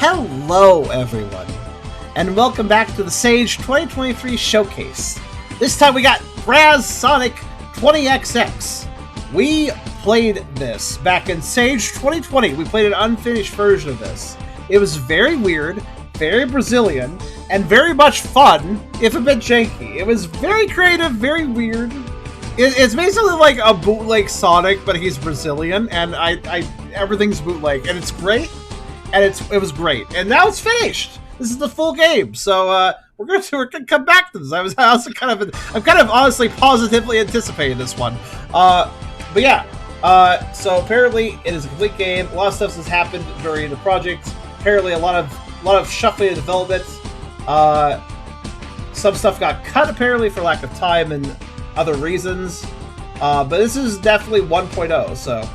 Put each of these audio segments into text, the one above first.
Hello, everyone, and welcome back to the Sage 2023 Showcase. This time we got BrazSonic 20XX. We played this back in Sage 2020. We played an unfinished version of this. It was very weird, very Brazilian, and very much fun, if a bit janky. It was very creative, very weird. It's basically like a bootleg Sonic, but he's Brazilian, and everything's bootleg, and it's great. And it was great, and now it's finished. This is the full game, so we're gonna come back to this. I'm kind of honestly positively anticipating this one, but yeah. So apparently it is a complete game. A lot of stuff has happened during the project. Apparently a lot of shuffling of development. Some stuff got cut apparently for lack of time and other reasons. But this is definitely 1.0. So.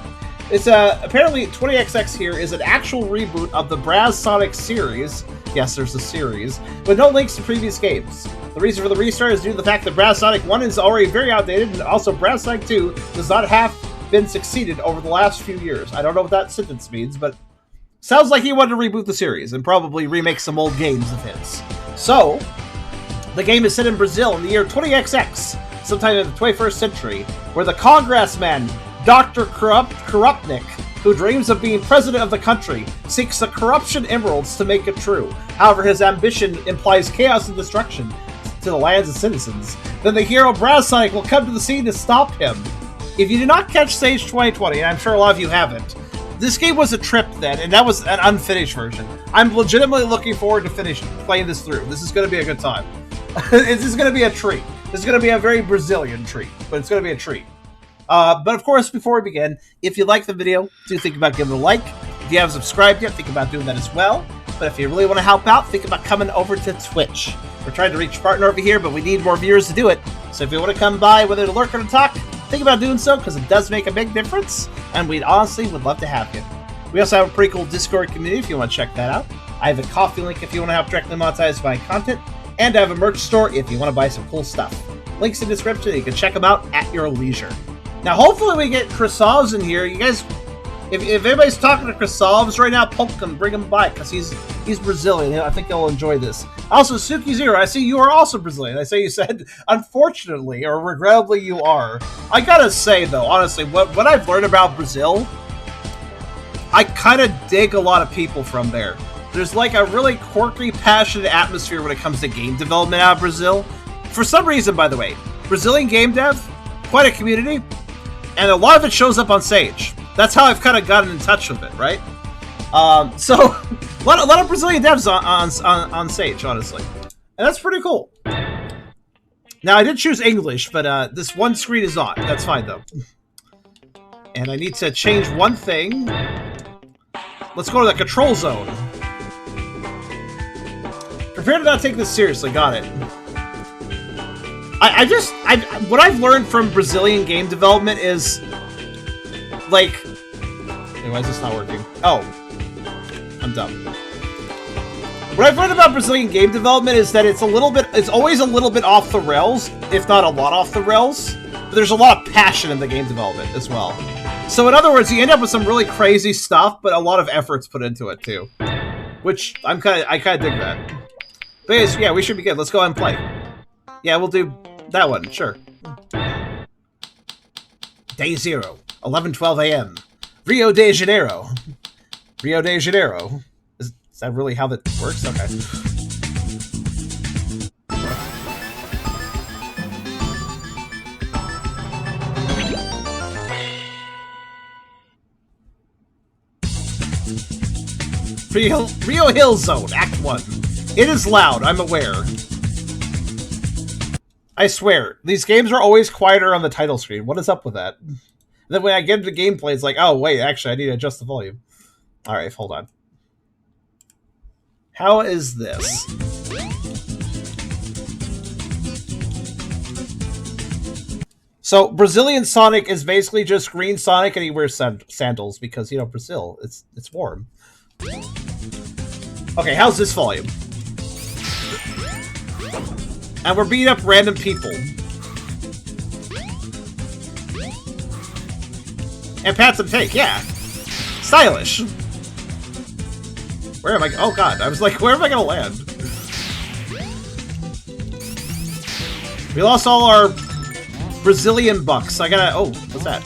It's apparently 20XX here is an actual reboot of the BrazSonic series. Yes, there's a series, but no links to previous games. The reason for the restart is due to the fact that BrazSonic 1 is already very outdated, and also BrazSonic 2 does not have been succeeded over the last few years. I don't know what that sentence means, but sounds like he wanted to reboot the series and probably remake some old games of his. So, the game is set in Brazil in the year 20XX, sometime in the 21st century, where the congressman Dr. Korupnik, who dreams of being president of the country, seeks the corruption emeralds to make it true. However, his ambition implies chaos and destruction to the lands and citizens. Then the hero BrazSonic will come to the scene to stop him. If you did not catch Sage 2020, and I'm sure a lot of you haven't, this game was a trip then, and that was an unfinished version. I'm legitimately looking forward to playing this through. This is going to be a good time. This is going to be a treat. This is going to be a very Brazilian treat, but it's going to be a treat. But of course, before we begin, if you like the video, do think about giving it a like. If you haven't subscribed yet, think about doing that as well. But if you really want to help out, think about coming over to Twitch. We're trying to reach a partner over here, but we need more viewers to do it. So if you want to come by, whether to lurk or to talk, think about doing so, because it does make a big difference, and we honestly would love to have you. We also have a pretty cool Discord community if you want to check that out. I have a coffee link if you want to help directly monetize my content, and I have a merch store if you want to buy some cool stuff. Links in the description, you can check them out at your leisure. Now, hopefully we get Chrysalves in here. You guys, if anybody's talking to Chrysalves right now, poke him, bring him by, because he's Brazilian. I think he'll enjoy this. Also, Suki Zero, I see you are also Brazilian. I say you said, unfortunately, or regrettably, you are. I gotta say, though, honestly, what I've learned about Brazil, I kind of dig a lot of people from there. There's like a really quirky, passionate atmosphere when it comes to game development out of Brazil. For some reason, by the way, Brazilian game dev, quite a community. And a lot of it shows up on Sage. That's how I've kind of gotten in touch with it, right? So, a lot of Brazilian devs on Sage, honestly. And that's pretty cool. Now, I did choose English, but this one screen is not. That's fine, though. And I need to change one thing. Let's go to the control zone. Prepare to not take this seriously. Got it. What I've learned from Brazilian game development is, like, why is this not working? Oh, I'm dumb. What I've learned about Brazilian game development is that it's always a little bit off the rails, if not a lot off the rails, but there's a lot of passion in the game development as well. So in other words, you end up with some really crazy stuff, but a lot of effort's put into it too, which I kind of dig that. But anyways, yeah, we should be good. Let's go ahead and play. Yeah, we'll do that one, sure. Day 0, 11:12 a.m. Rio de Janeiro. Rio de Janeiro. Is that really how that works? Okay. Rio Hill Zone, Act 1. It is loud, I'm aware. I swear, these games are always quieter on the title screen. What is up with that? And then when I get into gameplay, it's like, oh, wait, actually, I need to adjust the volume. Alright, hold on. How is this? So, Brazilian Sonic is basically just green Sonic, and he wears sandals because, you know, Brazil, it's warm. Okay, how's this volume? And we're beating up random people. And pat some take, yeah. Stylish. Where am I? Oh god, I was like, where am I gonna land? We lost all our Brazilian bucks. I gotta... Oh, what's that?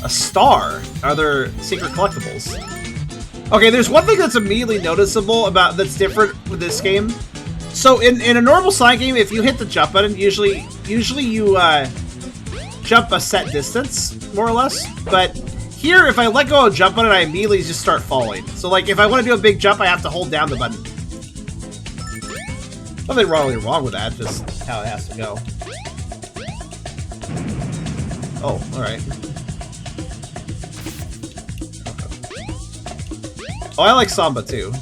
A star. Are there secret collectibles? Okay, there's one thing that's immediately noticeable that's different with this game. So in a normal Sonic game, if you hit the jump button, usually you jump a set distance, more or less. But here, if I let go of jump button, I immediately just start falling. So like, if I want to do a big jump, I have to hold down the button. Nothing really wrong with that, just how it has to go. Oh, alright. Oh, I like Samba too.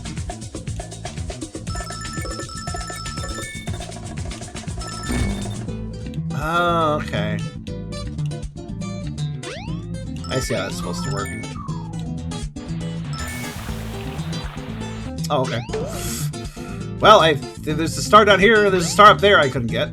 Oh, okay. I see how that's supposed to work. Oh, okay. Well, there's a star down here, and there's a star up there I couldn't get.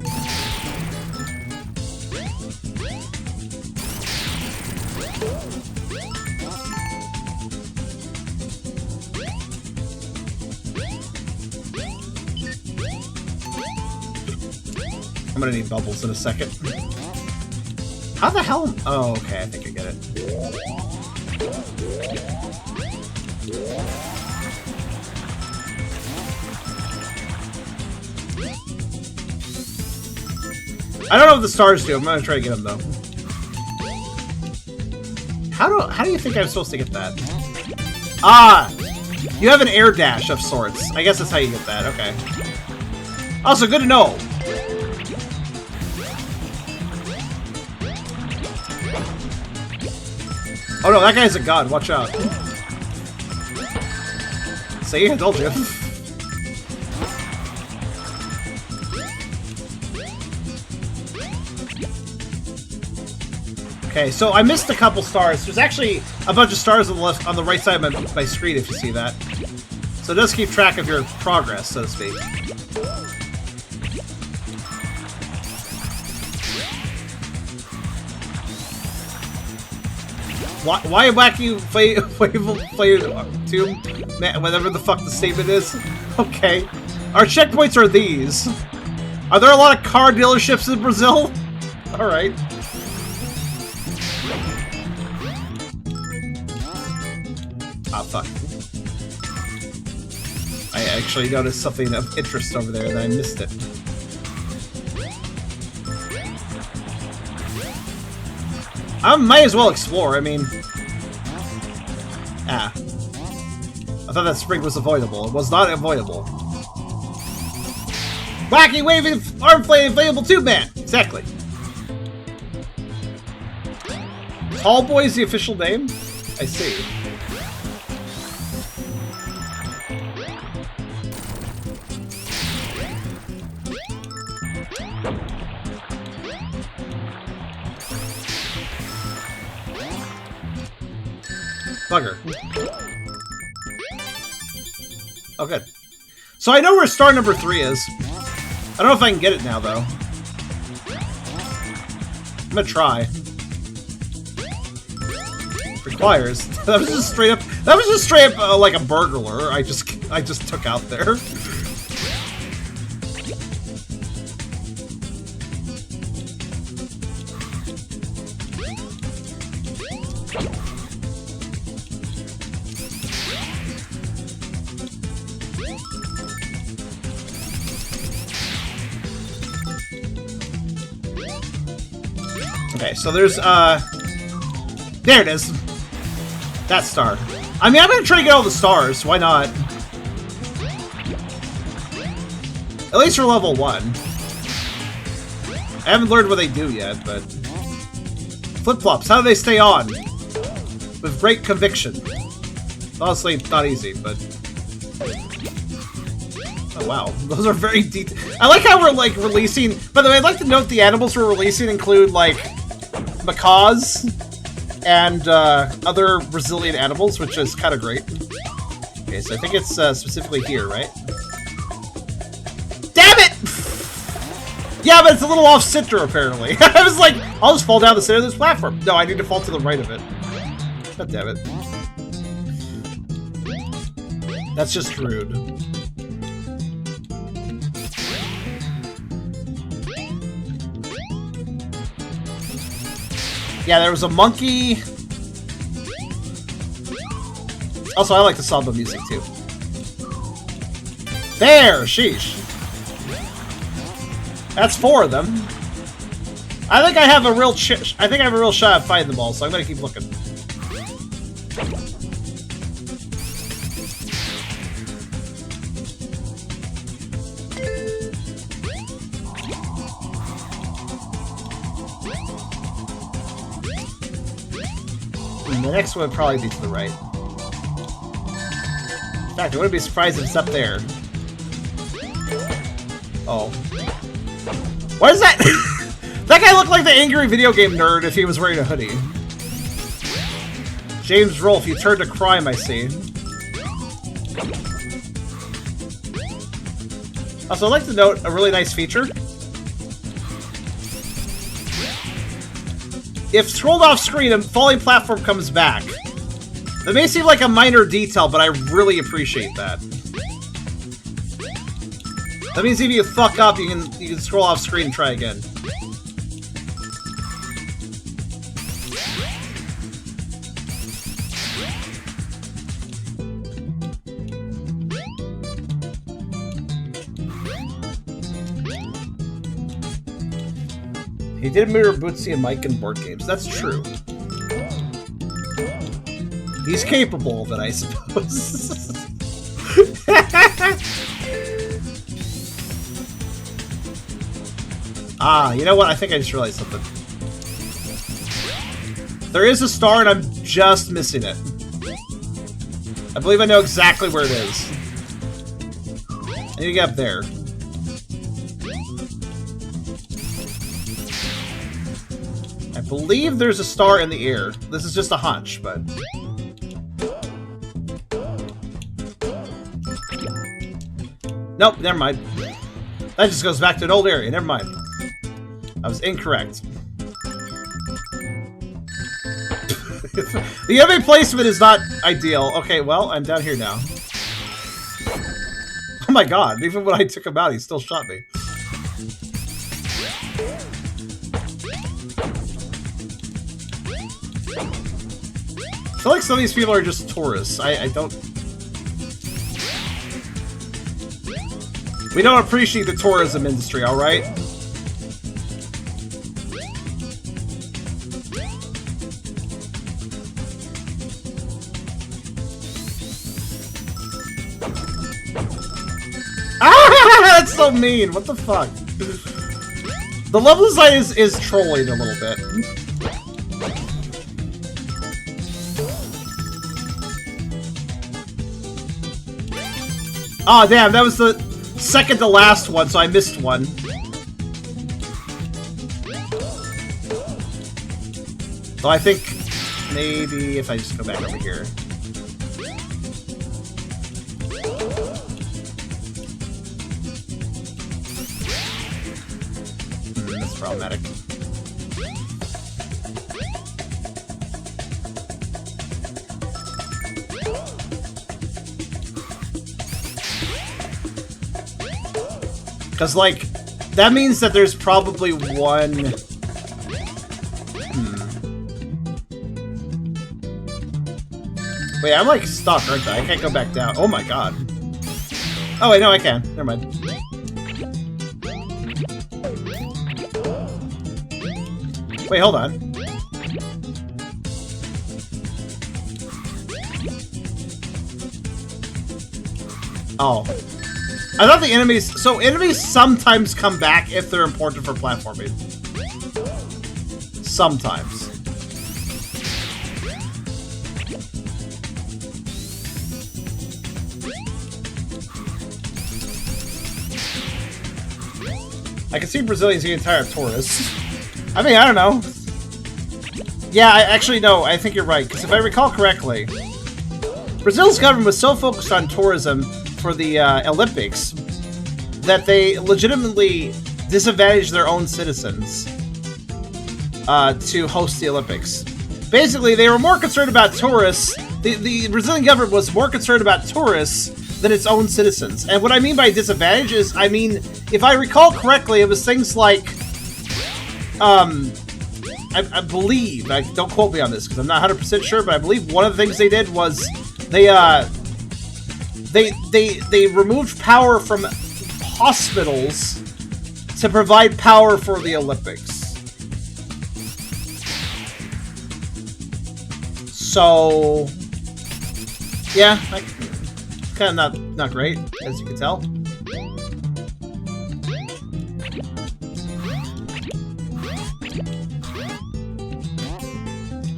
I'm gonna need bubbles in a second. How the hell? Oh, okay, I think I get it. I don't know what the stars do. I'm gonna try to get them though. How do you think I'm supposed to get that? Ah, you have an air dash of sorts. I guess that's how you get that. Okay. Also, good to know. Oh no, that guy's a god. Watch out. See, I told you. Okay, so I missed a couple stars. There's actually a bunch of stars on the right side of my screen, if you see that. So it does keep track of your progress, so to speak. Why wacky play tomb? Whatever the fuck the statement is. Okay. Our checkpoints are these. Are there a lot of car dealerships in Brazil? Alright. Oh, fuck. I actually noticed something of interest over there and I missed it. I might as well explore, I mean... Ah. I thought that spring was avoidable. It was not avoidable. Wacky waving arm flame inflatable tube man! Exactly. Tall Boy is the official name? I see. Bugger. Oh, good. So I know where star number 3 is. I don't know if I can get it now, though. I'm gonna try. Requires. That was just straight up. That was just straight up like a burglar. I just took out there. Okay, so there's, there it is. That star. I mean, I'm gonna try to get all the stars. Why not? At least for level 1. I haven't learned what they do yet, but... Flip-flops, how do they stay on? With great conviction. Honestly, not easy, but... Oh, wow. Those are very detailed. I like how we're, like, releasing... By the way, I'd like to note the animals we're releasing include, like... macaws and other Brazilian animals, which is kind of great. Okay, so I think it's specifically here, right? Damn it! Yeah, but it's a little off-center, apparently. I was like, I'll just fall down the center of this platform. No, I need to fall to the right of it. God damn it. That's just rude. Yeah, there was a monkey. Also, I like the samba music too. There, sheesh. That's 4 of them. I think I have a real shot at finding them all, so I'm gonna keep looking. And the next one would probably be to the right. In fact, I wouldn't be surprised if it's up there. Oh. What is that? That guy looked like the angry video game nerd if he was wearing a hoodie. James Rolfe, you turned to crime, I see. Also, I'd like to note a really nice feature. If scrolled off screen, a falling platform comes back. That may seem like a minor detail, but I really appreciate that. That means if you fuck up, you can scroll off screen and try again. He did mirror Bootsy and Mike in board games. That's true. He's capable of it, I suppose. Ah, you know what? I think I just realized something. There is a star and I'm just missing it. I believe I know exactly where it is. I need to get up there. I believe there's a star in the air. This is just a hunch, but... Nope, never mind. That just goes back to an old area. Never mind. I was incorrect. The enemy placement is not ideal. Okay, well, I'm down here now. Oh my god, even when I took him out, he still shot me. I feel like some of these people are just tourists. I don't... We don't appreciate the tourism industry, alright? Ah! That's so mean! What the fuck? The level design is trolling a little bit. Oh damn, that was the second to last one, so I missed one. So I think maybe if I just go back over here. That's problematic. Because, like, that means that there's probably one... Wait, I'm, like, stuck, aren't I? I can't go back down. Oh my god. Oh, wait, no, I can. Never mind. Wait, hold on. Oh. I thought the enemies... So, enemies sometimes come back if they're important for platforming. Sometimes. I can see Brazilians getting tired of tourists. I mean, I don't know. Yeah, actually, no, I think you're right. Because if I recall correctly, Brazil's government was so focused on tourism for the Olympics that they legitimately disadvantaged their own citizens to host the Olympics. Basically, they were more concerned about tourists the Brazilian government was more concerned about tourists than its own citizens. And what I mean by disadvantage is, I mean, if I recall correctly, it was things like, I believe, don't quote me on this because I'm not 100% sure, but I believe one of the things they did was they removed power from hospitals to provide power for the Olympics. So, yeah, kind of not great, as you can tell.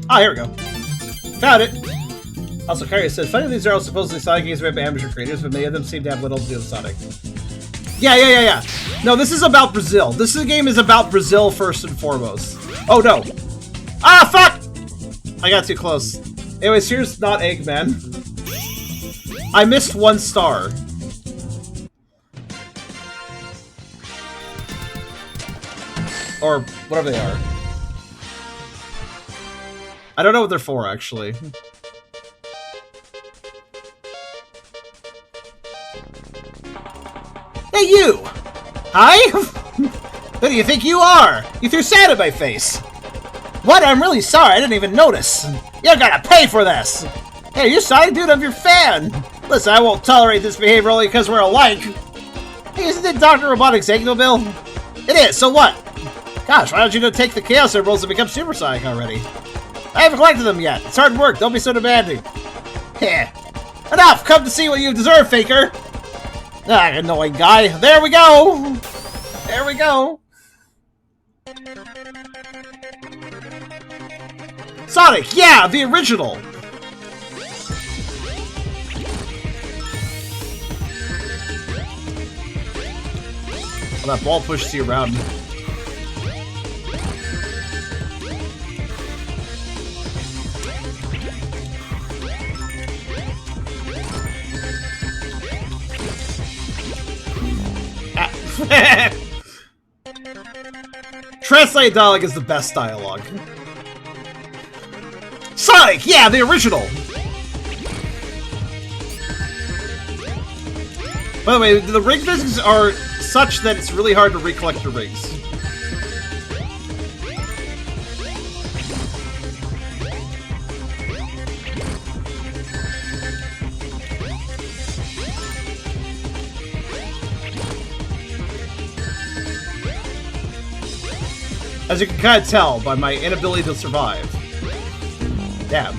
Ah, here we go. Found it. Also, Kyrie said, funny these are all supposedly Sonic games made by amateur creators, but many of them seem to have little to do with Sonic. Yeah. No, this is about Brazil. This game is about Brazil first and foremost. Oh, no. Ah, fuck! I got too close. Anyways, here's not Eggman. I missed 1 star. Or whatever they are. I don't know what they're for, actually. Hey, you! Hi? Who do you think you are? You threw sand in my face. What? I'm really sorry. I didn't even notice. You're gonna pay for this. Hey, you Sonic? Dude, I'm your fan. Listen, I won't tolerate this behavior only because we're alike. Hey, isn't it Dr. Robotnik's Signal Bill? It is, so what? Gosh, why don't you take the Chaos Emeralds and become Super Sonic already? I haven't collected them yet. It's hard work. Don't be so demanding. Heh. Enough! Come to see what you deserve, Faker! Ah, annoying guy. There we go! There we go! Sonic! Yeah! The original! Well, that ball pushes you around. Translate dialogue is the best dialogue. Sonic! Yeah, the original! By the way, the ring physics are such that it's really hard to recollect the rings. As you can kind of tell by my inability to survive. Damn.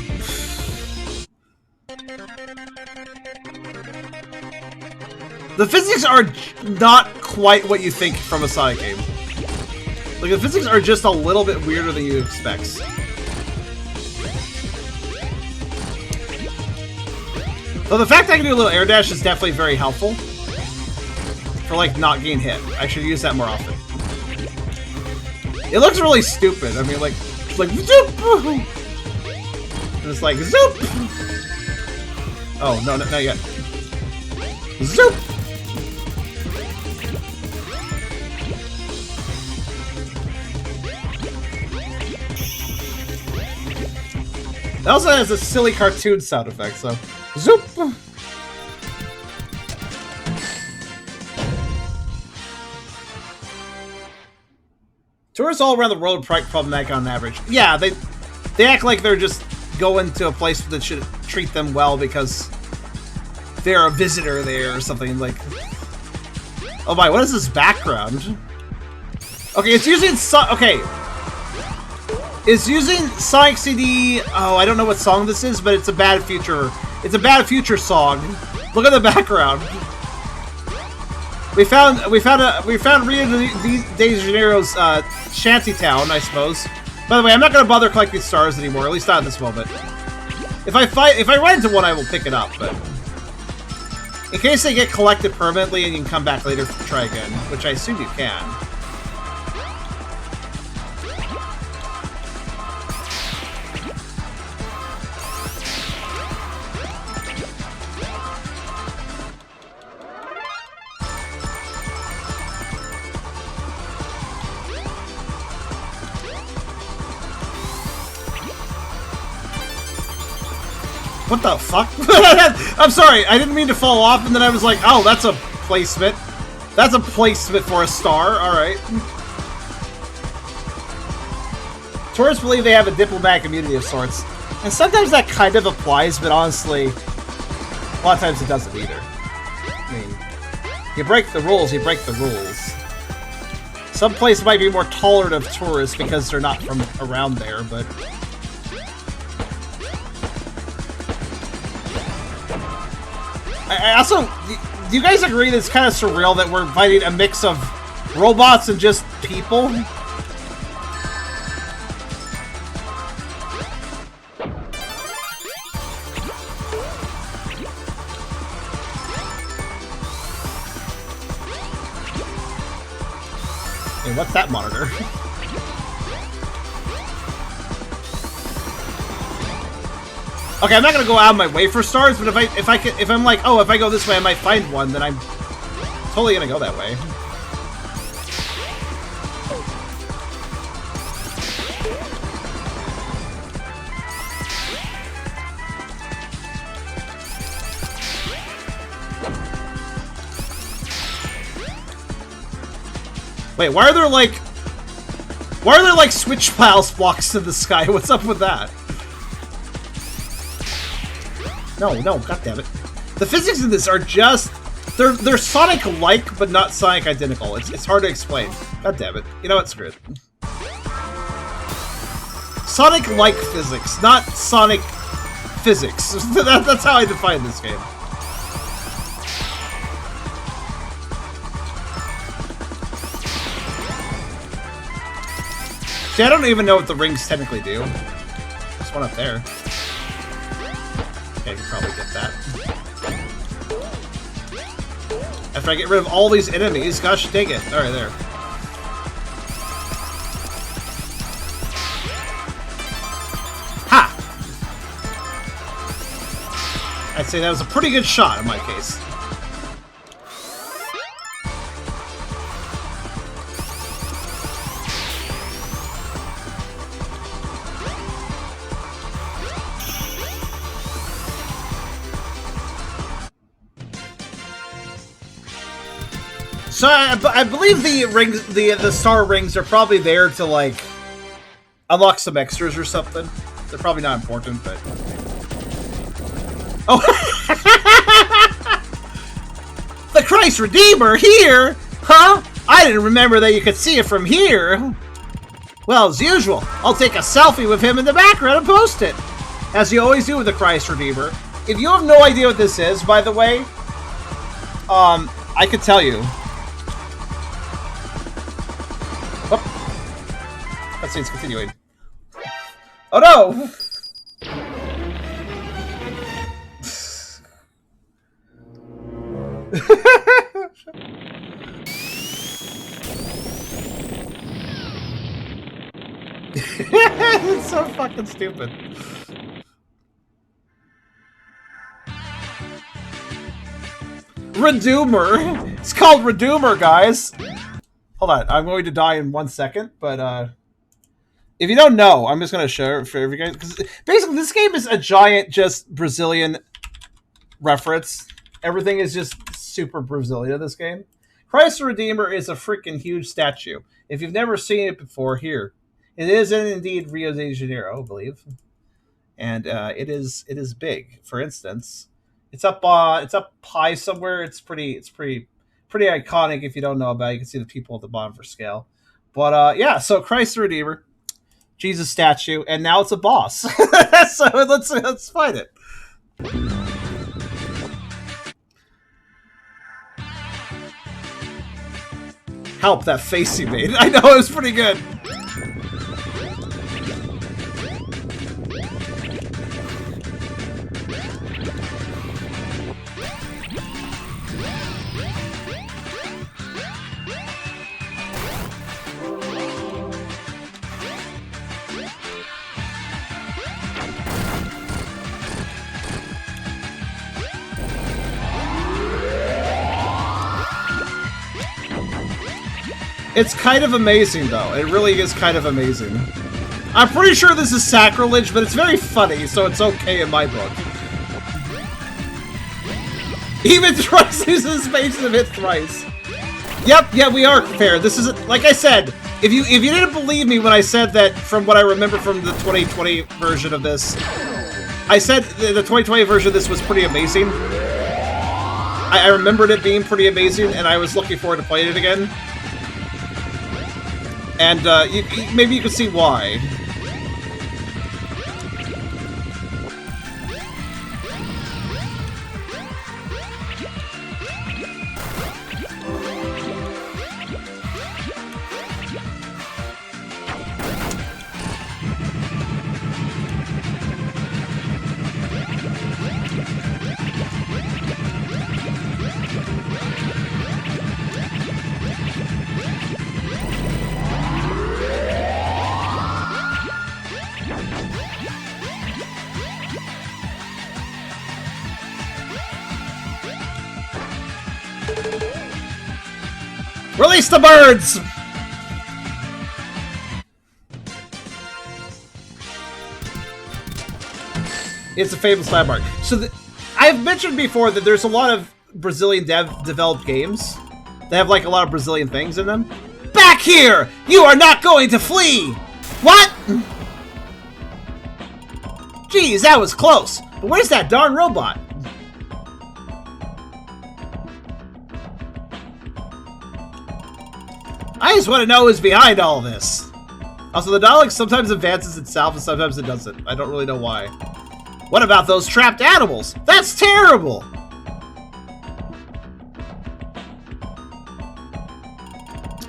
The physics are not quite what you think from a Sonic game. Like, the physics are just a little bit weirder than you expect. So the fact that I can do a little air dash is definitely very helpful. For, like, not getting hit. I should use that more often. It looks really stupid. I mean, like, it's like, zoop! And it's like, zoop! Oh, no, not yet. Zoop! It also has a silly cartoon sound effect, so, zoop! Tourists all around the world are problematic on average. Yeah, they act like they're just going to a place that should treat them well because they're a visitor there or something. Like, oh my, what is this background? Okay, it's using it's using Sonic CD. Oh, I don't know what song this is, but it's a Bad Future. It's a Bad Future song. Look at the background. We found Rio de Janeiro's shantytown, I suppose. By the way, I'm not gonna bother collecting stars anymore, at least not at this moment. If I run into one, I will pick it up, but in case they get collected permanently and you can come back later to try again, which I assume you can. What the fuck? I'm sorry, I didn't mean to fall off, and then I was like, oh, that's a placement. That's a placement for a star, alright. Tourists believe they have a diplomatic immunity of sorts, and sometimes that kind of applies, but honestly, a lot of times it doesn't either. I mean, you break the rules, you break the rules. Some place might be more tolerant of tourists because they're not from around there, but... I also... Do you guys agree that it's kind of surreal that we're fighting a mix of robots and just people? Hey, what's that monitor? Okay, I'm not gonna go out of my way for stars, but if I'm like, oh, if I go this way, I might find one, then I'm totally gonna go that way. Wait, why are there like switch piles blocks in the sky? What's up with that? No, goddammit. The physics in this are just... They're Sonic-like, but not Sonic-identical. It's hard to explain. Goddammit. You know what? Screw it. Sonic-like physics, not Sonic physics. That's how I define this game. See, I don't even know what the rings technically do. There's one up there. Okay, I can probably get that. After I get rid of all these enemies, gosh dang it. Alright, there. Ha! I'd say that was a pretty good shot in my case. So I believe the rings, the star rings are probably there to like unlock some extras or something. They're probably not important, but oh, the Christ Redeemer here, huh? I didn't remember that you could see it from here. Well, as usual, I'll take a selfie with him in the background and post it, as you always do with the Christ Redeemer. If you have no idea what this is, by the way, I could tell you. Let's see, it's continuing. Oh no! It's so fucking stupid. Redeemer! It's called Redeemer, guys! Hold on, I'm going to die in 1 second, but if you don't know, I'm just going to show it for you guys. Because basically, this game is a giant, just Brazilian reference. Everything is just super Brazilian in this game. Christ the Redeemer is a freaking huge statue. If you've never seen it before, here. It is indeed Rio de Janeiro, I believe. And it is big. For instance, it's up high somewhere. It's pretty iconic if you don't know about it. You can see the people at the bottom for scale. But yeah, so Christ the Redeemer. Jesus statue, and now it's a boss. So let's fight it. Help, that face you made. I know, it was pretty good. It's kind of amazing, though. It really is kind of amazing. I'm pretty sure this is sacrilege, but it's very funny, so it's okay in my book. Even thrice uses space to hit thrice. Yep, yeah, we are fair. This is, like I said, if you didn't believe me when I said that from what I remember from the 2020 version of this, I said the 2020 version of this was pretty amazing. I remembered it being pretty amazing, and I was looking forward to playing it again. And maybe you can see why. Release the birds! It's a famous landmark. So I've mentioned before that there's a lot of Brazilian developed games that have like a lot of Brazilian things in them. Back here! You are not going to flee! What? Geez, that was close. But where's that darn robot? I just want to know who's behind all this. Also, the dialogue sometimes advances itself and sometimes it doesn't. I don't really know why. What about those trapped animals? That's terrible!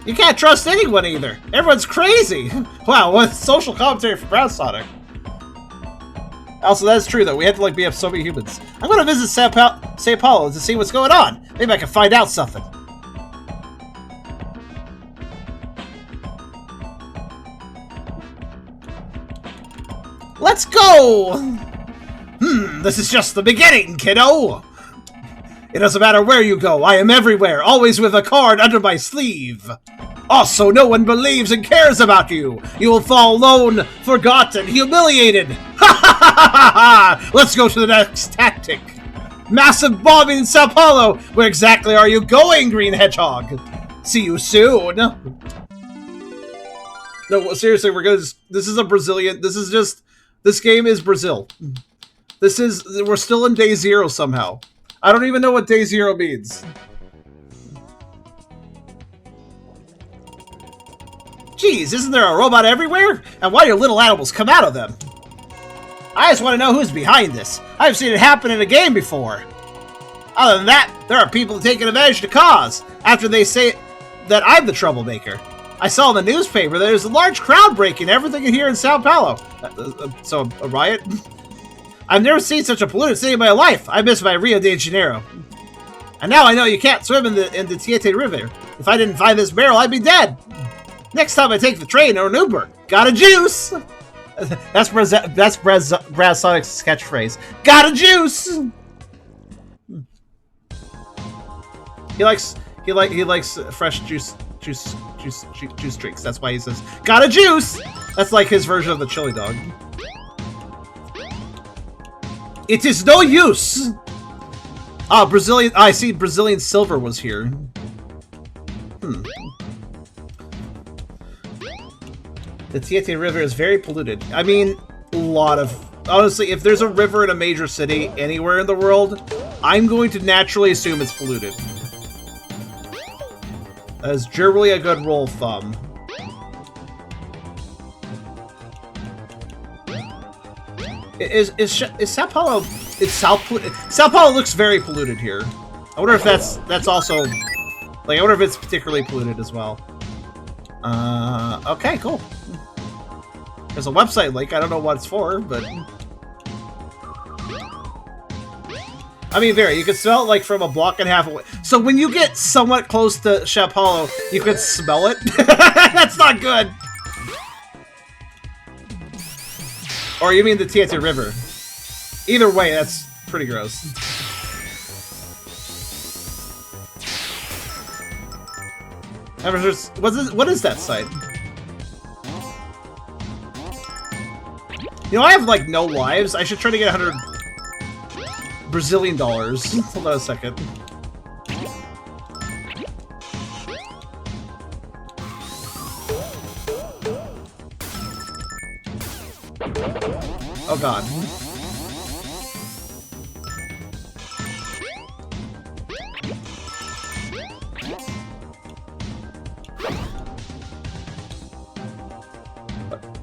You can't trust anyone either. Everyone's crazy. Wow, what social commentary for BrazSonic. Also, that's true though. We had to like beat up so many humans. I'm gonna visit Sao Paulo to see what's going on. Maybe I can find out something. Let's go! This is just the beginning, kiddo! It doesn't matter where you go, I am everywhere, always with a card under my sleeve. Also, no one believes and cares about you. You will fall alone, forgotten, humiliated. Ha ha ha ha ha! Let's go to the next tactic. Massive bombing in Sao Paulo! Where exactly are you going, Green Hedgehog? See you soon! No, seriously, this is a Brazilian, this game is Brazil. We're still in day 0 somehow. I don't even know what day 0 means. Geez, isn't there a robot everywhere? And why do little animals come out of them? I just want to know who's behind this. I've seen it happen in a game before. Other than that, there are people taking advantage of the cause after they say that I'm the troublemaker. I saw in the newspaper that there's a large crowd breaking everything here in Sao Paulo. So, a riot? I've never seen such a polluted city in my life. I miss my Rio de Janeiro. And now I know you can't swim in the Tietê River. If I didn't find this barrel, I'd be dead. Next time I take the train or an Uber, got a juice. That's BrazSonic's catchphrase. Got a juice. He likes fresh juice drinks. That's why he says, got a juice! That's like his version of the chili dog. It is no use! Ah, I see Brazilian silver was here. The Tietê River is very polluted. I mean, honestly, if there's a river in a major city anywhere in the world, I'm going to naturally assume it's polluted. That is generally a good rule of thumb. Is Sao Paulo? Sao Paulo looks very polluted here. I wonder if that's also like, I wonder if it's particularly polluted as well. Okay, cool. There's a website link. I don't know what it's for, but I mean, you can smell it like from a block and a half away. So when you get somewhat close to Sao Paulo, you can smell it. That's not good. Or you mean the Tietê River? Either way, that's pretty gross. What is that site? You know, I have like no lives. I should try to get 100 Brazilian dollars. Hold on a second. Oh god.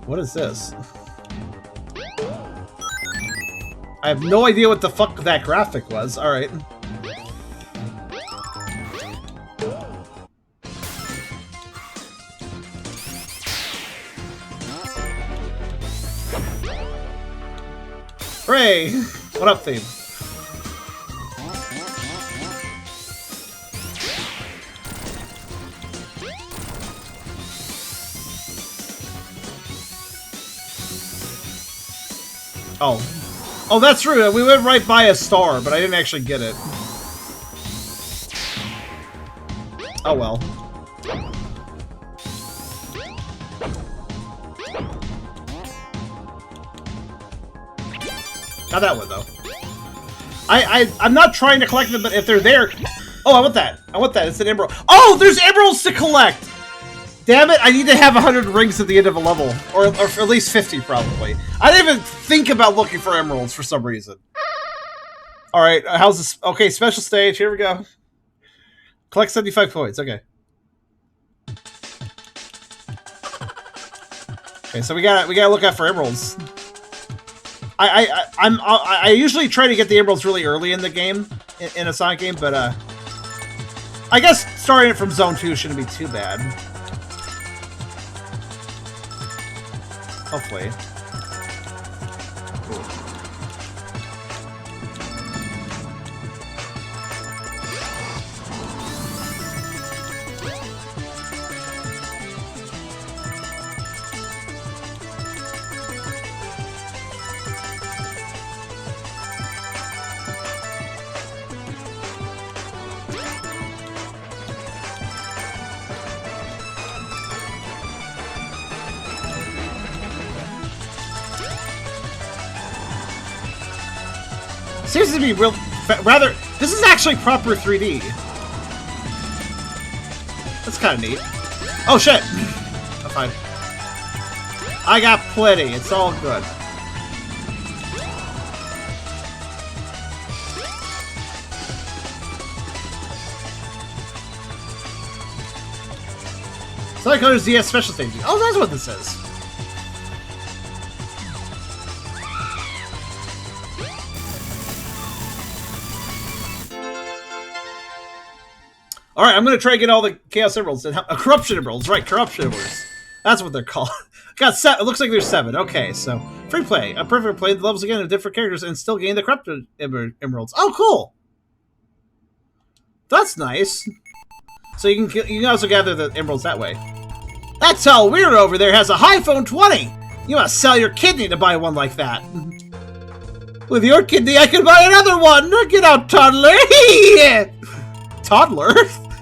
What is this? I have no idea what the fuck that graphic was. Alright. Hooray! What up, theme? Oh. Oh, that's true. We went right by a star, but I didn't actually get it. Oh well. Not that one, though. I'm not trying to collect them, but if they're there... Oh, I want that. I want that. It's an emerald. Oh, there's emeralds to collect! Damn it, I need to have 100 rings at the end of a level. Or at least 50, probably. I didn't even think about looking for emeralds for some reason. Alright, how's this? Okay, special stage. Here we go. Collect 75 points. Okay. Okay, so we gotta look out for emeralds. I usually try to get the emeralds really early in the game, in a Sonic game, but I guess starting it from Zone 2 shouldn't be too bad. Hopefully. Cool. Seems to be rather. This is actually proper 3D. That's kind of neat. Oh shit! I'm fine. I got plenty. It's all good. Sonic Colors DS special stage. Oh, that's what this is. Alright, I'm gonna try to get all the Chaos Emeralds. And Corruption Emeralds, right, Corruption Emeralds. That's what they're called. Got set. It looks like there's 7. Okay, so free play. A perfect play the levels again of different characters and still gain the Corruption Emeralds. Oh, cool! That's nice. So you can also gather the emeralds that way. That tall weirdo over there has a iPhone 20! You must sell your kidney to buy one like that. With your kidney, I can buy another one! Get out, toddler! Toddler?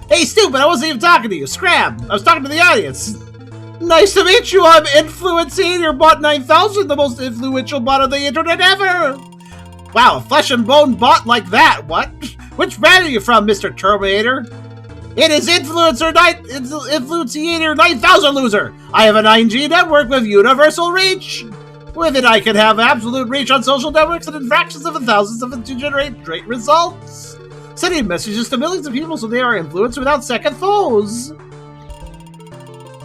Hey, stupid, I wasn't even talking to you. Scram! I was talking to the audience. Nice to meet you. I'm Influencer Bot 9000, the most influential bot on the internet ever. Wow, a flesh and bone bot like that. What? Which brand are you from, Mr. Terminator? It is Influencer 9000, loser. I have a 9G network with universal reach. With it, I can have absolute reach on social networks and in fractions of thousands of them to generate great results. Sending messages to millions of people so they are influenced without second thoughts.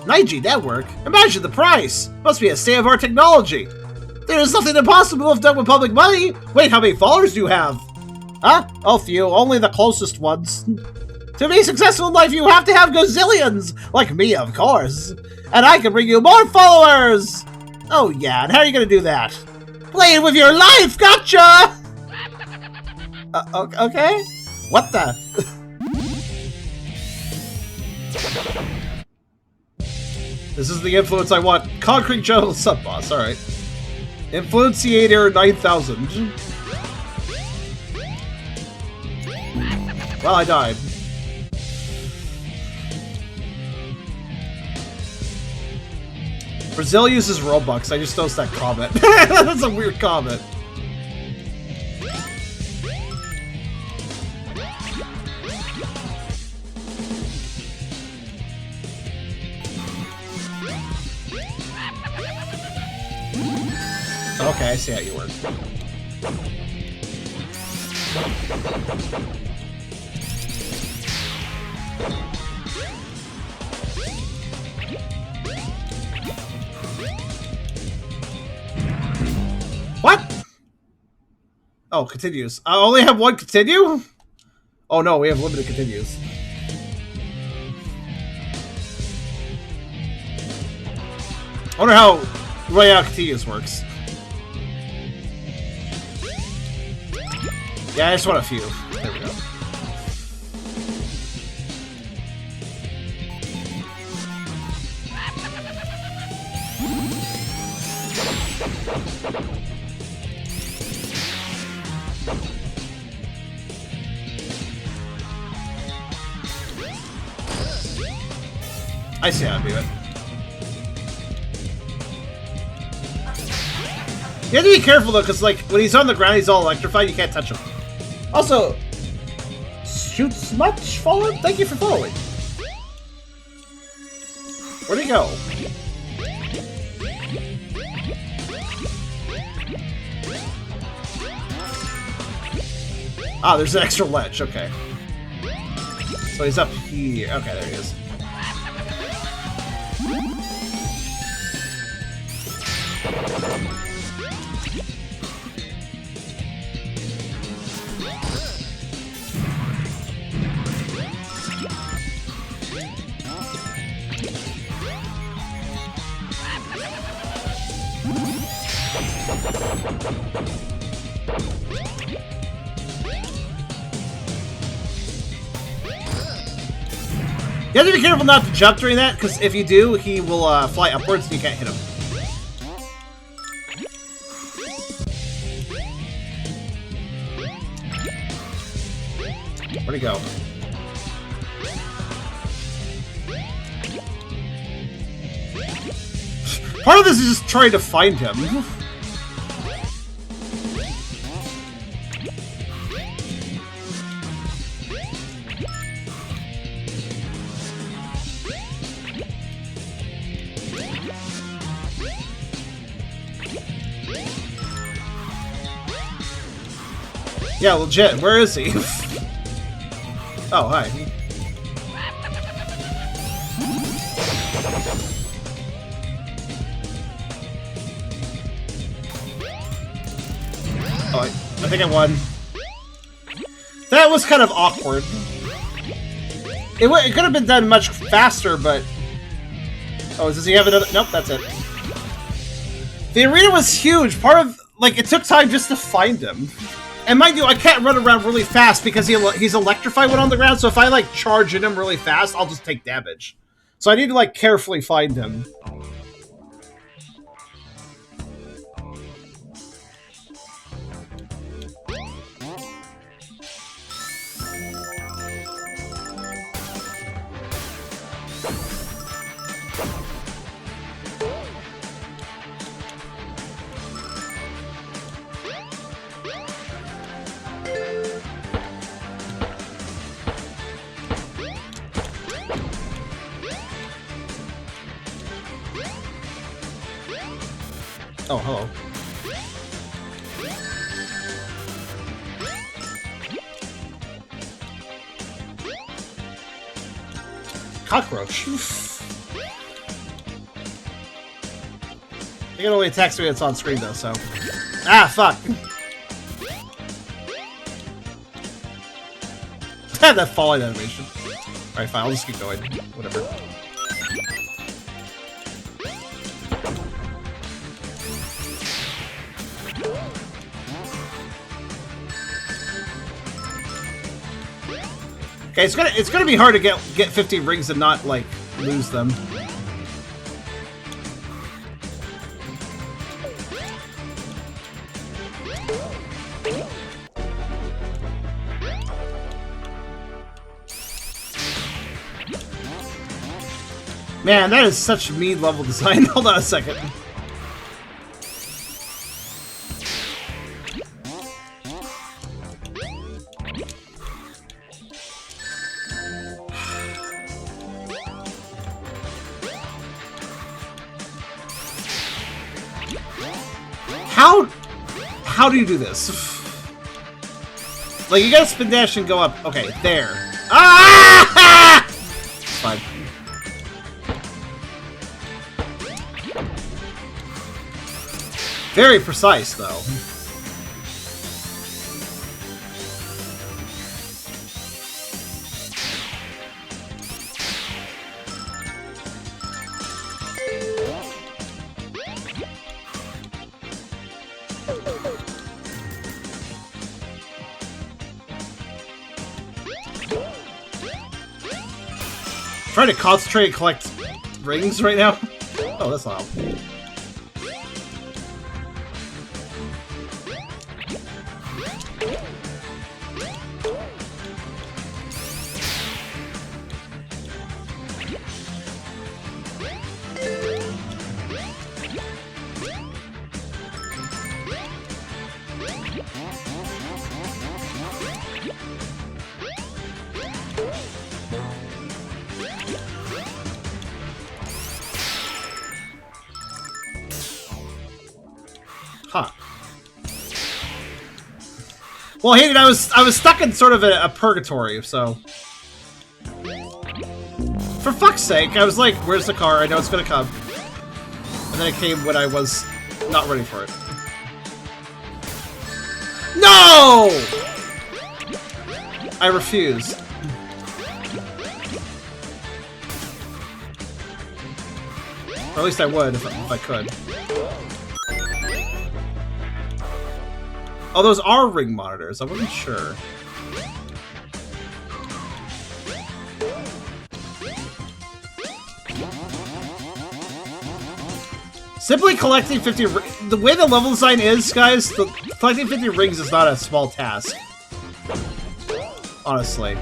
9G network? Imagine the price! Must be a state-of-art technology. There is nothing impossible if done with public money. Wait, how many followers do you have? Huh? Oh, few. Only the closest ones. To be successful in life, you have to have gazillions! Like me, of course. And I can bring you more followers! Oh yeah, and how are you gonna do that? Playing with your life, gotcha! Okay? What the? This is the influence I want. Concrete Jungle Sub-Boss, alright. Influenciator 9000. Well, I died. Brazil uses Robux. I just noticed that comment. That's a weird comment. Okay, I see how you work. What? Oh, continues. I only have one continue? Oh no, we have limited continues. I wonder how Royale Continues works. Yeah, I just want a few. There we go. I see how to do it. You have to be careful though, because like when he's on the ground, he's all electrified. You can't touch him. Also, shoots much followed. Thank you for following. Where'd he go? Ah, there's an extra ledge. Okay. So he's up here. Okay, there he is. You have to be careful not to jump during that, because if you do, he will fly upwards and you can't hit him. Where'd he go? Part of this is just trying to find him. Yeah, legit. Where is he? Oh, hi. Oh, I think I won. That was kind of awkward. It could have been done much faster, but... Oh, does he have another... Nope, that's it. The arena was huge. Part of... Like, it took time just to find him. And mind you, I can't run around really fast because he's electrified when on the ground, so if I, like, charge at him really fast, I'll just take damage. So I need to, like, carefully find him. Oh, hello. Cockroach. It only attacks me when it's on screen, though, so... Ah, fuck! That falling animation. Alright, fine, I'll just keep going. Whatever. Okay, it's gonna be hard to get 50 rings and not, like, lose them. Man, that is such mean level design. Hold on a second. How do you do this? Like, you gotta spin dash and go up. Okay, there. Ah! It's fine. Very precise, though. Trying to concentrate and collect rings right now. Oh, that's loud. Huh. Well, Hayden, I was stuck in sort of a purgatory, so for fuck's sake, I was like, "Where's the car? I know it's gonna come," and then it came when I was not ready for it. No! I refuse. Or at least I would if I could. Oh, those are ring monitors. I wasn't sure. Simply collecting 50... The way the level design is, guys, collecting 50 rings is not a small task. Honestly.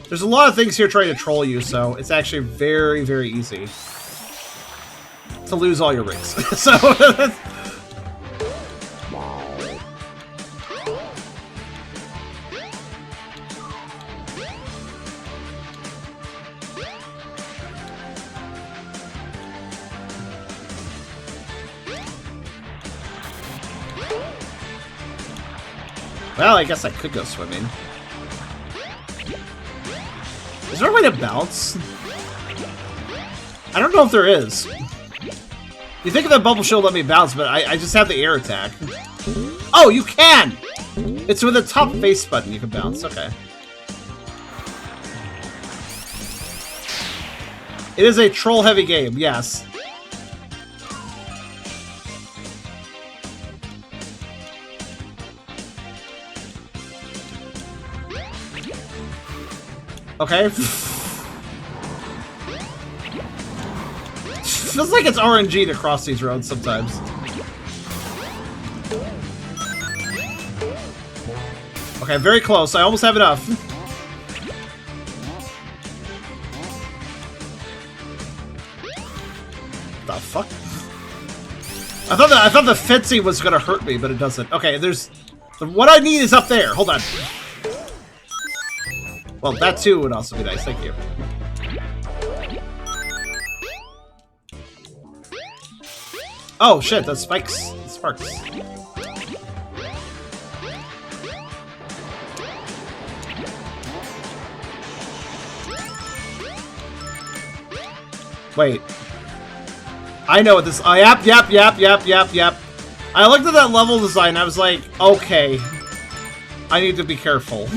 There's a lot of things here trying to troll you, so it's actually very, very easy to lose all your rings. So well, I guess I could go swimming. Is there a way to bounce? I don't know if there is. You think of that bubble shield let me bounce, but I just have the air attack. Oh, you can! It's with the top face button you can bounce. Okay. It is a troll-heavy game, yes. Okay. Feels like it's RNG to cross these roads sometimes. Okay, very close. I almost have enough. The fuck? I thought the Fitzy was gonna hurt me, but it doesn't. Okay, what I need is up there. Hold on. Well, that too would also be nice. Thank you. Oh shit! That's spikes. Sparks. Wait. I know what this. Yep. I looked at that level design. I was like, okay, I need to be careful.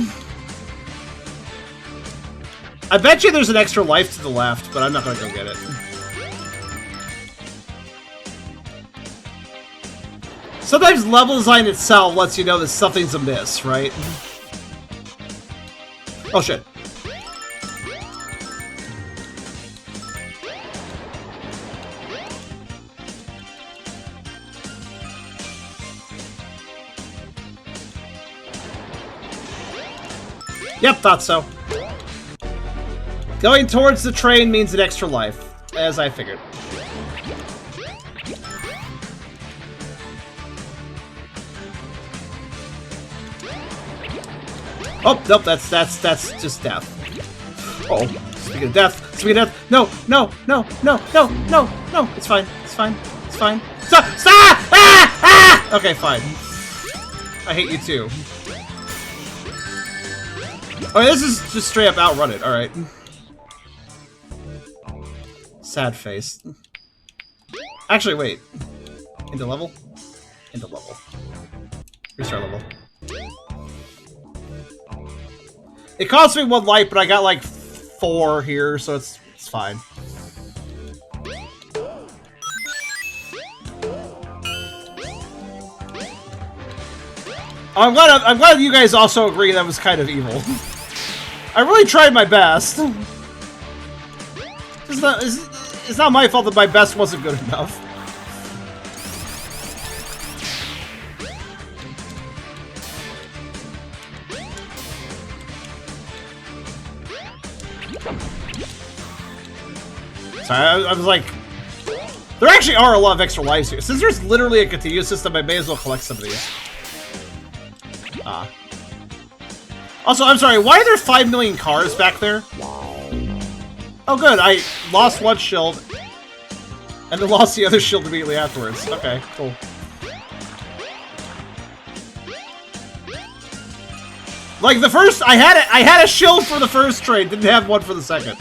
I bet you there's an extra life to the left, but I'm not gonna go get it. Sometimes level design itself lets you know that something's amiss, right? Oh shit. Yep, thought so. Going towards the train means an extra life, as I figured. Oh, nope, that's just death. Uh oh, speaking of death, no, it's fine, Stop! Okay, fine. I hate you too. Oh, this is just straight up outrun it, alright. Sad face. Actually, wait. Into level? Into level. Restart level. It cost me 1 life, but I got like 4 here, so it's fine. I'm glad you guys also agree that was kind of evil. I really tried my best. It's not my fault that my best wasn't good enough. Sorry, I was like... There actually are a lot of extra lives here. Since there's literally a continuous system, I may as well collect some of these. Also, I'm sorry, why are there 5 million cars back there? Oh good, I lost one shield, and then lost the other shield immediately afterwards. Okay, cool. Like the first, I had a shield for the first trade, didn't have one for the second.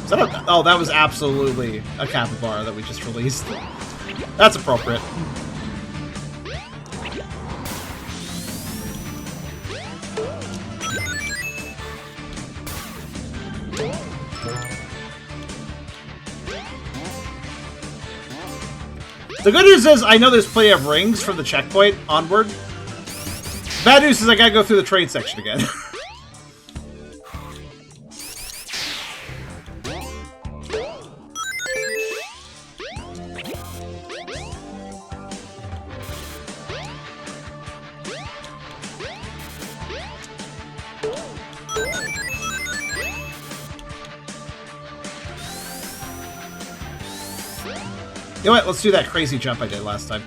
Is that a, oh, that was absolutely a capybara that we just released. That's appropriate. The good news is, I know there's plenty of rings from the checkpoint onward. Bad news is I gotta go through the trade section again. You know what? Let's do that crazy jump I did last time.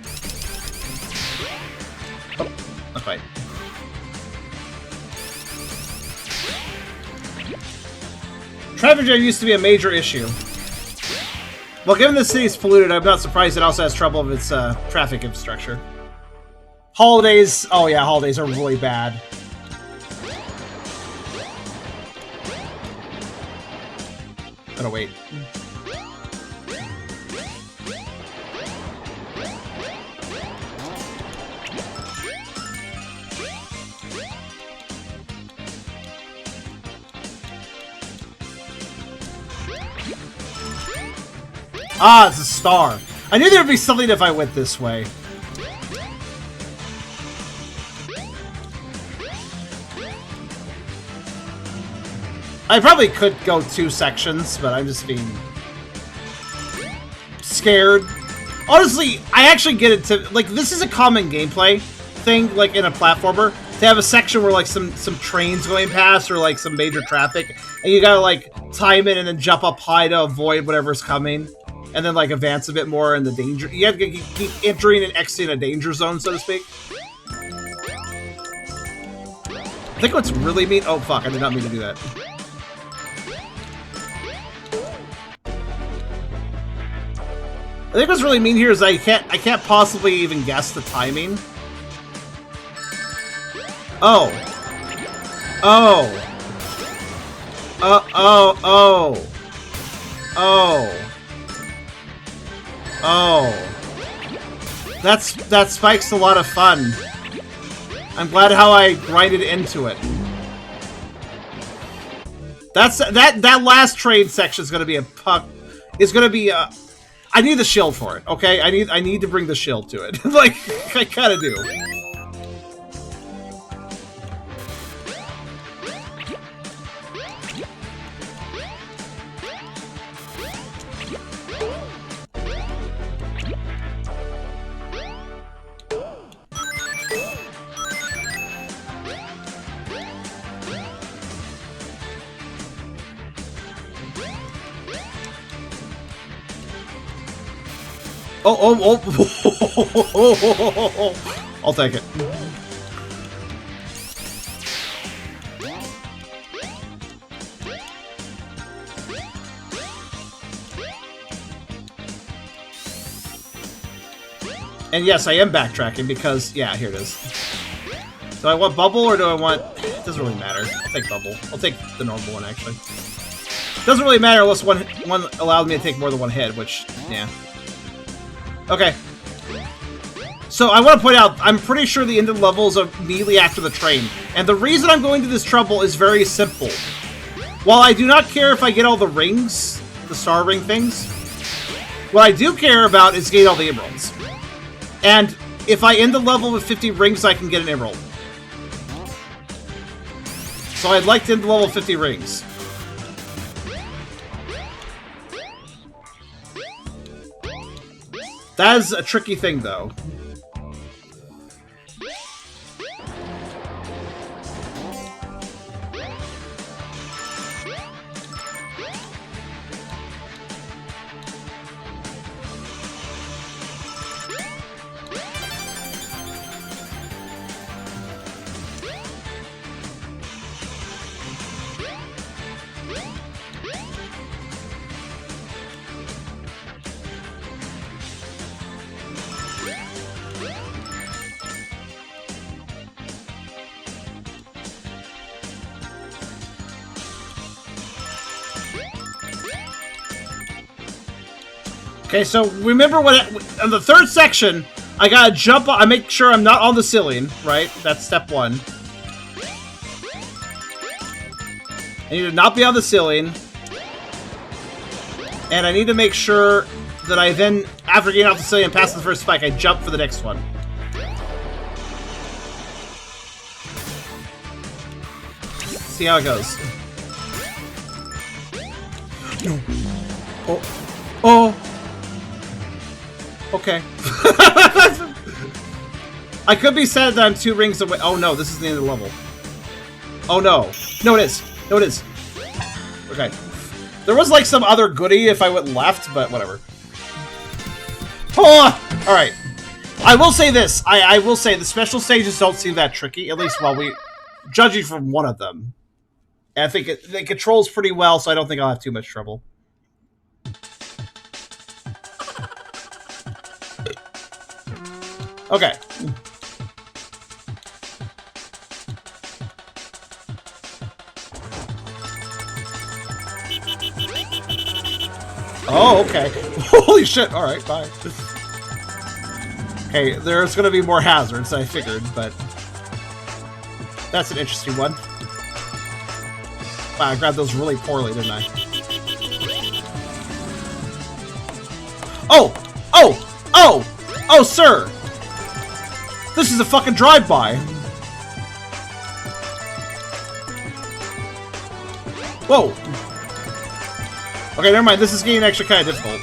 Oh, not quite. Traffic jam used to be a major issue. Well, given the city's polluted, I'm not surprised it also has trouble with its traffic infrastructure. Holidays, oh yeah, holidays are really bad. Gotta wait. Ah, it's a star. I knew there would be something if I went this way. I probably could go 2 sections, but I'm just being scared. Honestly, I actually get it to... Like, this is a common gameplay thing, like, in a platformer, to have a section where, like, some trains going past or, like, some major traffic, and you gotta, like, time it and then jump up high to avoid whatever's coming. And then, like, advance a bit more in the danger... You have to keep entering and exiting a danger zone, so to speak. I think what's really mean... Oh, fuck, I did not mean to do that. I think what's really mean here is I can't possibly even guess the timing. Oh. Oh. Oh. Oh. Oh. That spike's a lot of fun. I'm glad how I grinded into it. That last trade section is gonna be a puck. Is gonna be a. I need the shield for it. Okay, I need to bring the shield to it. Like I kinda do. Oh. I'll take it. And yes, I am backtracking because, yeah, here it is. Do I want bubble or do I want... It doesn't really matter. I'll take bubble. I'll take the normal one, actually. Doesn't really matter unless one allowed me to take more than one hit, which, yeah. Okay. So I want to point out, I'm pretty sure the end of the level is immediately after the train. And the reason I'm going to this trouble is very simple. While I do not care if I get all the rings, the star ring things, what I do care about is getting all the emeralds. And if I end the level with 50 rings, I can get an emerald. So I'd like to end the level with 50 rings. That is a tricky thing, though. Okay, so remember what in the third section, I gotta jump. I make sure I'm not on the ceiling, right? That's step one. I need to not be on the ceiling, and I need to make sure that I then, after getting off the ceiling and passing the first spike, I jump for the next one. See how it goes. No. Oh. Oh. Okay. I could be sad that I'm 2 rings away. Oh no, this is the end of the level. Oh no. No, it is. No, it is. Okay. There was like some other goodie if I went left, but whatever. Oh! Alright. I will say this. I will say the special stages don't seem that tricky, at least while judging from one of them. And I think it controls pretty well, so I don't think I'll have too much trouble. Okay. Oh, okay. Holy shit. Alright, bye. Okay, there's gonna be more hazards, I figured, but... That's an interesting one. Wow, I grabbed those really poorly, didn't I? Oh! Oh! Oh! Oh, sir! This is a fucking drive-by! Whoa! Okay, never mind. This is getting actually kind of difficult.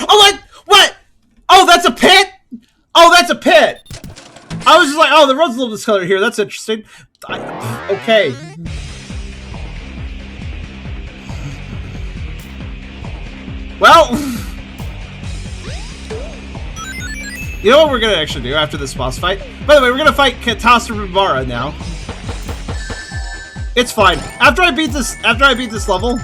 Oh, what? What? Oh, that's a pit? Oh, that's a pit! I was just like, oh, the road's a little discolored here. That's interesting. Okay. Well, you know what we're gonna actually do after this boss fight? By the way, we're gonna fight Katastra now. It's fine. After I beat this level,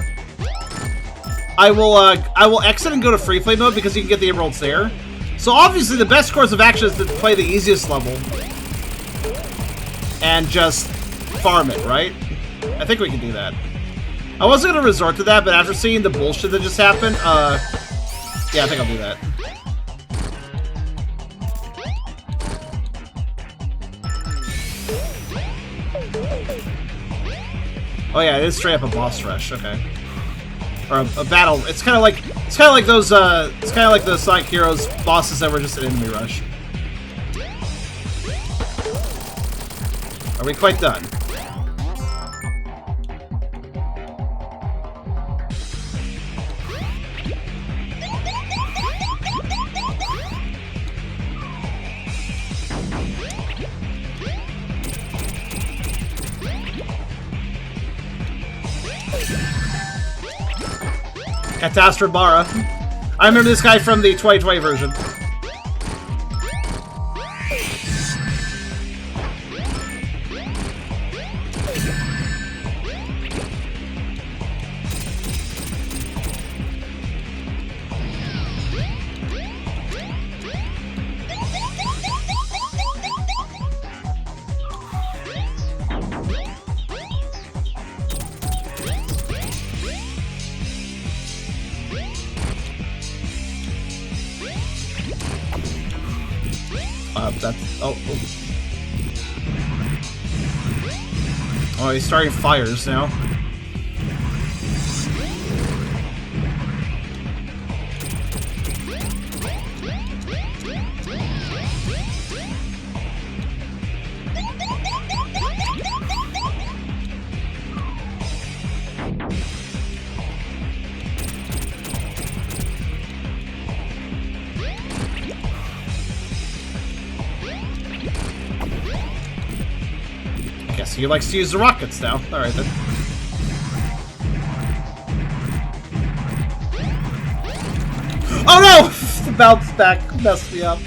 I will exit and go to free play mode because you can get the emeralds there. So obviously the best course of action is to play the easiest level and just farm it, right? I think we can do that. I wasn't gonna resort to that, but after seeing the bullshit that just happened, yeah, I think I'll do that. Oh yeah, it is straight up a boss rush. Okay. Or a battle. It's kind of like those Sonic Heroes bosses that were just an enemy rush. Are we quite done? Catastrophara. I remember this guy from the 2020 version. That's... Oh. Oh, he's starting fires now. He likes to use the rockets now. Alright then. Oh no! The bounce back messed me up.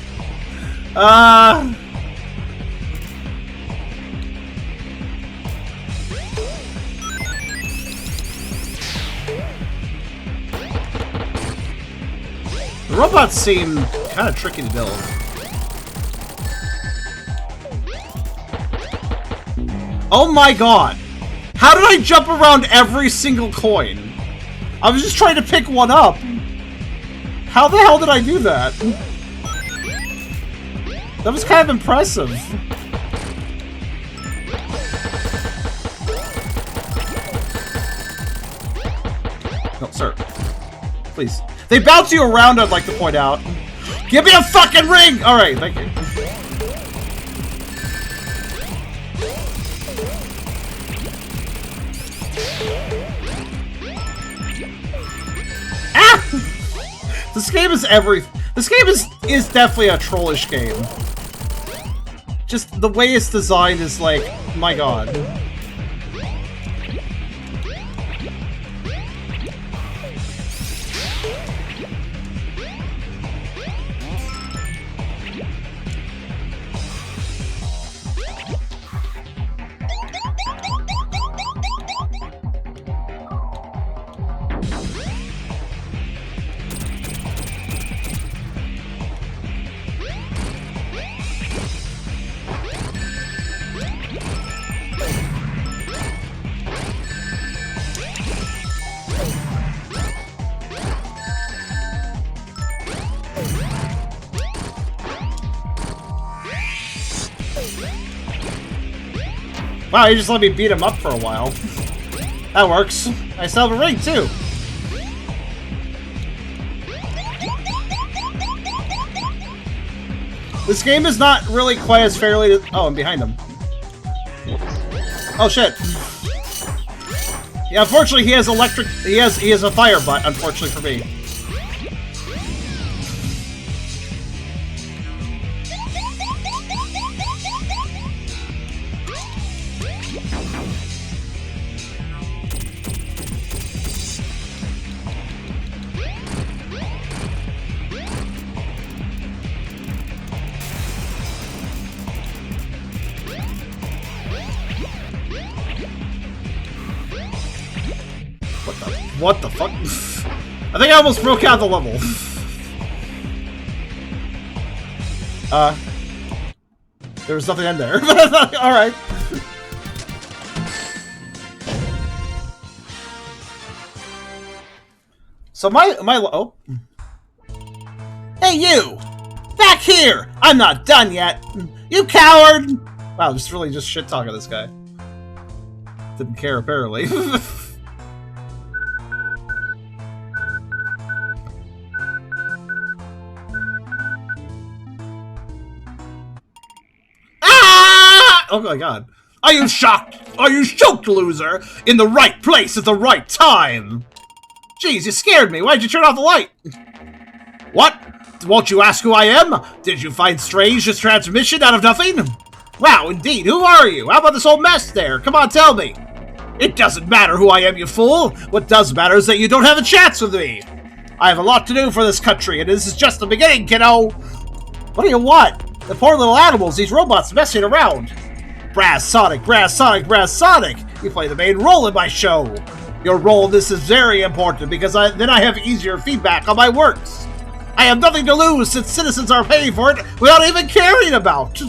The robots seem kind of tricky to build. Oh my god! How did I jump around every single coin? I was just trying to pick one up. How the hell did I do that? That was kind of impressive. No, sir. Please. They bounce you around, I'd like to point out. Give me a fucking ring! Alright, thank you. This game is This game is definitely a trollish game. Just the way it's designed is like, my god. Wow, you just let me beat him up for a while. That works. I still have a ring, too. This game is not really quite as fairly... Oh, I'm behind him. Oh, shit. Yeah, unfortunately, he has electric... He has a fire butt, unfortunately for me. What the fuck? I think I almost broke out the level. There was nothing in there. Alright. So oh. Hey you! Back here! I'm not done yet! You coward! Wow, just really just shit-talking this guy. Didn't care, apparently. Oh my god. Are you shocked? Are you shocked, loser? In the right place at the right time! Jeez, you scared me. Why'd you turn off the light? What? Won't you ask who I am? Did you find strange this transmission out of nothing? Wow, indeed. Who are you? How about this whole mess there? Come on, tell me. It doesn't matter who I am, you fool! What does matter is that you don't have a chance with me! I have a lot to do for this country, and this is just the beginning, kiddo! What do you want? The poor little animals, these robots messing around! BrazSonic, BrazSonic, BrazSonic! You play the main role in my show! Your role in this is very important, because then I have easier feedback on my works! I have nothing to lose, since citizens are paying for it without even caring about!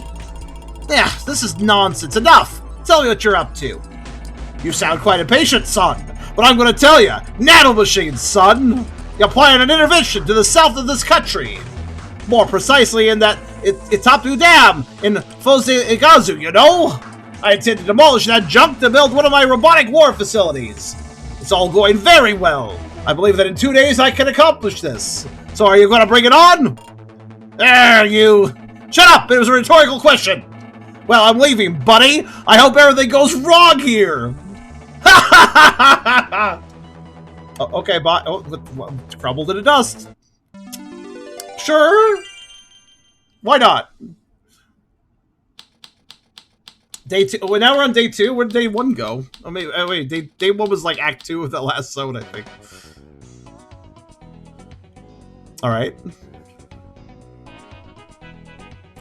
Yeah, this is nonsense. Enough! Tell me what you're up to. You sound quite impatient, son, but I'm gonna tell you, nanomachines, son! You're applying an intervention to the south of this country! More precisely in that Itapu Dam in Igazu, you know? I intend to demolish that junk to build one of my robotic war facilities. It's all going very well. I believe that in 2 days I can accomplish this. So are you gonna bring it on? There, you! Shut up! It was a rhetorical question! Well, I'm leaving, buddy! I hope everything goes wrong here! Oh, okay, bye. Oh, crumbled into dust. Sure. Why not? Day 2. Well, now we're on day 2. Where did day 1 go? Oh, wait. Day 1 was like Act 2 of the last zone, I think. Alright.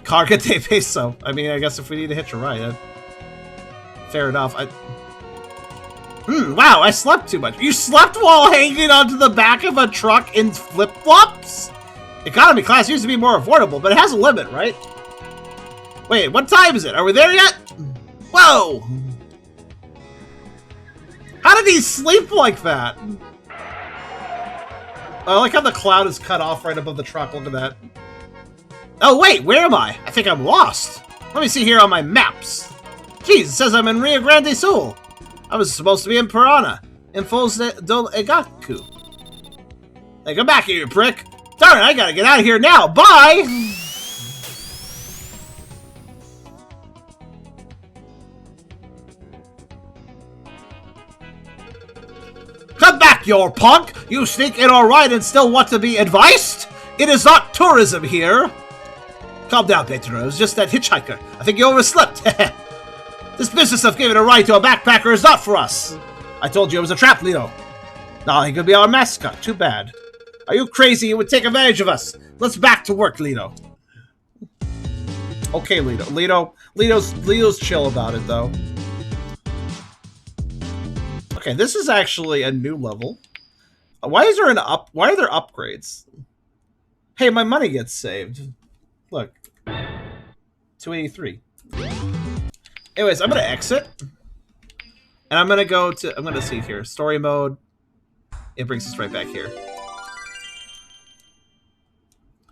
Carga de peso. I mean, I guess if we need to hitch a ride, fair enough. Wow, I slept too much. You slept while hanging onto the back of a truck in flip-flops? Economy class used to be more affordable, but it has a limit, right? Wait, what time is it? Are we there yet? Whoa! How did he sleep like that? I like how the cloud is cut off right above the truck. Look at that. Oh, wait, where am I? I think I'm lost. Let me see here on my maps. Jeez, it says I'm in Rio Grande Sul. I was supposed to be in Piranha, in Foz del Igaku. Hey, come back here, you prick. Darn it, I gotta get out of here now. Bye! Come back, you punk! You sneak in our ride and still want to be advised? It is not tourism here. Calm down, Pedro. It was just that hitchhiker. I think you overslept. This business of giving a ride to a backpacker is not for us. I told you it was a trap, Lito. Now he could be our mascot. Too bad. Are you crazy? You would take advantage of us. Let's back to work, Lito. Okay, Lito. Lito's chill about it, though. Okay, this is actually a new level. Why is there Why are there upgrades? Hey, my money gets saved. Look, 283. Anyways, I'm gonna exit, and I'm gonna go to. I'm gonna see here. Story mode. It brings us right back here.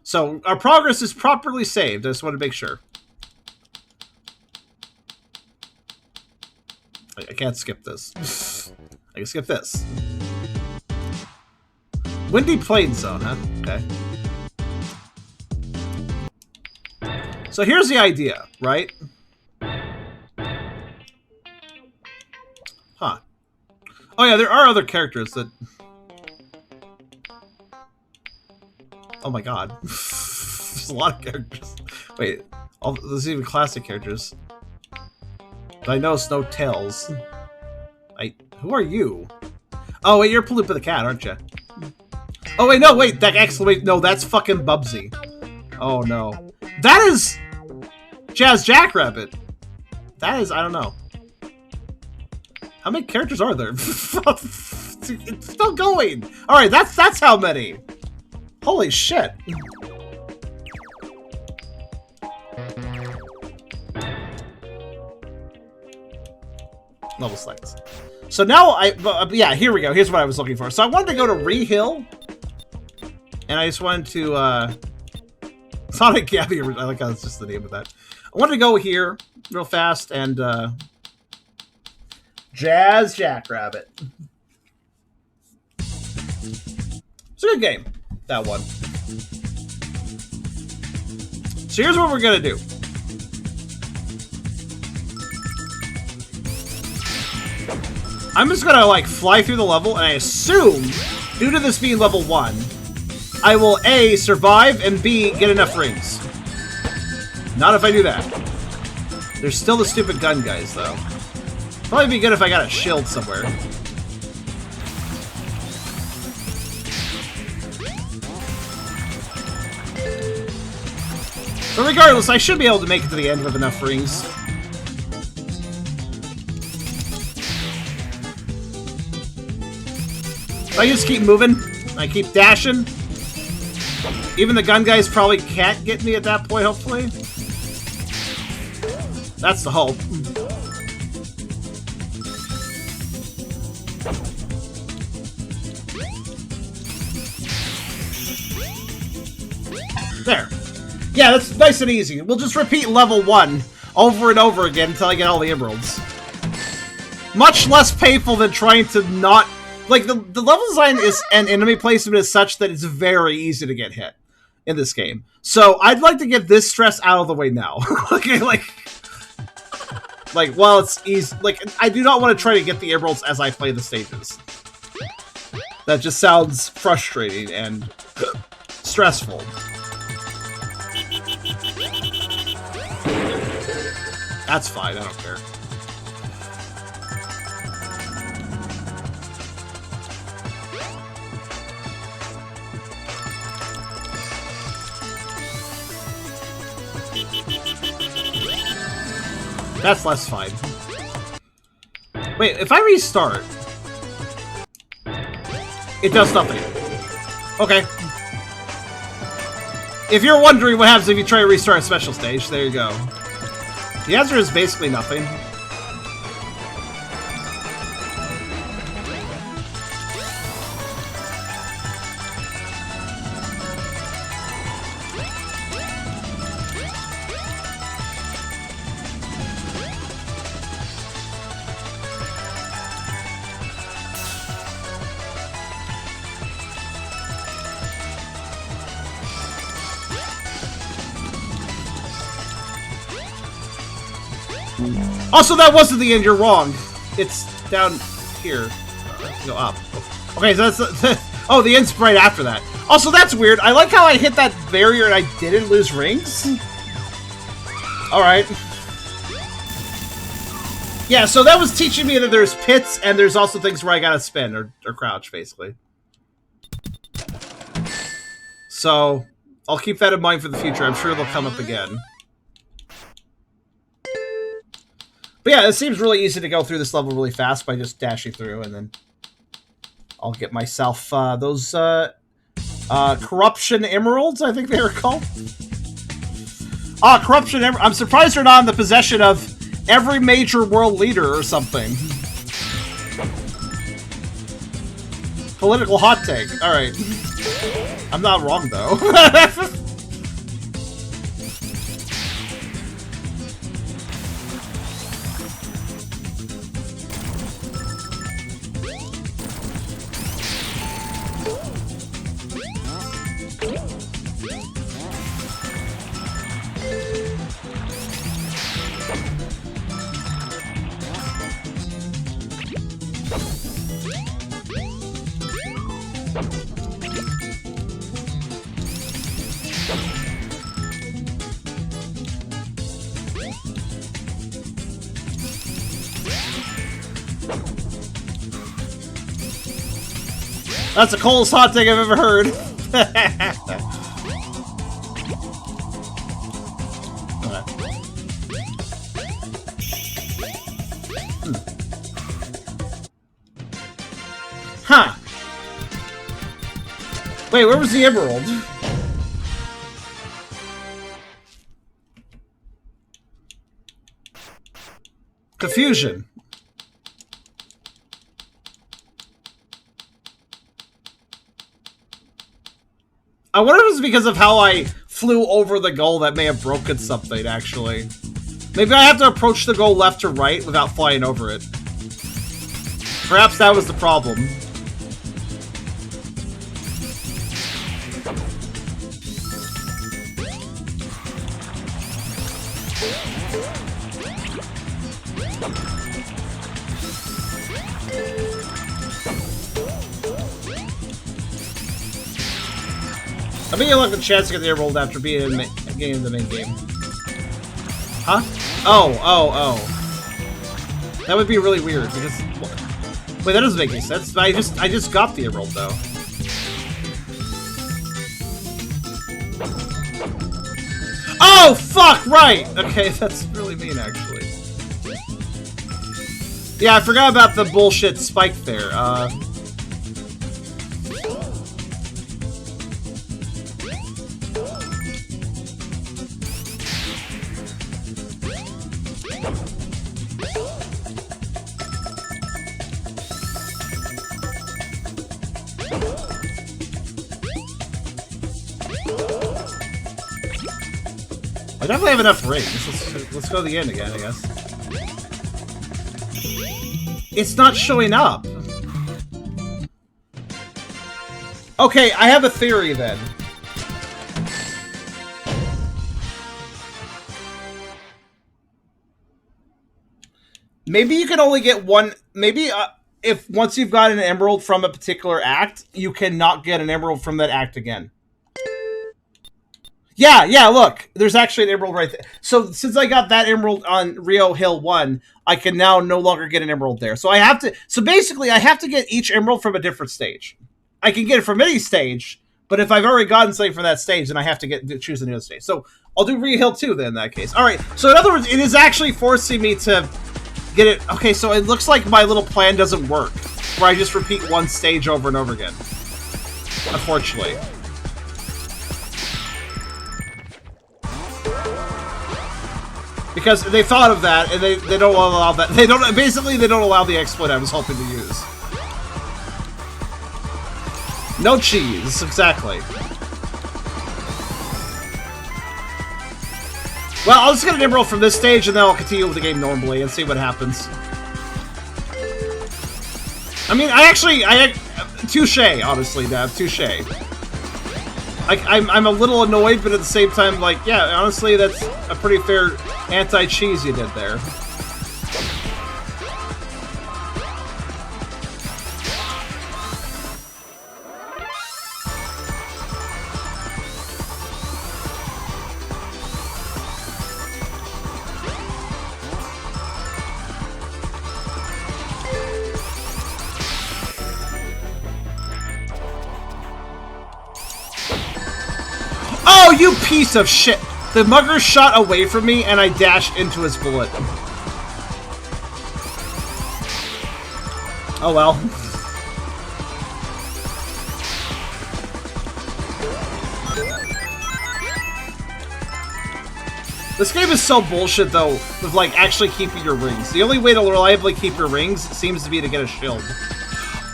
So our progress is properly saved. I just want to make sure. I can't skip this. I can skip this. Windy Plains Zone, huh? Okay. So here's the idea, right? Huh. Oh yeah, there are other characters that... Oh my god. There's a lot of characters. Wait, there's even classic characters. But I know it's no Tails. Who are you? Oh wait, you're Paloopa the cat, aren't you? Oh wait, no, wait, that exclamation... No, that's fucking Bubsy. Oh no. That is... Jazz Jackrabbit. That is... I don't know. How many characters are there? It's still going! Alright, that's how many! Holy shit! Level selects. So now yeah, here we go. Here's what I was looking for. So I wanted to go to Rehill. And I just wanted to, Sonic, yeah, I like how it's just the name of that. I wanted to go here real fast and, Jazz Jackrabbit. It's a good game, that one. So here's what we're gonna do. I'm just gonna, like, fly through the level, and I assume, due to this being level 1, I will A, survive, and B, get enough rings. Not if I do that. There's still the stupid gun guys, though. Probably be good if I got a shield somewhere. But regardless, I should be able to make it to the end with enough rings. I just keep moving. I keep dashing. Even the gun guys probably can't get me at that point, hopefully. That's the hope. There. Yeah, that's nice and easy. We'll just repeat level 1 over and over again until I get all the emeralds. Much less painful than trying to not... Like, the level design is and enemy placement is such that it's very easy to get hit in this game. So, I'd like to get this stress out of the way now. Okay, like, while it's easy... Like, I do not want to try to get the emeralds as I play the stages. That just sounds frustrating and stressful. That's fine, I don't care. That's less fine. Wait, if I restart... It does nothing. Okay. If you're wondering what happens if you try to restart a special stage, there you go. The answer is basically nothing. Also, that wasn't the end. You're wrong. It's down here. Go up. Okay, so that's... Oh, the end's right after that. Also, that's weird. I like how I hit that barrier and I didn't lose rings. Alright. Yeah, so that was teaching me that there's pits and there's also things where I gotta spin or crouch, basically. So, I'll keep that in mind for the future. I'm sure they'll come up again. But yeah, it seems really easy to go through this level really fast by just dashing through, and then I'll get myself those Corruption Emeralds, I think they were called. Corruption Emeralds. I'm surprised they're not in the possession of every major world leader or something. Political hot take. Alright. I'm not wrong, though. That's the coldest hot take I've ever heard. Huh. Wait, where was the emerald? Confusion. I wonder if it's because of how I flew over the goal that may have broken something, actually. Maybe I have to approach the goal left to right without flying over it. Perhaps that was the problem. I think you'll have a chance to get the emerald after being in the main game. Huh? Oh. That would be really weird, because... Wait, that doesn't make any sense. I just got the emerald, though. Oh, fuck! Right! Okay, that's really mean, actually. Yeah, I forgot about the bullshit spike there. I definitely have enough rings. Let's go to the end again, I guess. It's not showing up. Okay, I have a theory then. Maybe you can only get one... Maybe if once you've got an emerald from a particular act, you cannot get an emerald from that act again. Yeah, look. There's actually an emerald right there. So, since I got that emerald on Rio Hill 1, I can now no longer get an emerald there. So, I have to... So, basically, I have to get each emerald from a different stage. I can get it from any stage, but if I've already gotten something from that stage, then I have to choose another stage. So, I'll do Rio Hill 2 then, in that case. Alright, so in other words, it is actually forcing me to get it... Okay, so it looks like my little plan doesn't work, where I just repeat one stage over and over again. Unfortunately. Because they thought of that, and they don't allow that. Basically, they don't allow the exploit I was hoping to use. No cheese, exactly. Well, I'll just get an emerald from this stage, and then I'll continue with the game normally and see what happens. I mean, touche, honestly, Dad, touche. I'm a little annoyed, but at the same time, like, yeah, honestly, that's a pretty fair anti-cheese you did there. Oh, you piece of shit! The mugger shot away from me, and I dashed into his bullet. Oh well. This game is so bullshit, though, with, like, actually keeping your rings. The only way to reliably keep your rings seems to be to get a shield.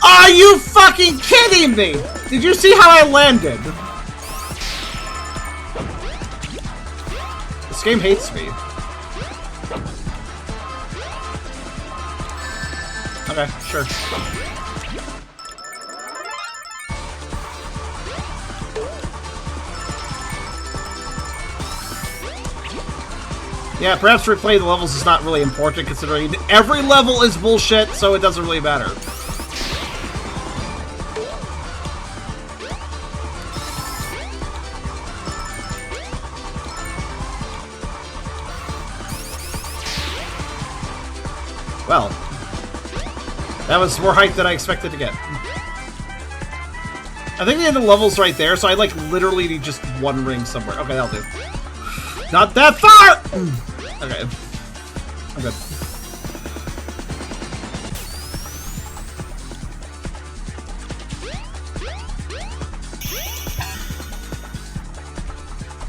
Are you fucking kidding me? Did you see how I landed? This game hates me. Okay, sure. Yeah, perhaps replaying the levels is not really important, considering every level is bullshit, so it doesn't really matter. Well, that was more height than I expected to get. I think the end of the level's right there, so I, like, literally need just one ring somewhere. Okay, that'll do. Not that far! Okay. I'm good.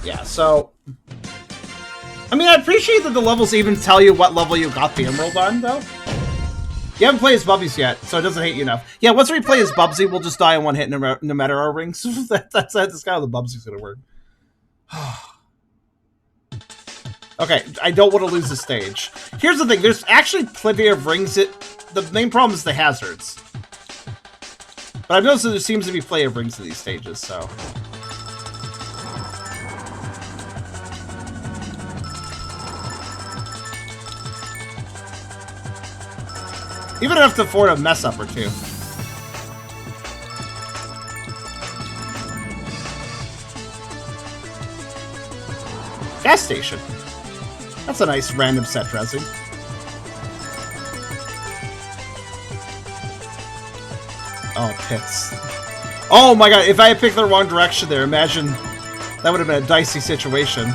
Yeah, so... I mean, I appreciate that the levels even tell you what level you got the emerald on, though. You haven't played as Bubsy yet, so it doesn't hate you enough. Yeah, once we play as Bubsy, we'll just die in one hit no matter our rings. that's kind of the Bubsy's gonna work. Okay, I don't want to lose the stage. Here's the thing, there's actually plenty of rings. The main problem is the hazards. But I've noticed that there seems to be plenty of rings in these stages, so... Even enough to afford a mess-up or two. Gas station. That's a nice random set dressing. Oh, pits. Oh my god, if I had picked the wrong direction there, imagine that would have been a dicey situation.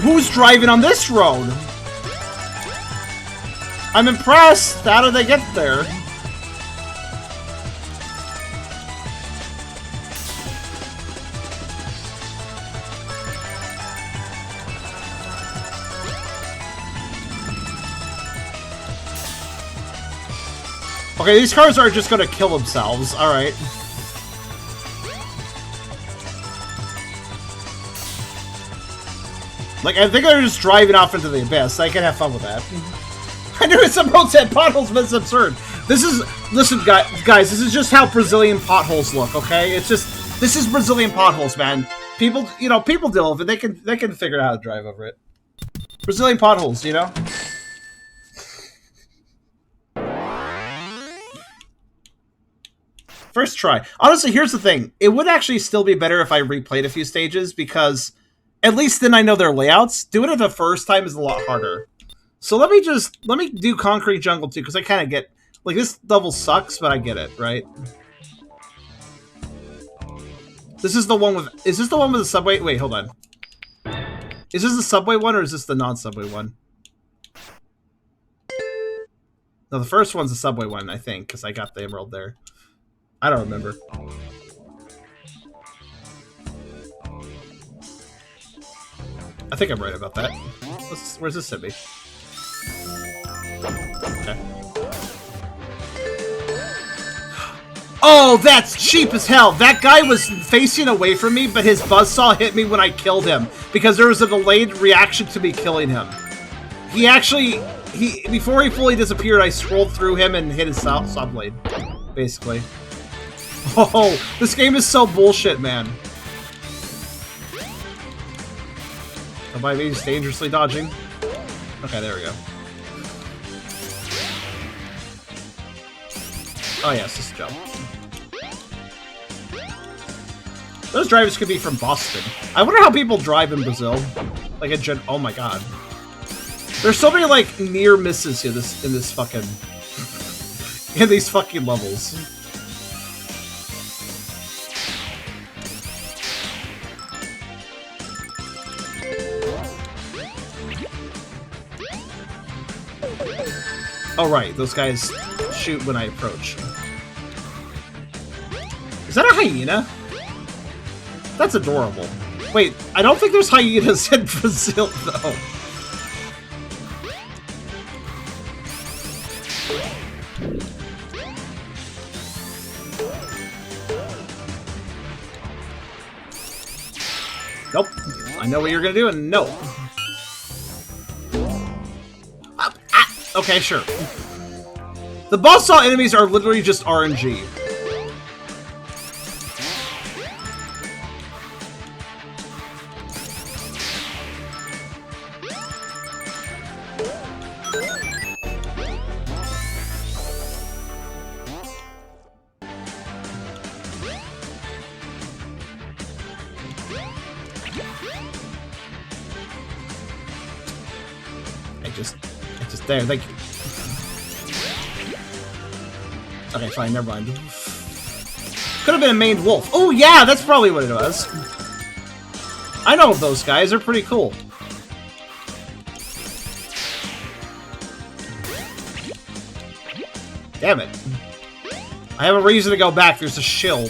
Who's driving on this road? I'm impressed! How did they get there? Okay, these cars are just gonna kill themselves. Alright. Like, I think they're just driving off into the abyss. I can have fun with that. I knew some roads had potholes, but it's absurd. This is... Listen, guys, this is just how Brazilian potholes look, okay? It's just... This is Brazilian potholes, man. People, you know, people deal with it. They can figure out how to drive over it. Brazilian potholes, you know? First try. Honestly, here's the thing. It would actually still be better if I replayed a few stages, because at least then I know their layouts. Doing it the first time is a lot harder. So let me do Concrete Jungle 2, because I kind of get... Like, this level sucks, but I get it, right? This is the one with... Is this the one with the subway? Wait, hold on. Is this the subway one, or is this the non-subway one? No, the first one's the subway one, I think, because I got the emerald there. I don't remember. I think I'm right about that. Where's this send me? Okay. Oh, that's cheap as hell! That guy was facing away from me, but his buzzsaw hit me when I killed him, because there was a delayed reaction to me killing him. He actually... Before he fully disappeared, I scrolled through him and hit his saw blade, basically. Oh, this game is so bullshit, man. Am I just dangerously dodging? Okay, there we go. Oh yes, just jump. Those drivers could be from Boston. I wonder how people drive in Brazil. Like a oh my god. There's so many like near misses here in this fucking in these fucking levels. Oh right, those guys shoot when I approach. Is that a hyena? That's adorable. Wait, I don't think there's hyenas in Brazil, though. Nope. I know what you're gonna do, and no. Okay, sure. The buzzsaw enemies are literally just RNG. There, thank you. Okay, fine, never mind. Could have been a maned wolf. Oh, yeah, that's probably what it was. I know those guys, they're pretty cool. Damn it. I have a reason to go back, there's a shield.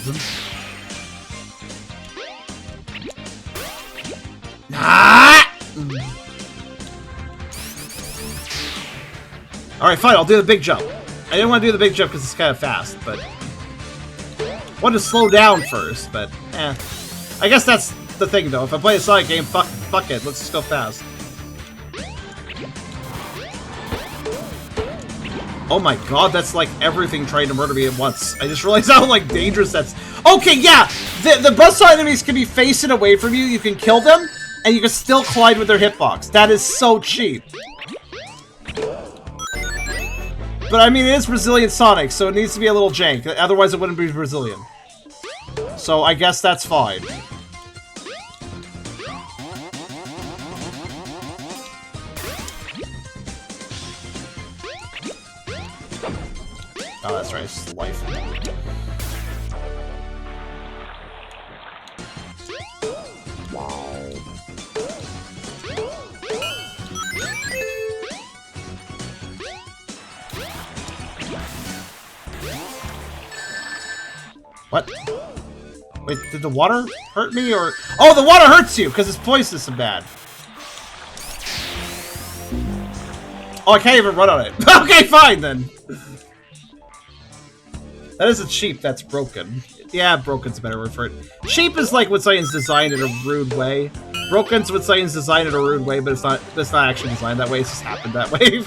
Ah! Alright, fine, I'll do the big jump. I didn't want to do the big jump because it's kind of fast, but... I wanted to slow down first, but... eh. I guess that's the thing, though. If I play a Sonic game, fuck it, let's just go fast. Oh my god, that's like everything trying to murder me at once. I just realized how, like, dangerous that's... Okay, yeah! The buzzsaw enemies can be facing away from you, you can kill them, and you can still collide with their hitbox. That is so cheap. But I mean, it is Brazilian Sonic, so it needs to be a little jank. Otherwise, it wouldn't be Brazilian. So I guess that's fine. Oh, that's right. It's life. What? Wait, did the water hurt me, or... Oh, the water hurts you, because it's poisonous so bad. Oh, I can't even run on it. Okay, fine, then. That isn't cheap, that's broken. Yeah, broken's a better word for it. Cheap is like when something's designed in a rude way. Broken's when something's designed in a rude way, but it's not actually designed that way, it's just happened that way.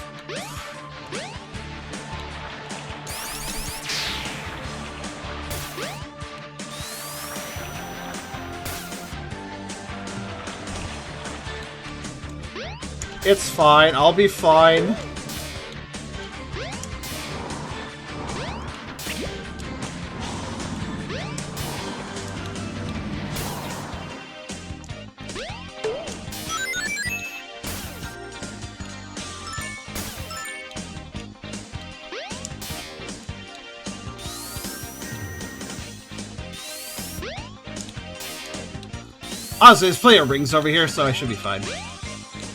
It's fine. I'll be fine. Honestly, there's plenty of rings over here, so I should be fine.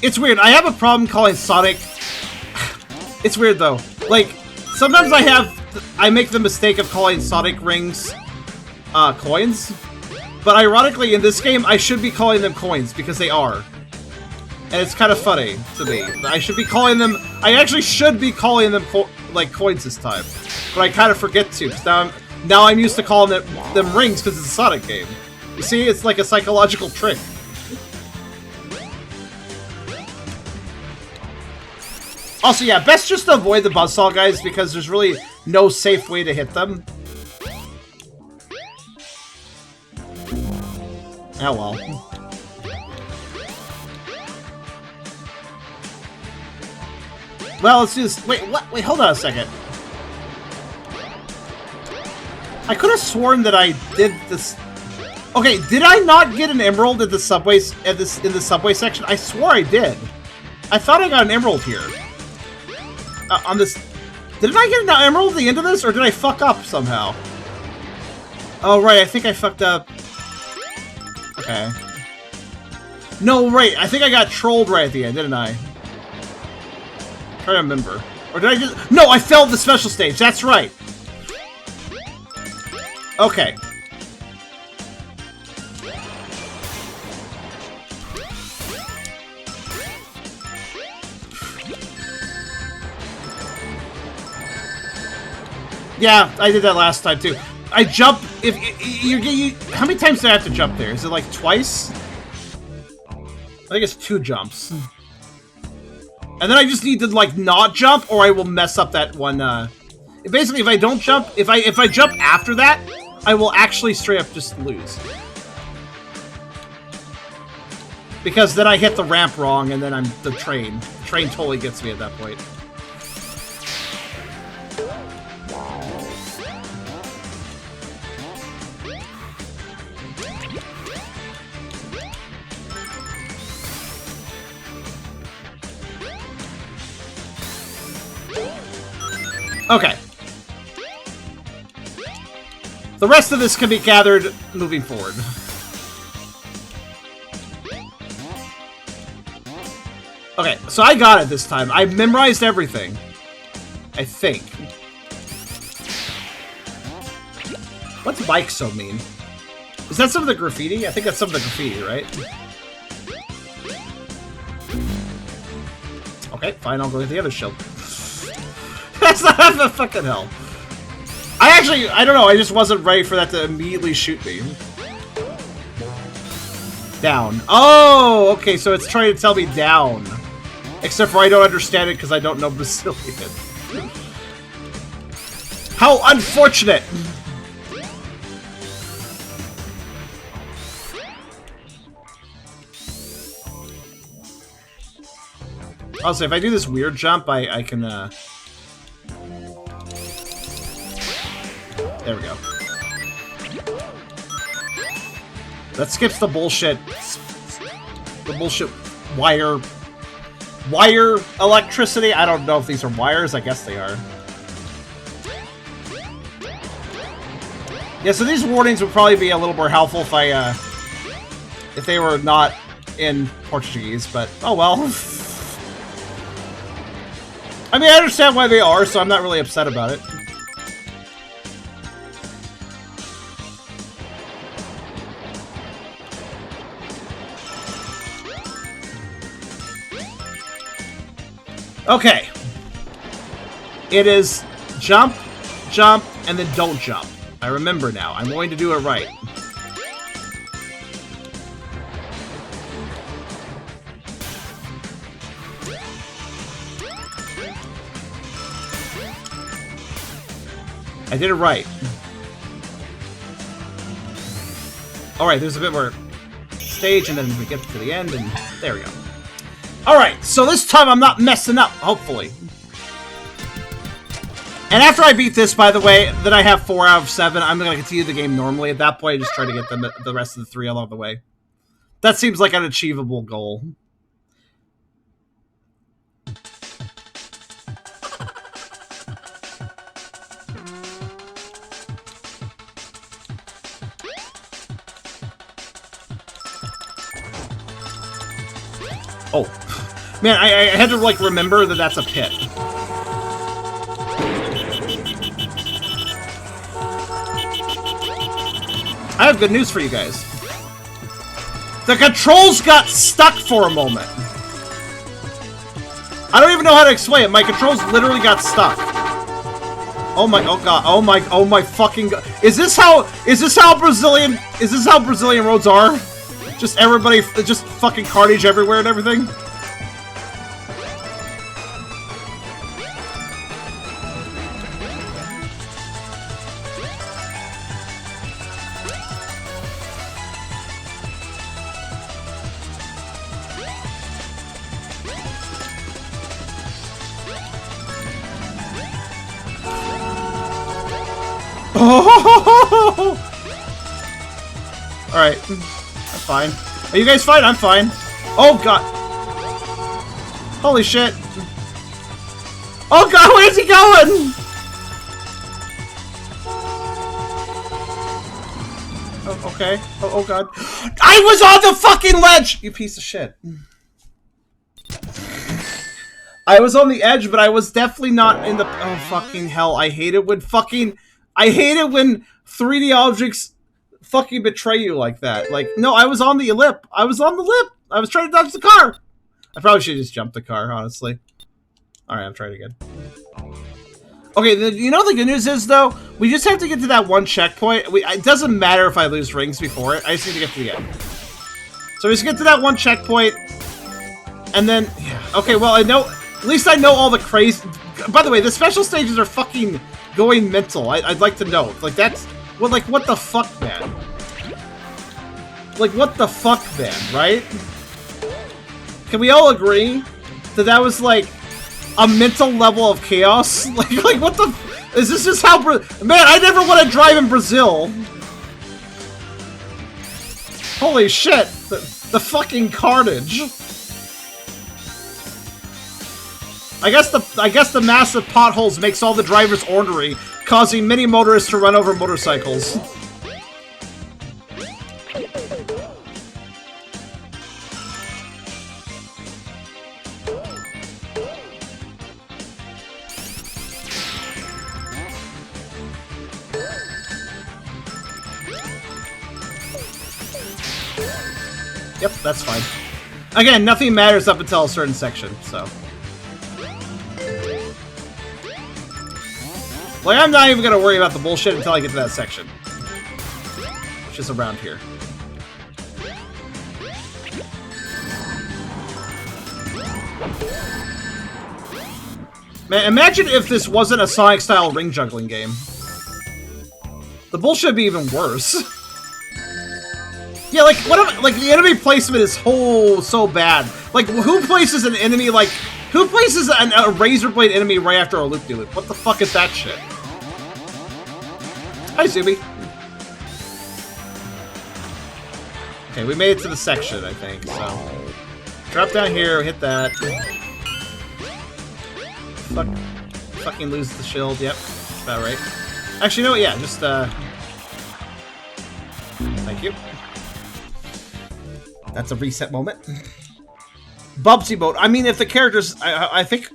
It's weird. I have a problem calling Sonic... It's weird, though. Like, sometimes I make the mistake of calling Sonic rings, coins. But ironically, in this game, I should be calling them coins, because they are. And it's kind of funny to me. I should be calling them... I actually should be calling them, like, coins this time. But I kind of forget to, because now I'm used to calling them rings, because it's a Sonic game. You see, it's like a psychological trick. Also, yeah, best just to avoid the buzzsaw guys, because there's really no safe way to hit them. Oh well. Well, let's do this. Wait, what? Wait, hold on a second. I could have sworn that I did this... Okay, did I not get an emerald at the subways in the subway section? I swore I did. I thought I got an emerald here. On this, didn't I get an emerald at the end of this, or did I fuck up somehow? Oh right, I think I fucked up. Okay. No, right, I think I got trolled right at the end, didn't I? I'm trying to remember. Or did I just... No, I failed the special stage. That's right. Okay. Yeah, I did that last time too. I jump. If you how many times do I have to jump there? Is it like twice? I think it's 2 jumps. And then I just need to like not jump, or I will mess up that one. Basically, if I don't jump, if I jump after that, I will actually straight up just lose. Because then I hit the ramp wrong, and then I'm the train. The train totally gets me at that point. Okay. The rest of this can be gathered moving forward. Okay, so I got it this time. I memorized everything. I think. What's bike so mean? Is that some of the graffiti? I think that's some of the graffiti, right? Okay, fine, I'll go with the other shield. That's not the fucking hell. I don't know, I just wasn't ready for that to immediately shoot me. Down. Oh, okay, so it's trying to tell me down. Except for I don't understand it because I don't know Brazilian. How unfortunate! Also, if I do this weird jump, I can, There we go. That skips the bullshit. The bullshit wire electricity. I don't know if these are wires. I guess they are. Yeah, so these warnings would probably be a little more helpful if they were not in Portuguese, but oh well. I mean, I understand why they are, so I'm not really upset about it. Okay. It is jump, jump, and then don't jump. I remember now. I'm going to do it right. I did it right. Alright, there's a bit more stage, and then we get to the end, and there we go. Alright, so this time I'm not messing up, hopefully. And after I beat this, by the way, then I have 4 out of 7. I'm going to continue the game normally. At that point, I just try to get the rest of the 3 along the way. That seems like an achievable goal. Oh. Man, I had to, like, remember that that's a pit. I have good news for you guys. The controls got stuck for a moment. I don't even know how to explain it. My controls literally got stuck. Oh my, oh god, oh my fucking god. Is this how Brazilian roads are? Just everybody, just fucking carnage everywhere and everything? Oh! Alright. I'm fine. Are you guys fine? I'm fine. Oh god. Holy shit. Oh god, where's he going? Oh, okay. Oh god. I was on the fucking ledge! You piece of shit. I was on the edge, but I was definitely not in the... Oh, fucking hell. I hate it when 3D objects fucking betray you like that. Like, no, I was on the lip. I was on the lip. I was trying to dodge the car. I probably should have just jumped the car, honestly. Alright, I'm trying again. Okay, you know the good news is, though? We just have to get to that one checkpoint. It doesn't matter if I lose rings before it. I just need to get to the end. So we just get to that one checkpoint. And then... Yeah, okay, well, I know... At least I know all the crazy... By the way, the special stages are fucking going mental. I'd like to know. Like, that's... Well, like, what the fuck, man? Like, what the fuck, man, right? Can we all agree that that was, like, a mental level of chaos? Like what the... Is this just how... Man, I never want to drive in Brazil. Holy shit. The fucking carnage. I guess the massive potholes makes all the drivers ornery, causing many motorists to run over motorcycles. Yep, that's fine. Again, nothing matters up until a certain section, so... Like, I'm not even gonna worry about the bullshit until I get to that section. Which is around here. Man, imagine if this wasn't a Sonic-style ring juggling game. The bullshit would be even worse. Yeah, like, what if, like, the enemy placement is so bad. Like, who places an enemy, like... Who places a razor blade enemy right after a loop-de-loop? What the fuck is that shit? Hi, Zuby. Okay, we made it to the section, I think, so... Drop down here, hit that. Fucking lose the shield, yep. That's about right. Actually, you know what, yeah, just, Thank you. That's a reset moment. Bubsy mode. I mean, if the characters... I think...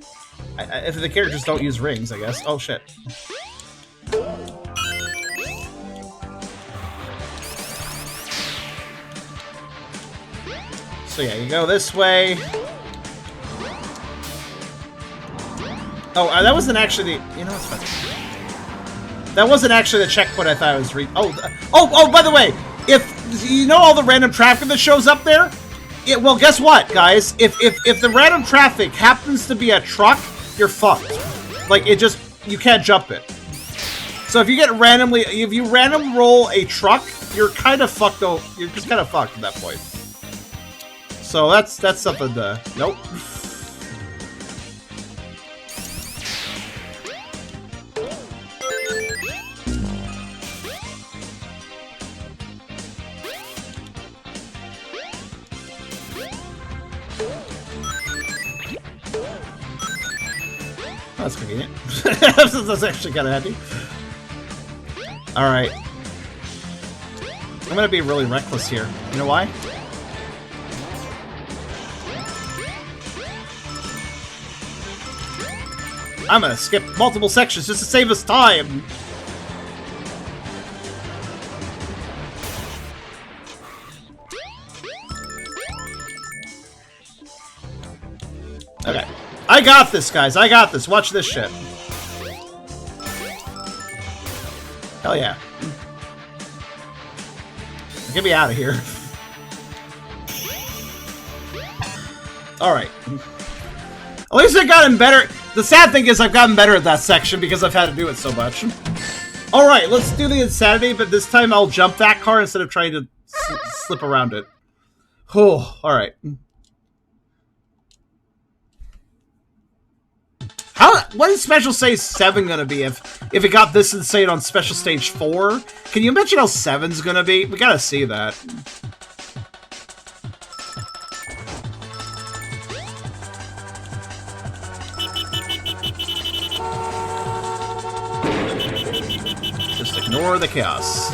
if the characters don't use rings, I guess. Oh, shit. So yeah, you go this way. Oh, that wasn't actually the... You know what's funny? That wasn't actually the checkpoint I thought I was oh, by the way, if you know all the random traffic that shows up there, well, guess what, guys? If the random traffic happens to be a truck, you're fucked. Like, it just... You can't jump it. So if you get randomly... If you random roll a truck, you're kind of fucked. You're just kind of fucked at that point. So that's something to... Nope. That's convenient. That's actually kind of handy. Alright. I'm gonna be really reckless here. You know why? I'm gonna skip multiple sections just to save us time! Okay. I got this, guys. I got this. Watch this shit. Hell yeah. Get me out of here. Alright. At least I've gotten better. The sad thing is I've gotten better at that section because I've had to do it so much. Alright, let's do the insanity, but this time I'll jump that car instead of trying to slip around it. Oh, alright. What is Special Stage 7 gonna be if it got this insane on Special Stage 4? Can you imagine how 7's gonna be? We gotta see that. Just ignore the chaos.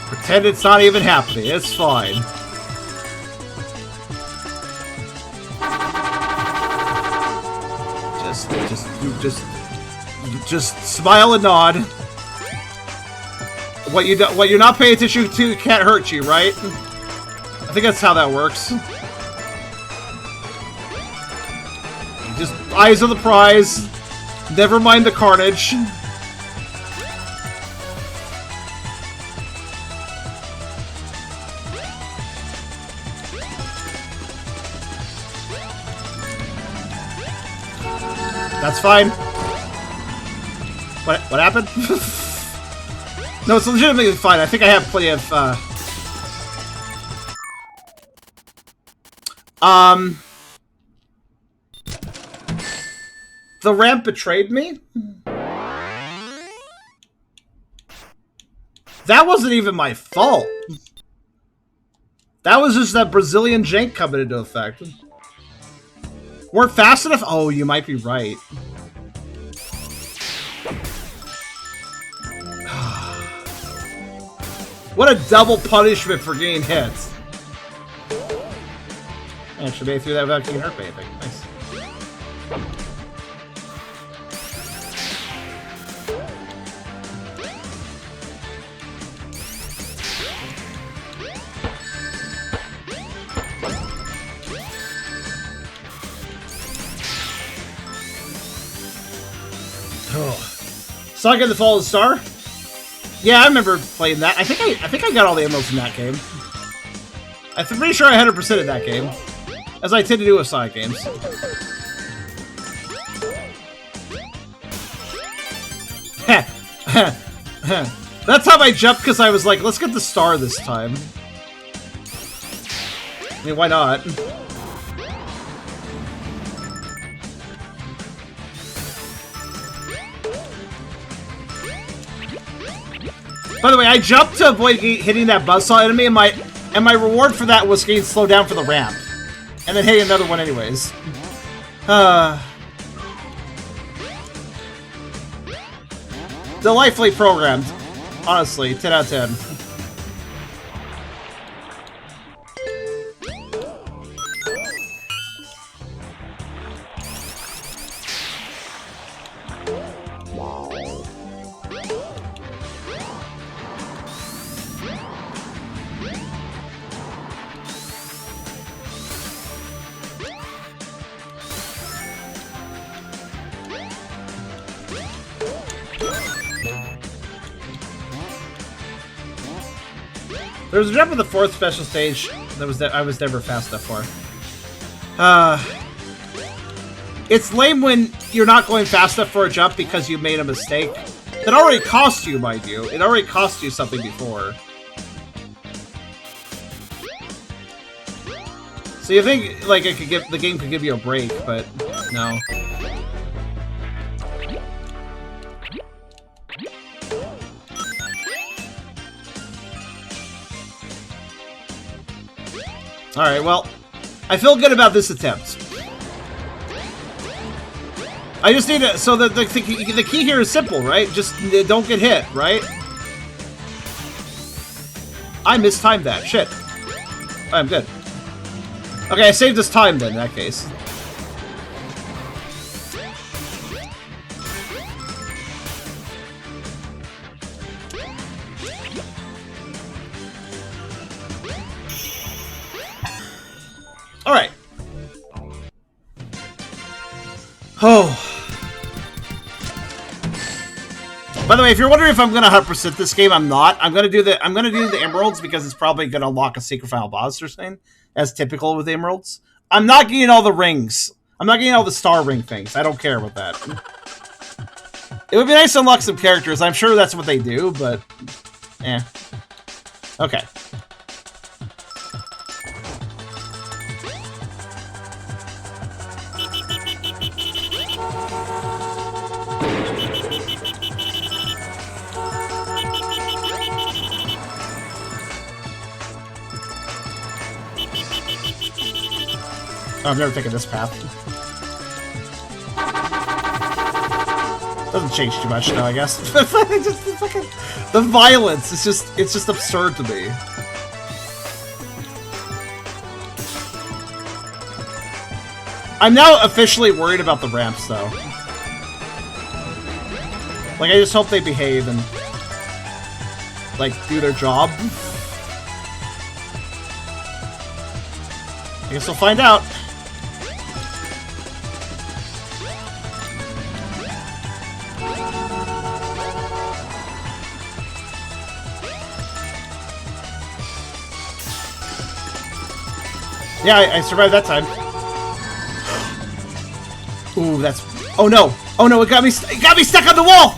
Pretend it's not even happening. It's fine. Just smile and nod. What you're not paying attention to can't hurt you, right? I think that's how that works. Just eyes on the prize. Never mind the carnage. That's fine. What happened? No, it's legitimately fine. I think I have plenty of, the ramp betrayed me? That wasn't even my fault. That was just that Brazilian jank coming into effect. Weren't fast enough? Oh, you might be right. What a double punishment for getting hits. I actually made it through that without getting hurt by anything. Nice. Sonic and the Fallen Star? Yeah, I remember playing that. I think I got all the emeralds in that game. I'm pretty sure I 100%ed that game, as I tend to do with Sonic games. That time I jumped because I was like, let's get the star this time. I mean, why not? By the way, I jumped to avoid hitting that buzzsaw enemy, and my reward for that was getting slowed down for the ramp. And then hitting another one anyways. delightfully programmed. Honestly, 10 out of 10. There was a jump in the 4th special stage that I was never fast enough for. It's lame when you're not going fast enough for a jump because you made a mistake. That already cost you, mind you. It already cost you something before. So you think like the game could give you a break, but no. Alright, well, I feel good about this attempt. I just need to... So the key here is simple, right? Just don't get hit, right? I mistimed that. Shit. I'm good. Okay, I saved us time then, in that case. Alright. Oh. By the way, if you're wondering if I'm gonna 100% this game, I'm not. I'm gonna do the emeralds because it's probably gonna unlock a secret final boss or something, as typical with emeralds. I'm not getting all the rings. I'm not getting all the star ring things. I don't care about that. It would be nice to unlock some characters. I'm sure that's what they do, but eh. Okay. Oh, I've never taken this path. Doesn't change too much, though, I guess. Just the violence, it's just absurd to me. I'm now officially worried about the ramps, though. Like, I just hope they behave and, like, do their job. I guess we'll find out. Yeah, I survived that time. Ooh, that's... Oh no! Oh no, it got me stuck on the wall!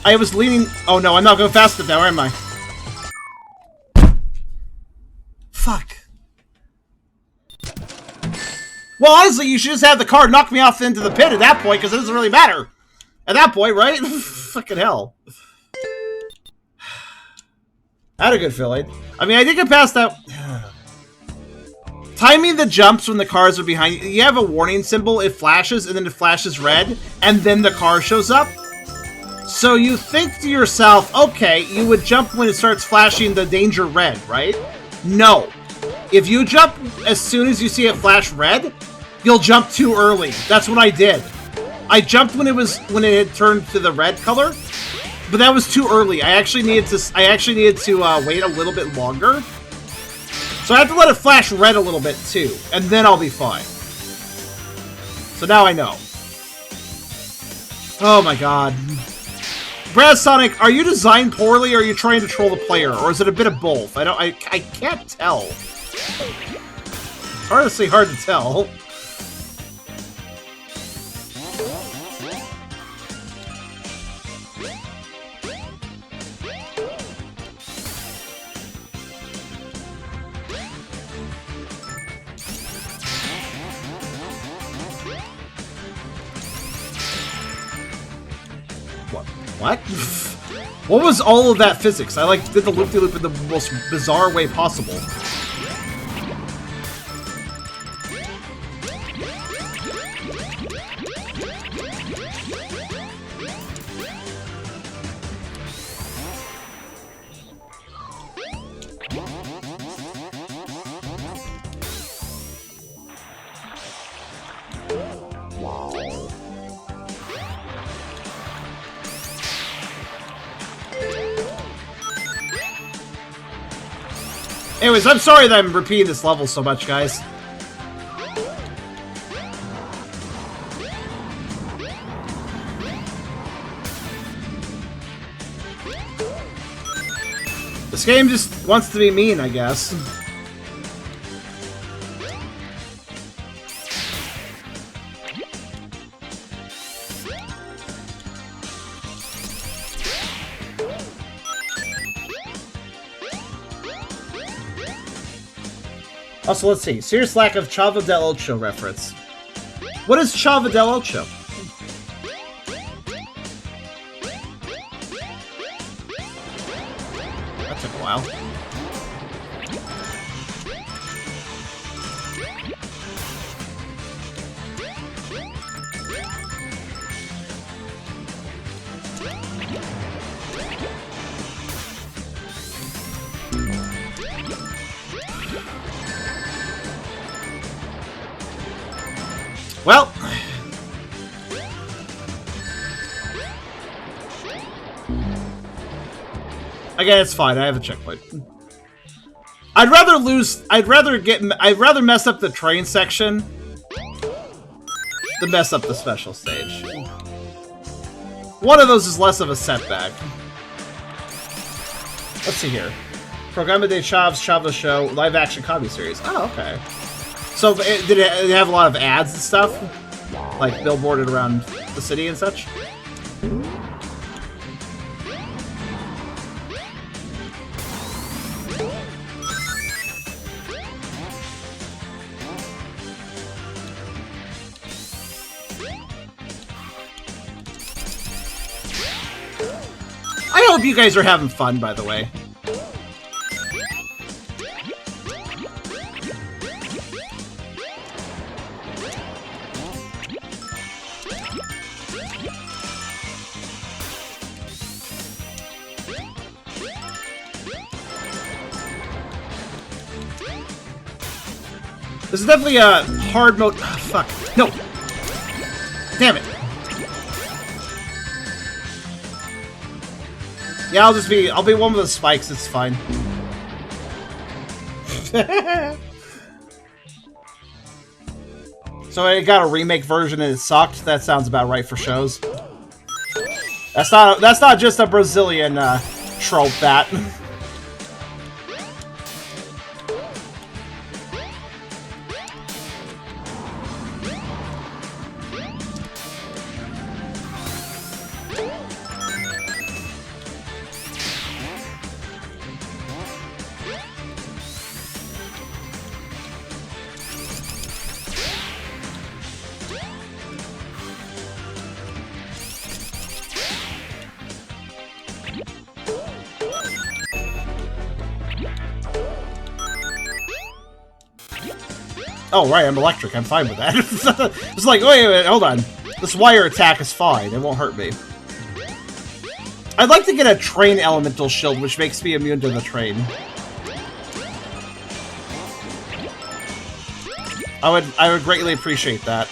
I was leaning... Oh no, I'm not going fast enough now, am I? Fuck. Well, honestly, you should just have the car knock me off into the pit at that point, because it doesn't really matter. At that point, right? Fucking hell. I had a good feeling. I mean, I did get past that... Timing the jumps when the cars are behind you. You have a warning symbol, it flashes, and then it flashes red, and then the car shows up. So you think to yourself, okay, you would jump when it starts flashing the danger red, right? No. If you jump as soon as you see it flash red, you'll jump too early. That's what I did. I jumped when it had turned to the red color, but that was too early. I actually needed to wait a little bit longer. So I have to let it flash red a little bit too, and then I'll be fine. So now I know. Oh my god. BrazSonic, are you designed poorly or are you trying to troll the player? Or is it a bit of both? I can't tell. It's honestly hard to tell. What? What was all of that physics? I like did the loop-de-loop in the most bizarre way possible. Anyways, I'm sorry that I'm repeating this level so much, guys. This game just wants to be mean, I guess. Also, let's see. Serious lack of Chavo del Ocho reference. What is Chavo del Ocho? That took a while. Well, again, it's fine. I have a checkpoint. I'd rather mess up the train section than mess up the special stage. One of those is less of a setback. Let's see here. Programa de Chav's Chavo Show live action comedy series. Oh, okay. So, did it have a lot of ads and stuff? Like, billboarded around the city and such? I hope you guys are having fun, by the way. This is definitely a hard mode. Oh, fuck. No! Damn it. Yeah, I'll be one with the spikes, it's fine. So I got a remake version and it sucked? That sounds about right for shows. That's not just a Brazilian trope, that. Oh, right, I'm electric. I'm fine with that. It's like, wait a minute, hold on. This wire attack is fine. It won't hurt me. I'd like to get a train elemental shield, which makes me immune to the train. I would greatly appreciate that.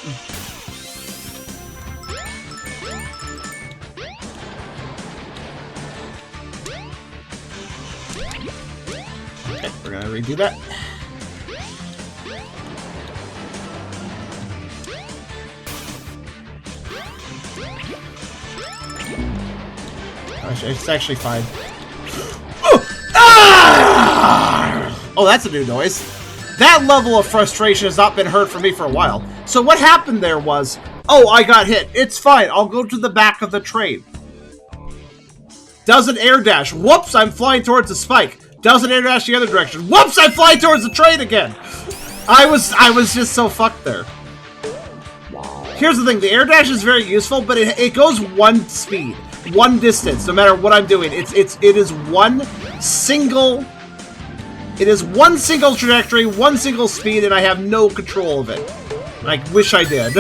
Okay, we're gonna redo that. It's actually fine. Oh, that's a new noise. That level of frustration has not been heard from me for a while. So what happened there was, oh, I got hit. It's fine. I'll go to the back of the train. Does an air dash. Whoops, I'm flying towards the spike. Does an air dash the other direction. Whoops, I'm flying towards the train again. I was just so fucked there. Here's the thing. The air dash is very useful, but it goes one speed. One distance, no matter what I'm doing. It is one single trajectory, one single speed, and I have no control of it. I wish I did.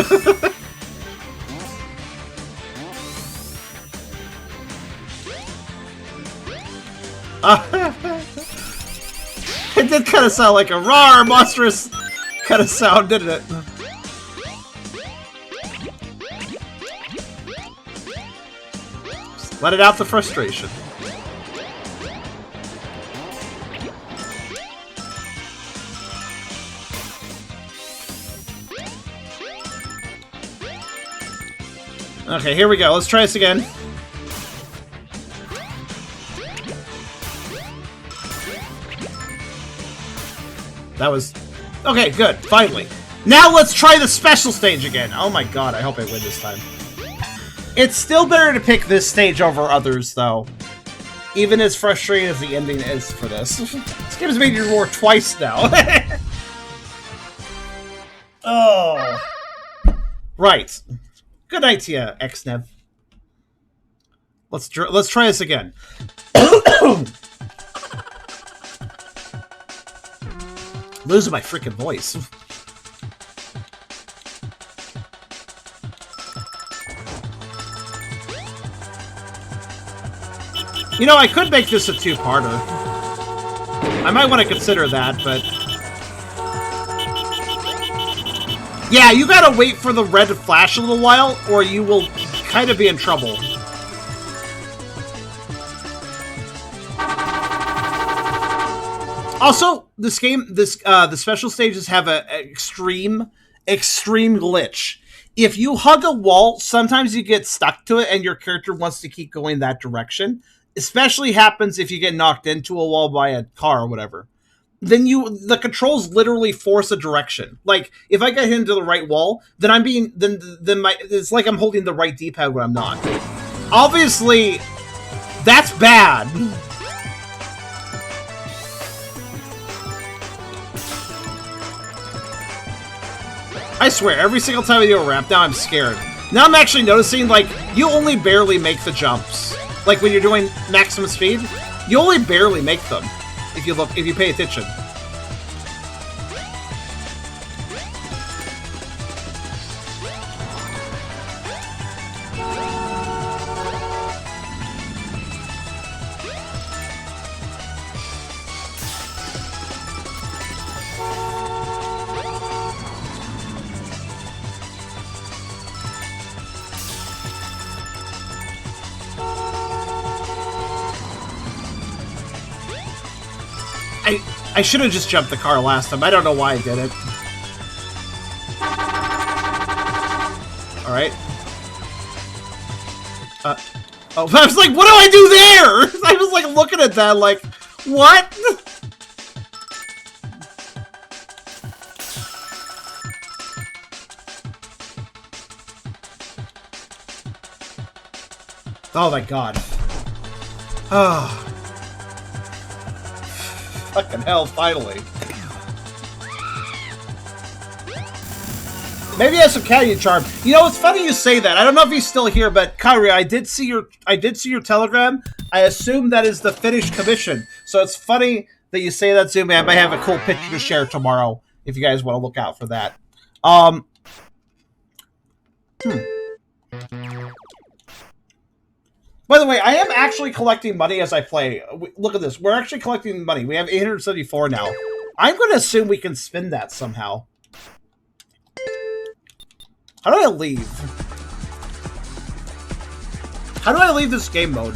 It did kind of sound like a rawr, monstrous kind of sound, didn't it? Let it out the frustration. Okay, here we go. Let's try this again. That was... Okay, good. Finally. Now let's try the special stage again. Oh my god, I hope I win this time. It's still better to pick this stage over others, though. Even as frustrating as the ending is for this. This game's made you roar twice now. Oh. Right. Good night to you, Xnev. Let's try this again. Losing my freaking voice. You know, I could make this a two-parter. I might want to consider that, but... Yeah, you gotta wait for the red to flash a little while, or you will kind of be in trouble. Also, this game, the special stages have an extreme glitch. If you hug a wall, sometimes you get stuck to it and your character wants to keep going that direction. Especially happens if you get knocked into a wall by a car or whatever. Then the controls literally force a direction. Like, if I get hit into the right wall, then it's like I'm holding the right D-pad when I'm not. Obviously, that's bad. I swear, every single time I do a ramp, now I'm scared. Now I'm actually noticing, like, you only barely make the jumps. Like, when you're doing maximum speed, you only barely make them. If you pay attention. I should have just jumped the car last time. I don't know why I did it. Alright. Oh, I was like, what do I do there? I was like looking at that like, what? Oh my god. Oh. Fucking hell, finally. Maybe he has some Canyon charm. You know, it's funny you say that. I don't know if he's still here, but Kyrie, I did see your telegram. I assume that is the finished commission. So it's funny that you say that, Zumi. I might have a cool picture to share tomorrow if you guys want to look out for that. By the way, I am actually collecting money as I play. Look at this. We're actually collecting money. We have 874 now. I'm going to assume we can spin that somehow. How do I leave? How do I leave this game mode?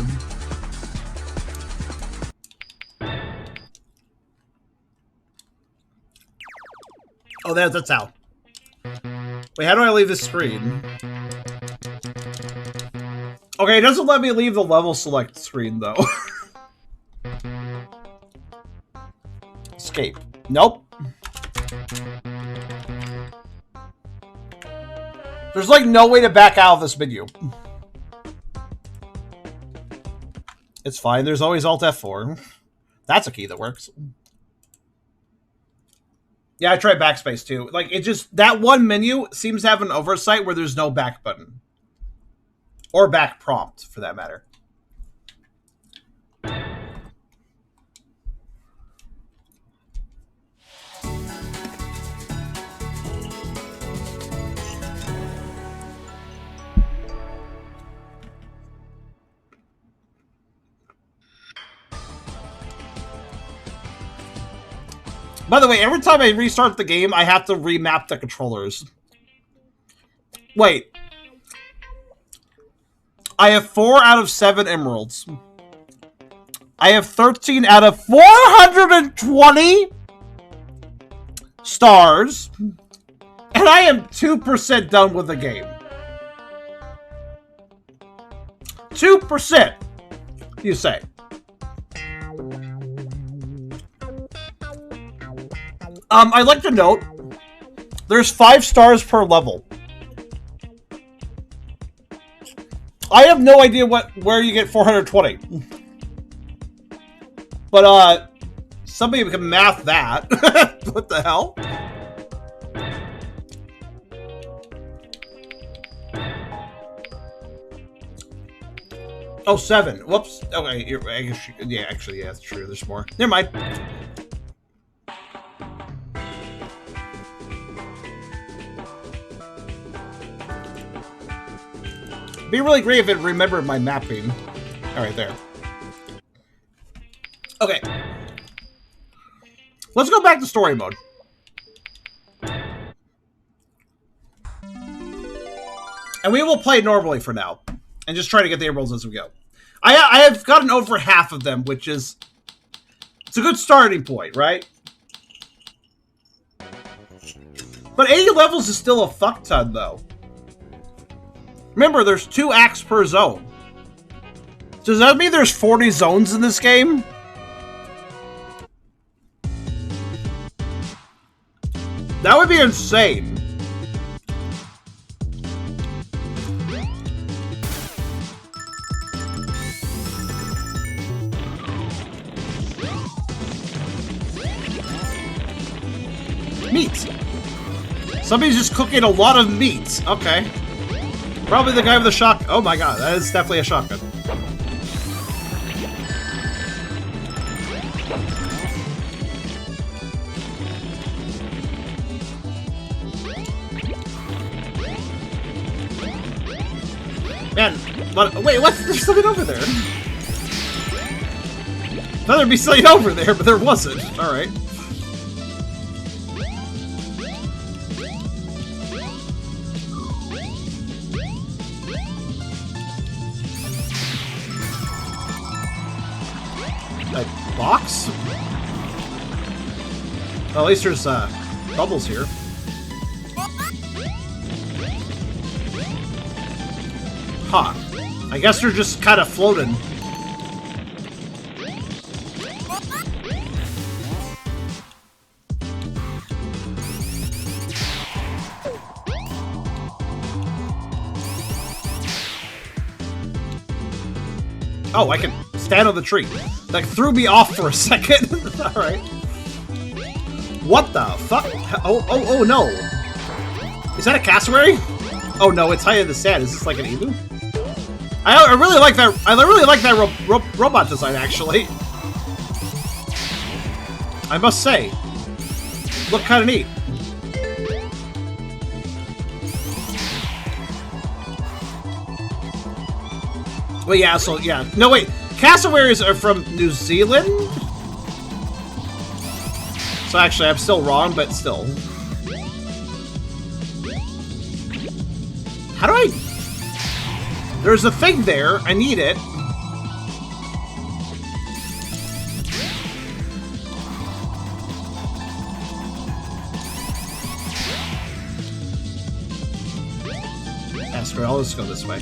Oh, that's how. Wait, how do I leave this screen? Okay, it doesn't let me leave the level select screen, though. Escape. Nope. There's, like, no way to back out of this menu. It's fine. There's always Alt F4. That's a key that works. Yeah, I tried backspace, too. Like, it just... That one menu seems to have an oversight where there's no back button. Or back prompt, for that matter. By the way, every time I restart the game, I have to remap the controllers. Wait. I have 4 out of 7 emeralds. I have 13 out of 420 stars. And I am 2% done with the game. 2%, you say. I'd like to note, there's 5 stars per level. I have no idea where you get 420. But, somebody can math that. What the hell? Oh, 7. Whoops. Okay, yeah, actually, yeah, that's true. There's more. Never mind. Be really great if it remembered my mapping. All right, there. Okay. Let's go back to story mode. And we will play normally for now. And just try to get the emeralds as we go. I have gotten over half of them, which is... It's a good starting point, right? But 80 levels is still a fuck ton, though. Remember, there's 2 acts per zone. Does that mean there's 40 zones in this game? That would be insane. Meat. Somebody's just cooking a lot of meat. Okay. Probably the guy with the shotgun. Oh my god, that is definitely a shotgun. Man, wait, what? There's something over there. Thought there'd be something over there, but there wasn't. Alright. Box? Well, at least there's bubbles here. Huh. I guess they're just kind of floating. Oh, I can stand on the tree. That threw me off for a second. Alright. What the fuck? Oh no. Is that a cassowary? Oh no, it's high in the sand. Is this like an emu? I really like that. I really like that robot design, actually. I must say, look kind of neat. Well, yeah. So yeah. No wait. Cassowaries are from New Zealand? So actually, I'm still wrong, but still. How do I... There's a thing there. I need it. I'll just go this way.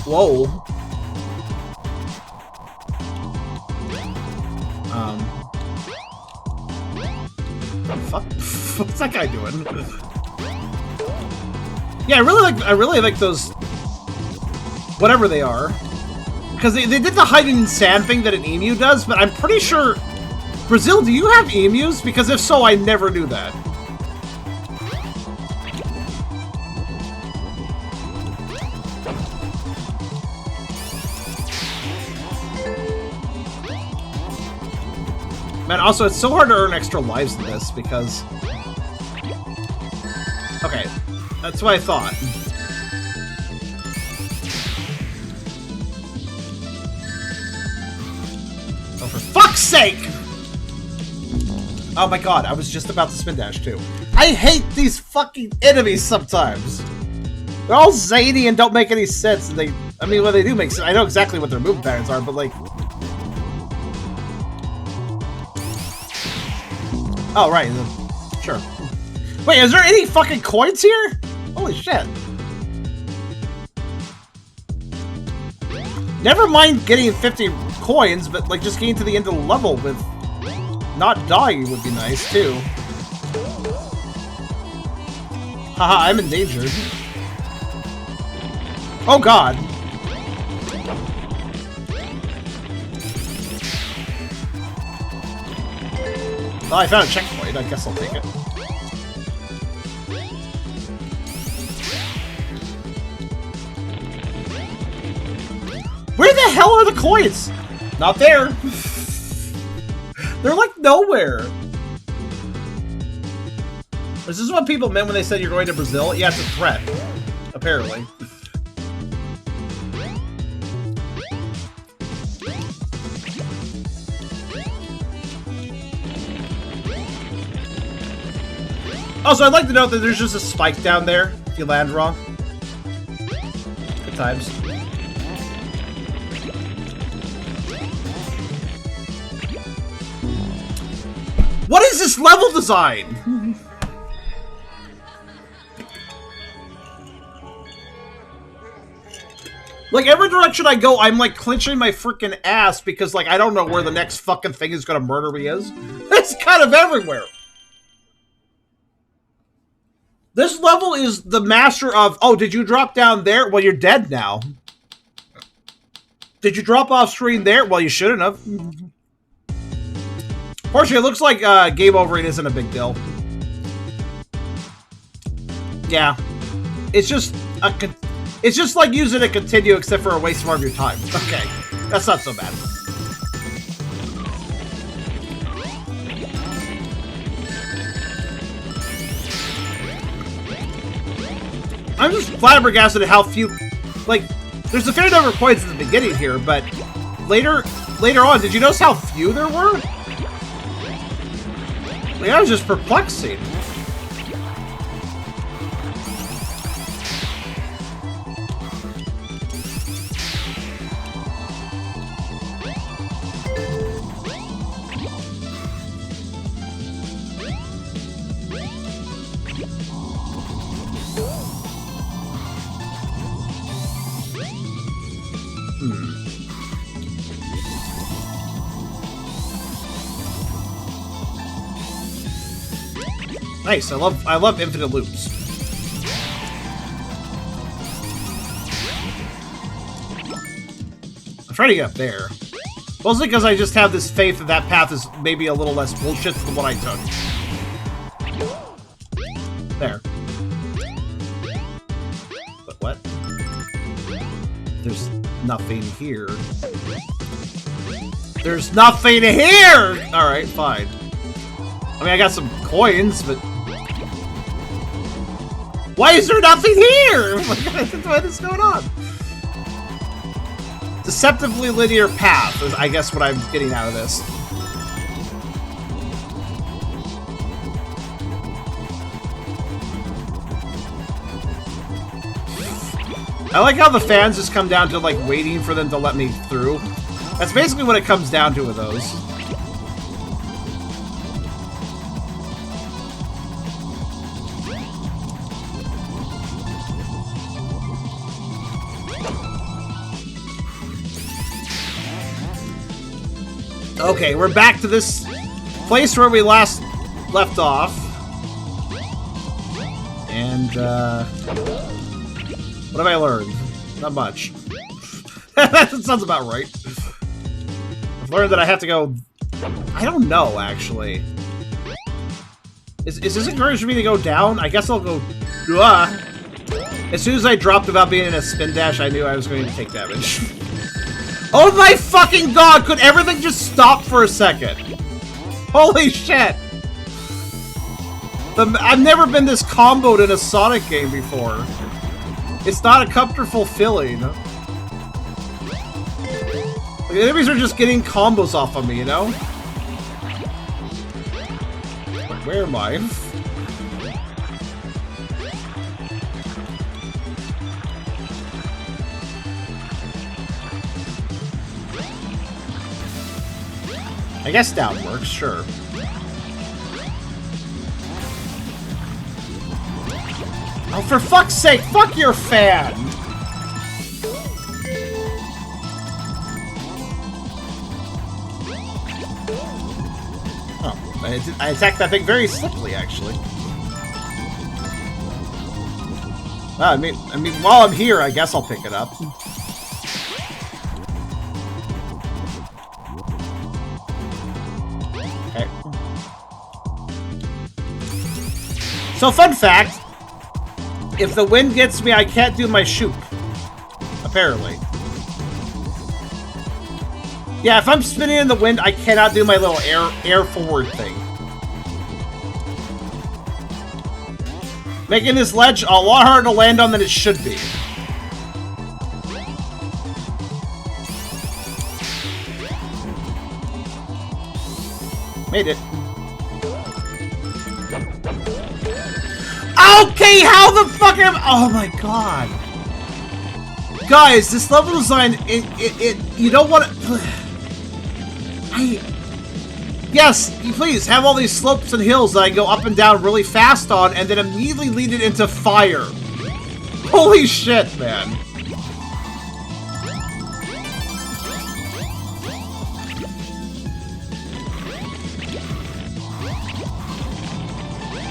Whoa. The fuck? What's that guy doing? Yeah, I really like those, whatever they are, because they did the hiding in sand thing that an emu does, but I'm pretty sure, Brazil, do you have emus? Because if so, I never knew that. Man, also, it's so hard to earn extra lives in this, because... Okay, that's what I thought. Oh, for fuck's sake! Oh my god, I was just about to spin dash, too. I hate these fucking enemies sometimes! They're all zany and don't make any sense, and they... I mean, well, they do make sense. I know exactly what their movement patterns are, but, like... Oh, right. Sure. Wait, is there any fucking coins here? Holy shit. Never mind getting 50 coins, but like just getting to the end of the level with not dying would be nice too. Haha, I'm endangered. Oh god. Well, I found a checkpoint. I guess I'll take it. Where the hell are the coins? Not there. They're like nowhere. Is this what people meant when they said you're going to Brazil? Yeah, it's a threat. Apparently. Also, I'd like to note that there's just a spike down there if you land wrong. Good times. What is this level design? Like, every direction I go, I'm like clenching my freaking ass because, like, I don't know where the next fucking thing is gonna murder me is. It's kind of everywhere. This level is the master of, oh, did you drop down there? Well, you're dead now. Did you drop off screen there? Well, you shouldn't have. Fortunately, it looks like game over it isn't a big deal. Yeah. It's just like using a continue except for a waste more of your time. Okay. That's not so bad. I'm just flabbergasted at how few, like, there's a fair number of coins at the beginning here, but later on, did you notice how few there were? Like, that was just perplexing. Nice. I love infinite loops. I'm trying to get up there. Mostly because I just have this faith that that path is maybe a little less bullshit than the one I took. There. But what? There's nothing here. There's nothing here! Alright, fine. I mean, I got some coins, but... Why is there nothing here? What is going on? Deceptively linear path is, I guess, what I'm getting out of this. I like how the fans just come down to, like, waiting for them to let me through. That's basically what it comes down to with those. Okay, we're back to this place where we last left off. And, what have I learned? Not much. That sounds about right. I've learned that I have to go... I don't know, actually. Is this encouraging me to go down? I guess I'll go... As soon as I dropped without being in a spin dash, I knew I was going to take damage. Oh my fucking god! Could everything just stop for a second? Holy shit! I've never been this comboed in a Sonic game before. It's not a comfortable feeling. Like, the enemies are just getting combos off of me, you know? Where am I? I guess down works, sure. Oh, for fuck's sake, fuck your fan! I attacked that thing very slickly, actually. Well, I mean, while I'm here, I guess I'll pick it up. Okay. So, fun fact: if the wind gets me, I can't do my shoot. Apparently. Yeah, if I'm spinning in the wind, I cannot do my little air forward thing. Making this ledge a lot harder to land on than it should be. Made it. Okay, how the fuck am... Oh my god. Guys, this level design, you don't want to... Yes, please, have all these slopes and hills that I go up and down really fast on, and then immediately lead it into fire. Holy shit, man.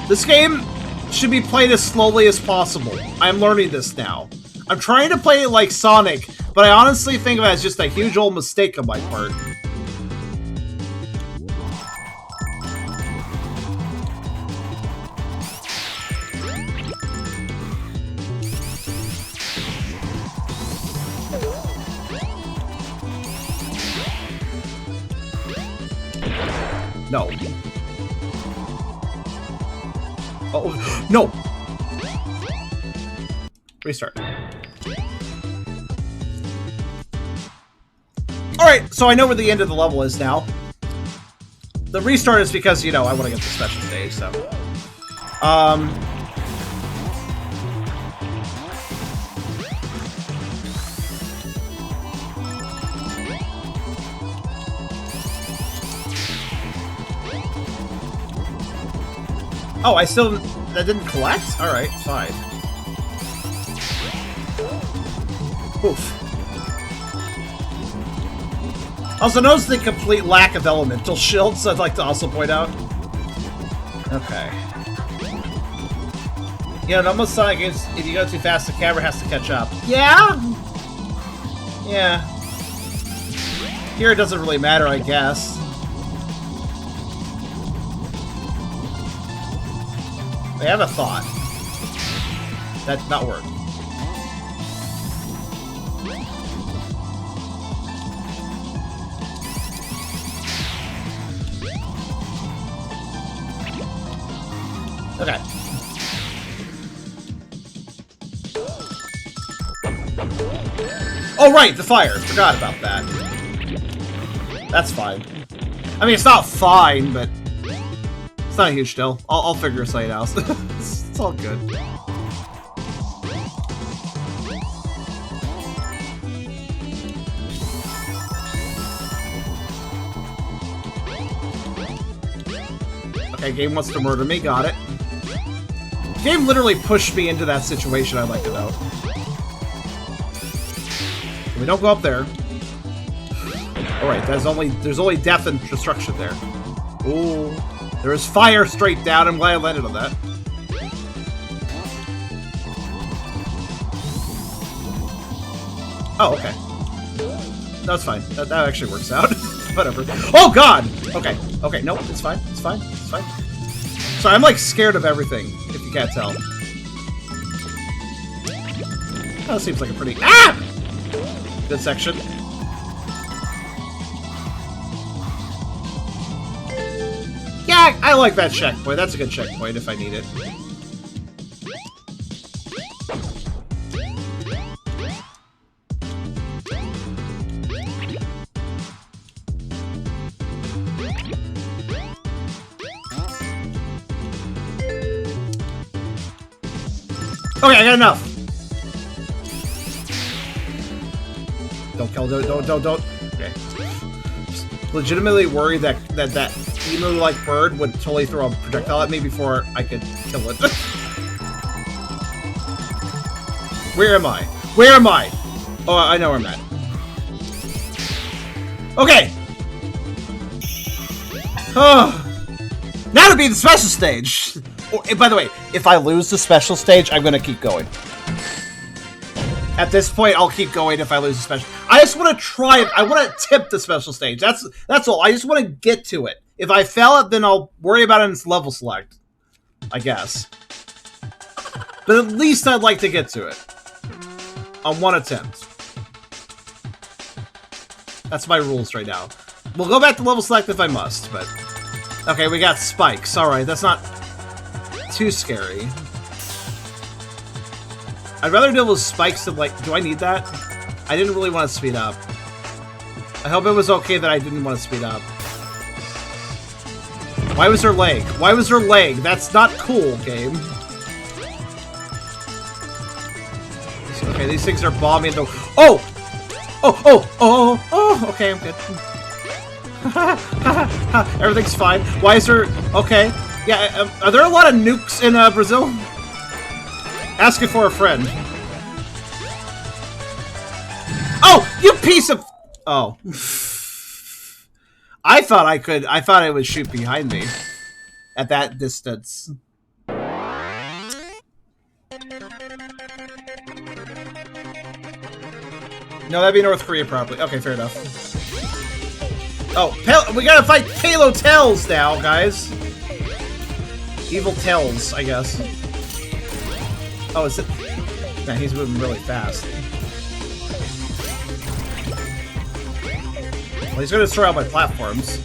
This game should be played as slowly as possible. I'm learning this now. I'm trying to play it like Sonic, but I honestly think of it as just a huge old mistake on my part. No. Oh, no! Restart. Alright, so I know where the end of the level is now. The restart is because, you know, I want to get the special stage, so... Oh, I still... That didn't collect? Alright, fine. Oof. Also, notice the complete lack of elemental shields, I'd like to also point out. Okay. Yeah, in almost Sonic games, if you go too fast, the camera has to catch up. Yeah? Yeah. Here it doesn't really matter, I guess. I have a thought. That did not work. Okay. Oh, right, the fire. Forgot about that. That's fine. I mean, it's not fine, but it's not a huge deal. I'll figure something else. It's all good. Okay, game wants to murder me. Got it. Game literally pushed me into that situation, I'd like to know. We don't go up there. Alright, there's only death and destruction there. Ooh. There is fire straight down. I'm glad I landed on that. Oh, okay. That's fine. That actually works out. Whatever. Oh, God! Okay. Okay, no, it's fine. It's fine. It's fine. Sorry, I'm, like, scared of everything, if you can't tell. That seems like a pretty... Ah! Good section. Yeah, I like that checkpoint. That's a good checkpoint if I need it. Okay, I got enough. Don't kill, don't. Okay. Just legitimately worried that emu-like bird would totally throw a projectile at me before I could kill it. Where am I? Where am I? Oh, I know where I'm at. Okay. Oh. Now to be the special stage! Or, by the way, if I lose the special stage, I'm gonna keep going. At this point, I'll keep going if I lose the special. I just want to try it. I want to tip the special stage. That's all. I just want to get to it. If I fail it, then I'll worry about it in its level select. I guess. But at least I'd like to get to it. On one attempt. That's my rules right now. We'll go back to level select if I must, but... Okay, we got spikes. Alright, that's not too scary. I'd rather deal with spikes than, like... Do I need that? I didn't really want to speed up. I hope it was okay that I didn't want to speed up. Why was her leg? Why was her leg? That's not cool, game. Okay, these things are bombing the... Oh! Oh, oh, oh, oh, okay, I'm good. Everything's fine. Why is there... Okay. Yeah, are there a lot of nukes in Brazil? Asking for a friend. Oh, you piece of... Oh. I thought it would shoot behind me. At that distance. No, that'd be North Korea probably. Okay, fair enough. Oh, we gotta fight Palo Tells now, guys. Evil Tells, I guess. Oh, is it? Nah, he's moving really fast. Well, he's gonna destroy all my platforms.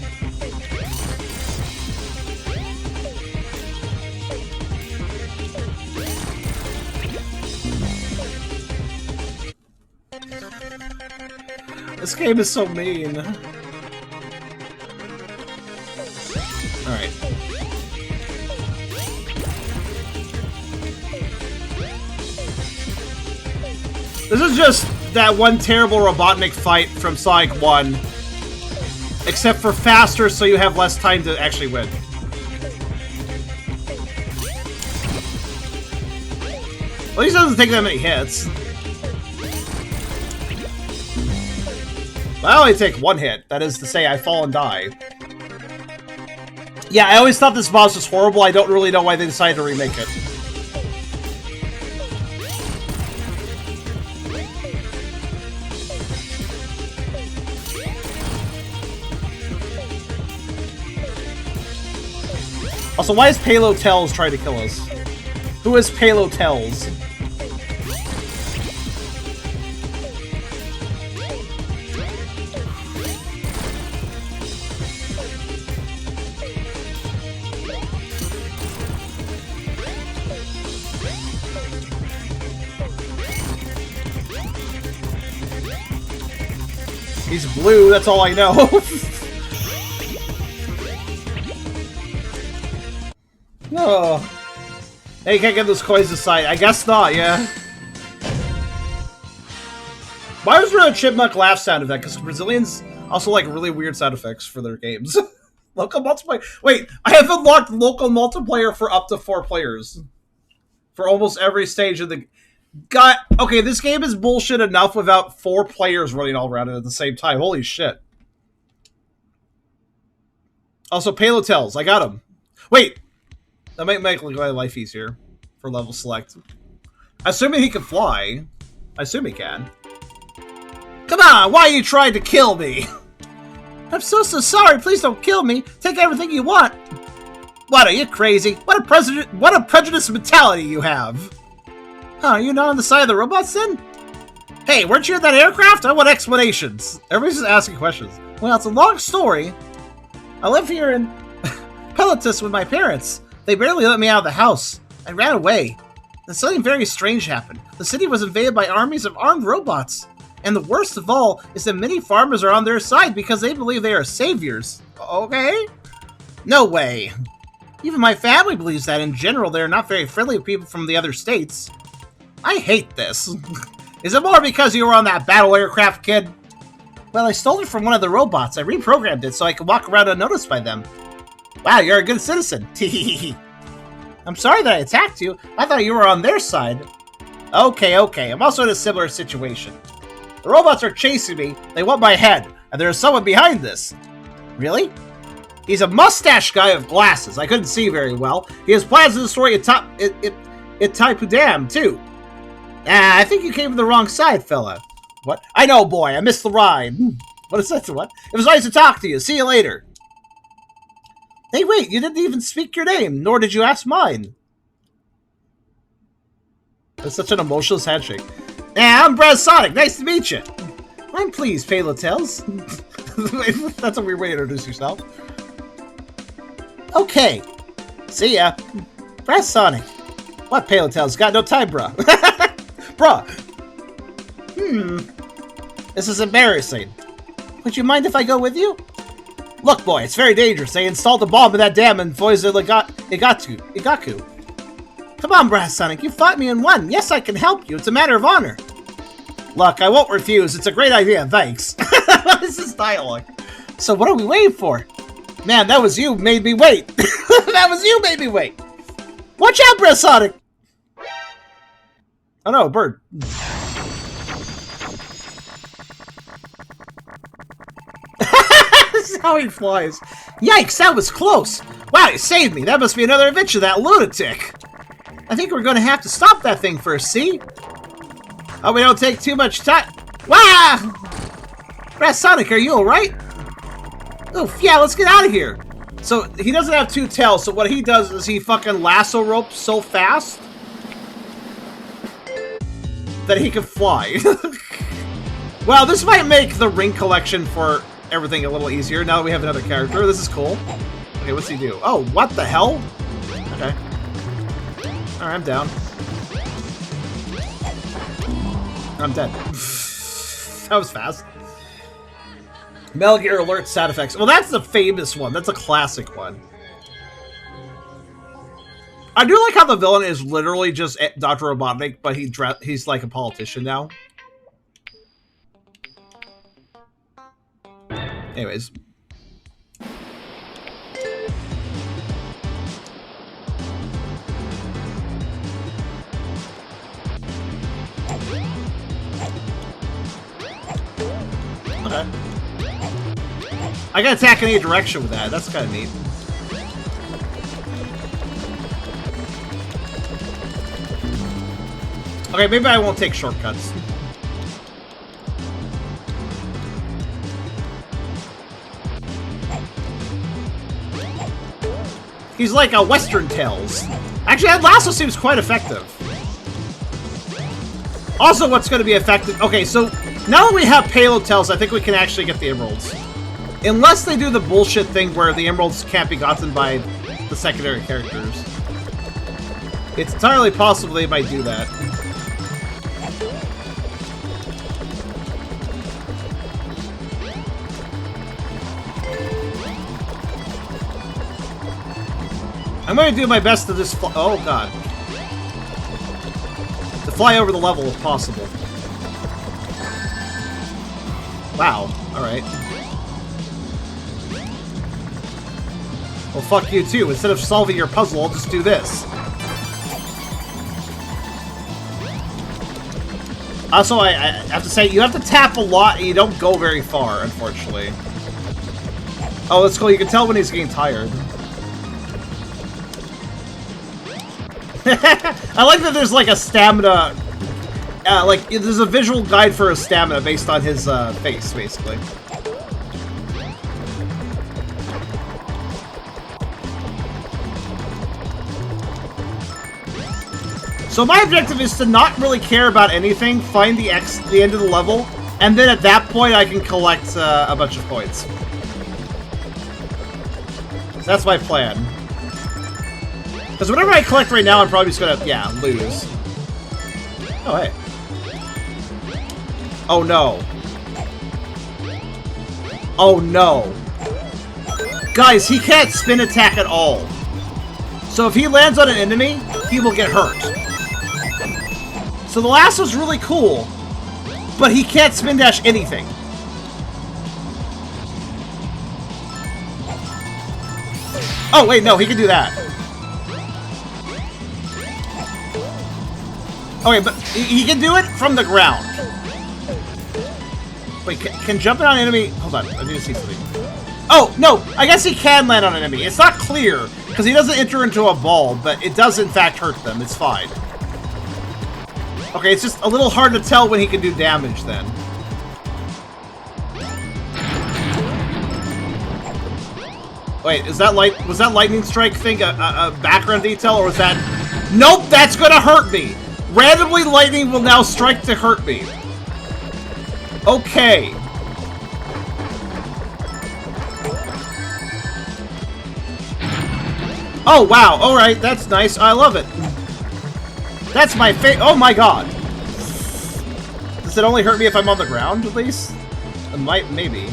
This game is so mean. Alright. This is just that one terrible Robotnik fight from Sonic 1. Except for faster, so you have less time to actually win. Well, he doesn't take that many hits. I only take one hit. That is to say, I fall and die. Yeah, I always thought this boss was horrible. I don't really know why they decided to remake it. Also, why is Palo Tells trying to kill us? Who is Palo Tells? He's blue, that's all I know. No. Hey, you can't get those coins aside. I guess not, yeah. Why was there a chipmunk laugh sound effect? Because Brazilians also like really weird sound effects for their games. Local multiplayer. Wait, I have unlocked local multiplayer for up to 4 players. For almost every stage of the... God, okay, this game is bullshit enough without 4 players running all around it at the same time. Holy shit. Also, Palo Tells. I got him. Wait. That might make my life easier for level select. Assuming he can fly. I assume he can. Come on, why are you trying to kill me? I'm so sorry. Please don't kill me. Take everything you want. What, are you crazy? What a prejudiced mentality you have. Huh, you're not on the side of the robots then? Hey, weren't you in that aircraft? I want explanations. Everybody's just asking questions. Well, it's a long story. I live here in Pelotas with my parents. They barely let me out of the house. I ran away. Then something very strange happened. The city was invaded by armies of armed robots. And the worst of all is that many farmers are on their side because they believe they are saviors. Okay? No way. Even my family believes that in general they are not very friendly with people from the other states. I hate this. Is it more because you were on that battle aircraft, kid? Well, I stole it from one of the robots. I reprogrammed it so I could walk around unnoticed by them. Wow, you're a good citizen. I'm sorry that I attacked you. I thought you were on their side. Okay. I'm also in a similar situation. The robots are chasing me. They want my head. And there is someone behind this. Really? He's a mustache guy with glasses. I couldn't see very well. He has plans in the story at Taipudam, too. Ah, I think you came to the wrong side, fella. What? I know, boy. I missed the ride. What is that? What? It was nice to talk to you. See you later. Hey, wait. You didn't even speak your name, nor did you ask mine. That's such an emotionless handshake. Yeah, I'm BrazSonic. Nice to meet you. I'm pleased, Palotels. That's a weird way to introduce yourself. Okay. See ya. BrazSonic. What, Palotels? Got no time, bruh. Bruh. This is embarrassing. Would you mind if I go with you? Look, boy, it's very dangerous. They installed a bomb in that dam and Igaku. Come on, BrazSonic. You fought me and won. Yes, I can help you. It's a matter of honor. Look, I won't refuse. It's a great idea. Thanks. What is this dialogue? So what are we waiting for? Man, that was you made me wait. That was you made me wait. Watch out, BrazSonic. Oh no, a bird. This is how he flies. Yikes, that was close. Wow, you saved me. That must be another adventure, that lunatic. I think we're going to have to stop that thing first, see? Oh, we don't take too much time. Wow! BrazSonic, are you alright? Oof, yeah, let's get out of here. So, he doesn't have two tails, so what he does is he fucking lasso ropes so fast that he can fly. Well, this might make the ring collection for everything a little easier now that we have another character. This is cool. Okay, what's he do? Oh, what the hell? Okay. Alright, I'm down. I'm dead. That was fast. Metal Gear Alert sound effects. Well, that's the famous one. That's a classic one. I do like how the villain is literally just Dr. Robotnik, but he's like a politician now. Anyways. Okay. I can attack in any direction with that. That's kind of neat. Okay, maybe I won't take shortcuts. He's like a Western Tales. Actually, that lasso seems quite effective. Also, what's going to be effective... Okay, so now that we have payload tails, I think we can actually get the emeralds. Unless they do the bullshit thing where the emeralds can't be gotten by the secondary characters. It's entirely possible they might do that. I'm going to do my best to just oh god. To fly over the level if possible. Wow, alright. Well, fuck you too. Instead of solving your puzzle, I'll just do this. Also, I have to say, you have to tap a lot and you don't go very far, unfortunately. Oh, that's cool. You can tell when he's getting tired. I like that there's like a stamina, like there's a visual guide for his stamina based on his face, basically. So my objective is to not really care about anything, find the end of the level, and then at that point I can collect a bunch of points. So that's my plan. Because whatever I collect right now, I'm probably just gonna, yeah, lose. Oh, hey. Oh, no. Oh, no. Guys, he can't spin attack at all. So if he lands on an enemy, he will get hurt. So the lasso's really cool, but he can't spin dash anything. Oh, wait, no, he can do that. Okay, but he can do it from the ground. Wait, can jumping on enemy... Hold on, I need to see something. Oh, no! I guess he can land on an enemy. It's not clear, because he doesn't enter into a ball, but it does in fact hurt them. It's fine. Okay, it's just a little hard to tell when he can do damage then. Wait, is that was that lightning strike thing a background detail, or was that... Nope, that's gonna hurt me! Randomly, lightning will now strike to hurt me. Okay. Oh, wow. Alright, that's nice. I love it. That's my favorite. Oh my god. Does it only hurt me if I'm on the ground, at least? It might, maybe.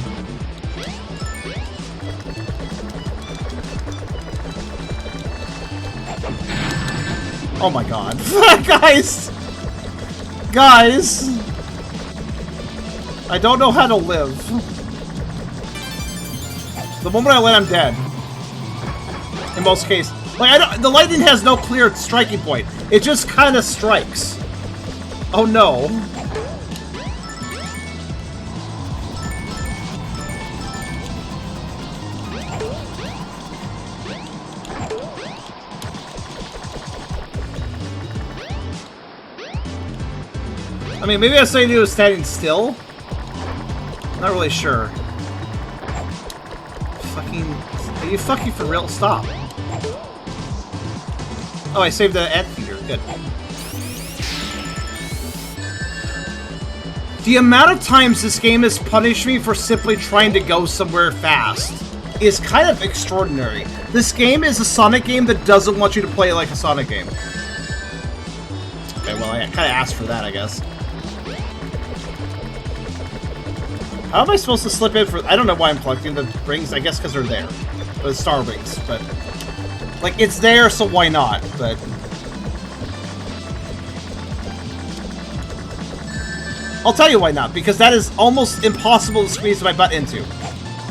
Oh my god. Guys! Guys! I don't know how to live. The moment I land, I'm dead. In most cases. Like, the lightning has no clear striking point. It just kind of strikes. Oh no. I mean, maybe that's something to do with standing still? Not really sure. Fucking... Are you fucking for real? Stop. Oh, I saved the anteater. Good. The amount of times this game has punished me for simply trying to go somewhere fast is kind of extraordinary. This game is a Sonic game that doesn't want you to play it like a Sonic game. Okay, well, I kind of asked for that, I guess. How am I supposed to slip in for... I don't know why I'm collecting the rings. I guess because they're there. The star rings, but... Like, it's there, so why not? But... I'll tell you why not, because that is almost impossible to squeeze my butt into.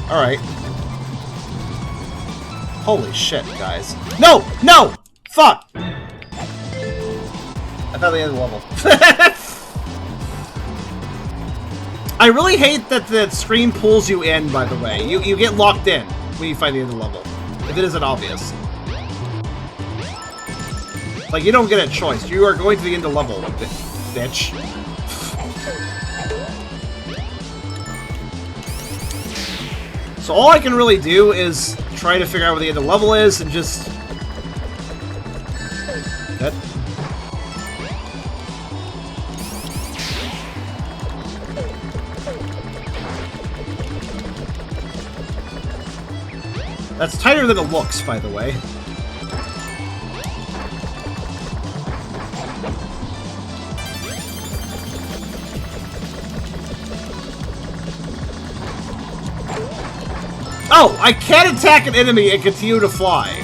Alright. Holy shit, guys. No! No! Fuck! I thought the end of the level. I really hate that the screen pulls you in, by the way. You get locked in when you find the end of the level. If it isn't obvious. Like, you don't get a choice. You are going to the end of the level, bitch. So all I can really do is try to figure out where the end of the level is and just... Good. That's tighter than it looks, by the way. Oh! I can't attack an enemy and continue to fly.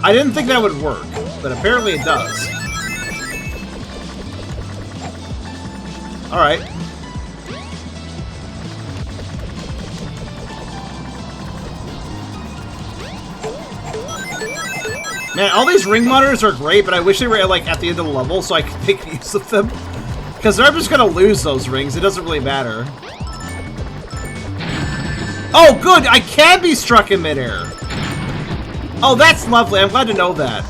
I didn't think that would work, but apparently it does. Alright. Man, all these ring monitors are great, but I wish they were like at the end of the level so I could make use of them. Because they're just gonna lose those rings. It doesn't really matter. Oh, good! I can be struck in midair! Oh, that's lovely. I'm glad to know that.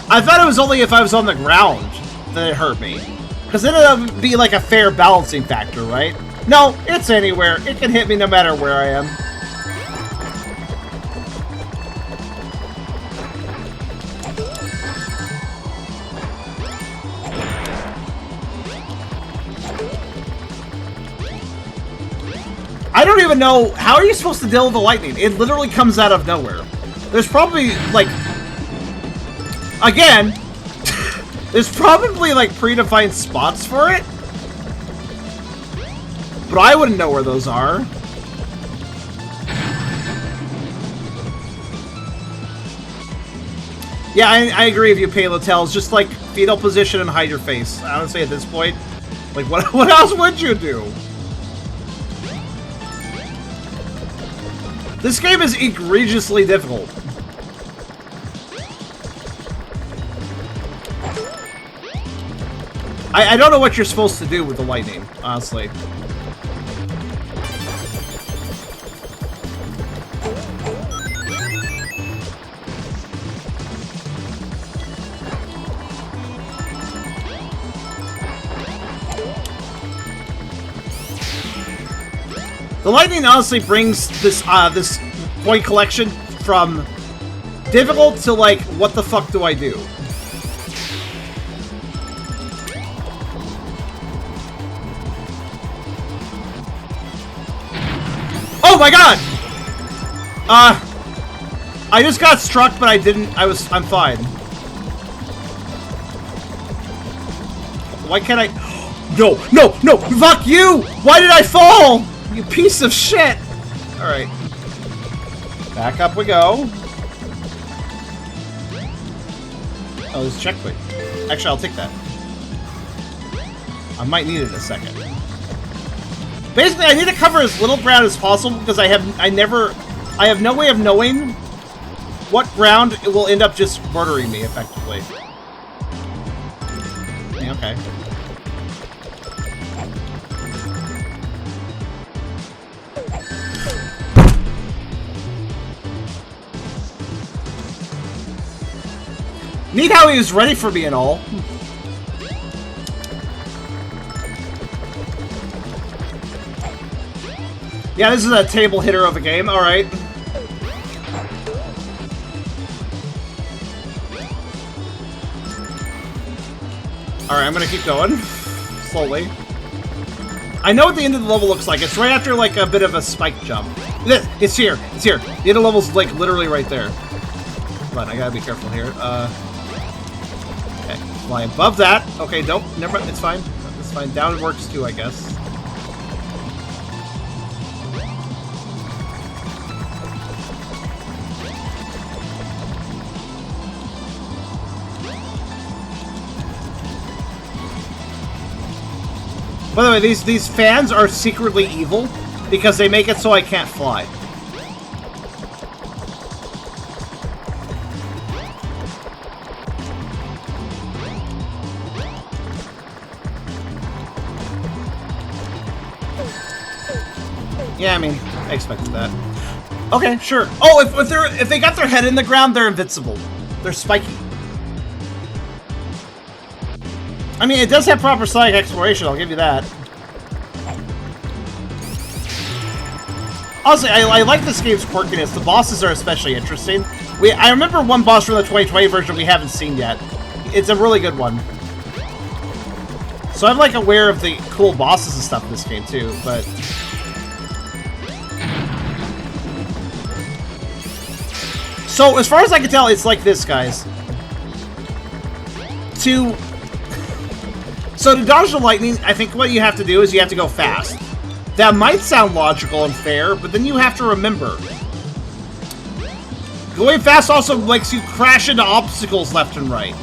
I thought it was only if I was on the ground that it hurt me. Because then it would be like a fair balancing factor, right? No, it's anywhere. It can hit me no matter where I am. I don't even know, how are you supposed to deal with the lightning? It literally comes out of nowhere. There's probably, like, again, there's probably, like, predefined spots for it. But I wouldn't know where those are. Yeah, I agree with you, Palotels. Just, like, fetal position and hide your face. Honestly, at this point, like, what else would you do? This game is egregiously difficult. I don't know what you're supposed to do with the lightning, honestly. The lightning honestly brings this this point collection from difficult to like, what the fuck do I do? Oh my god! I just got struck, but I didn't. I'm fine. Why can't I? No, no, no! Fuck you! Why did I fall? You piece of shit! Alright. Back up we go. Oh, there's a checkpoint. Actually, I'll take that. I might need it in a second. Basically, I need to cover as little ground as possible because I have no way of knowing what ground it will end up just murdering me effectively. Yeah, okay. Neat how he was ready for me and all. Yeah, this is a table hitter of a game, alright. Alright, I'm gonna keep going. Slowly. I know what the end of the level looks like. It's right after, like, a bit of a spike jump. It's here. It's here. The end of the level's, like, literally right there. But I gotta be careful here. Okay, fly above that. Okay, don't. Never mind. It's fine. It's fine. Down works too, I guess. By the way, these fans are secretly evil because they make it so I can't fly. Yeah, I mean, I expected that. Okay, sure. Oh, if they got their head in the ground, they're invincible. They're spiky. I mean, it does have proper Sonic exploration, I'll give you that. Honestly, I like this game's quirkiness. The bosses are especially interesting. I remember one boss from the 2020 version we haven't seen yet. It's a really good one. So I'm, like, aware of the cool bosses and stuff in this game, too, but... So, as far as I can tell, it's like this, guys. So to dodge the lightning, I think what you have to do is you have to go fast. That might sound logical and fair, but then you have to remember. Going fast also makes you crash into obstacles left and right.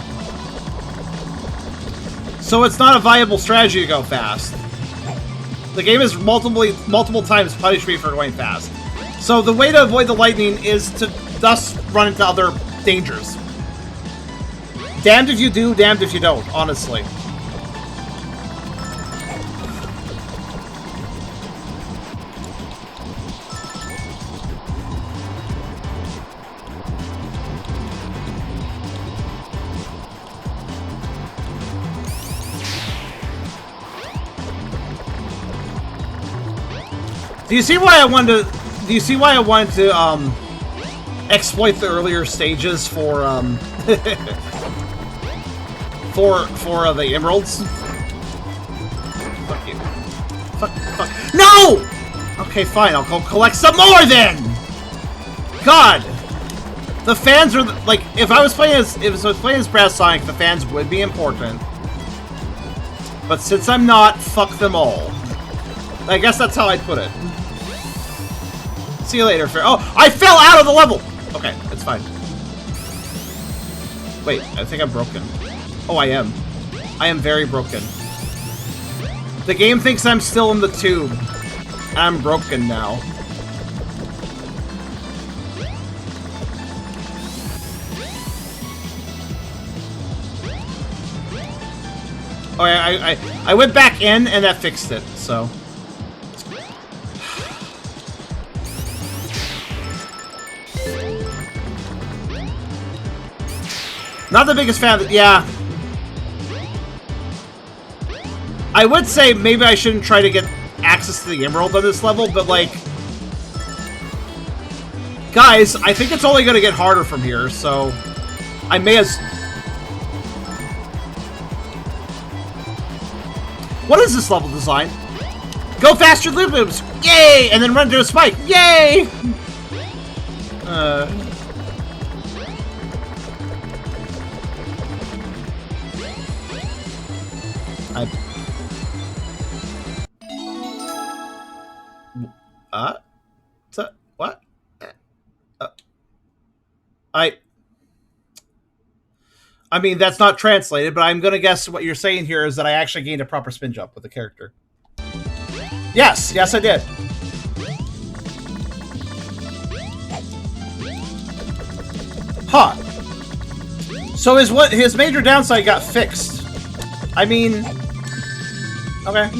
So it's not a viable strategy to go fast. The game has multiple times punished me for going fast. So the way to avoid the lightning is to thus run into other dangers. Damned if you do, damned if you don't, honestly. Do you see why I wanted to? Do you see why I wanted to exploit the earlier stages for for the emeralds? Fuck you. Fuck. No! Okay, fine. I'll go collect some more then. God, the fans are like. If I was playing as BrazSonic, the fans would be important. But since I'm not, fuck them all. I guess that's how I'd put it. See you later, fair. Oh, I fell out of the level! Okay, it's fine. Wait, I think I'm broken. Oh, I am. I am very broken. The game thinks I'm still in the tube. I'm broken now. Oh, I went back in and that fixed it, so... Not the biggest fan of it, yeah. I would say maybe I shouldn't try to get access to the emerald on this level, but like... Guys, I think it's only going to get harder from here, so... I may as... What is this level design? Go faster, Loop Loops! Yay! And then run into a spike! Yay! What? I mean, that's not translated, but I'm gonna guess what you're saying here is that I actually gained a proper spin jump with the character. Yes, yes I did. Huh. So his major downside got fixed. I mean, okay.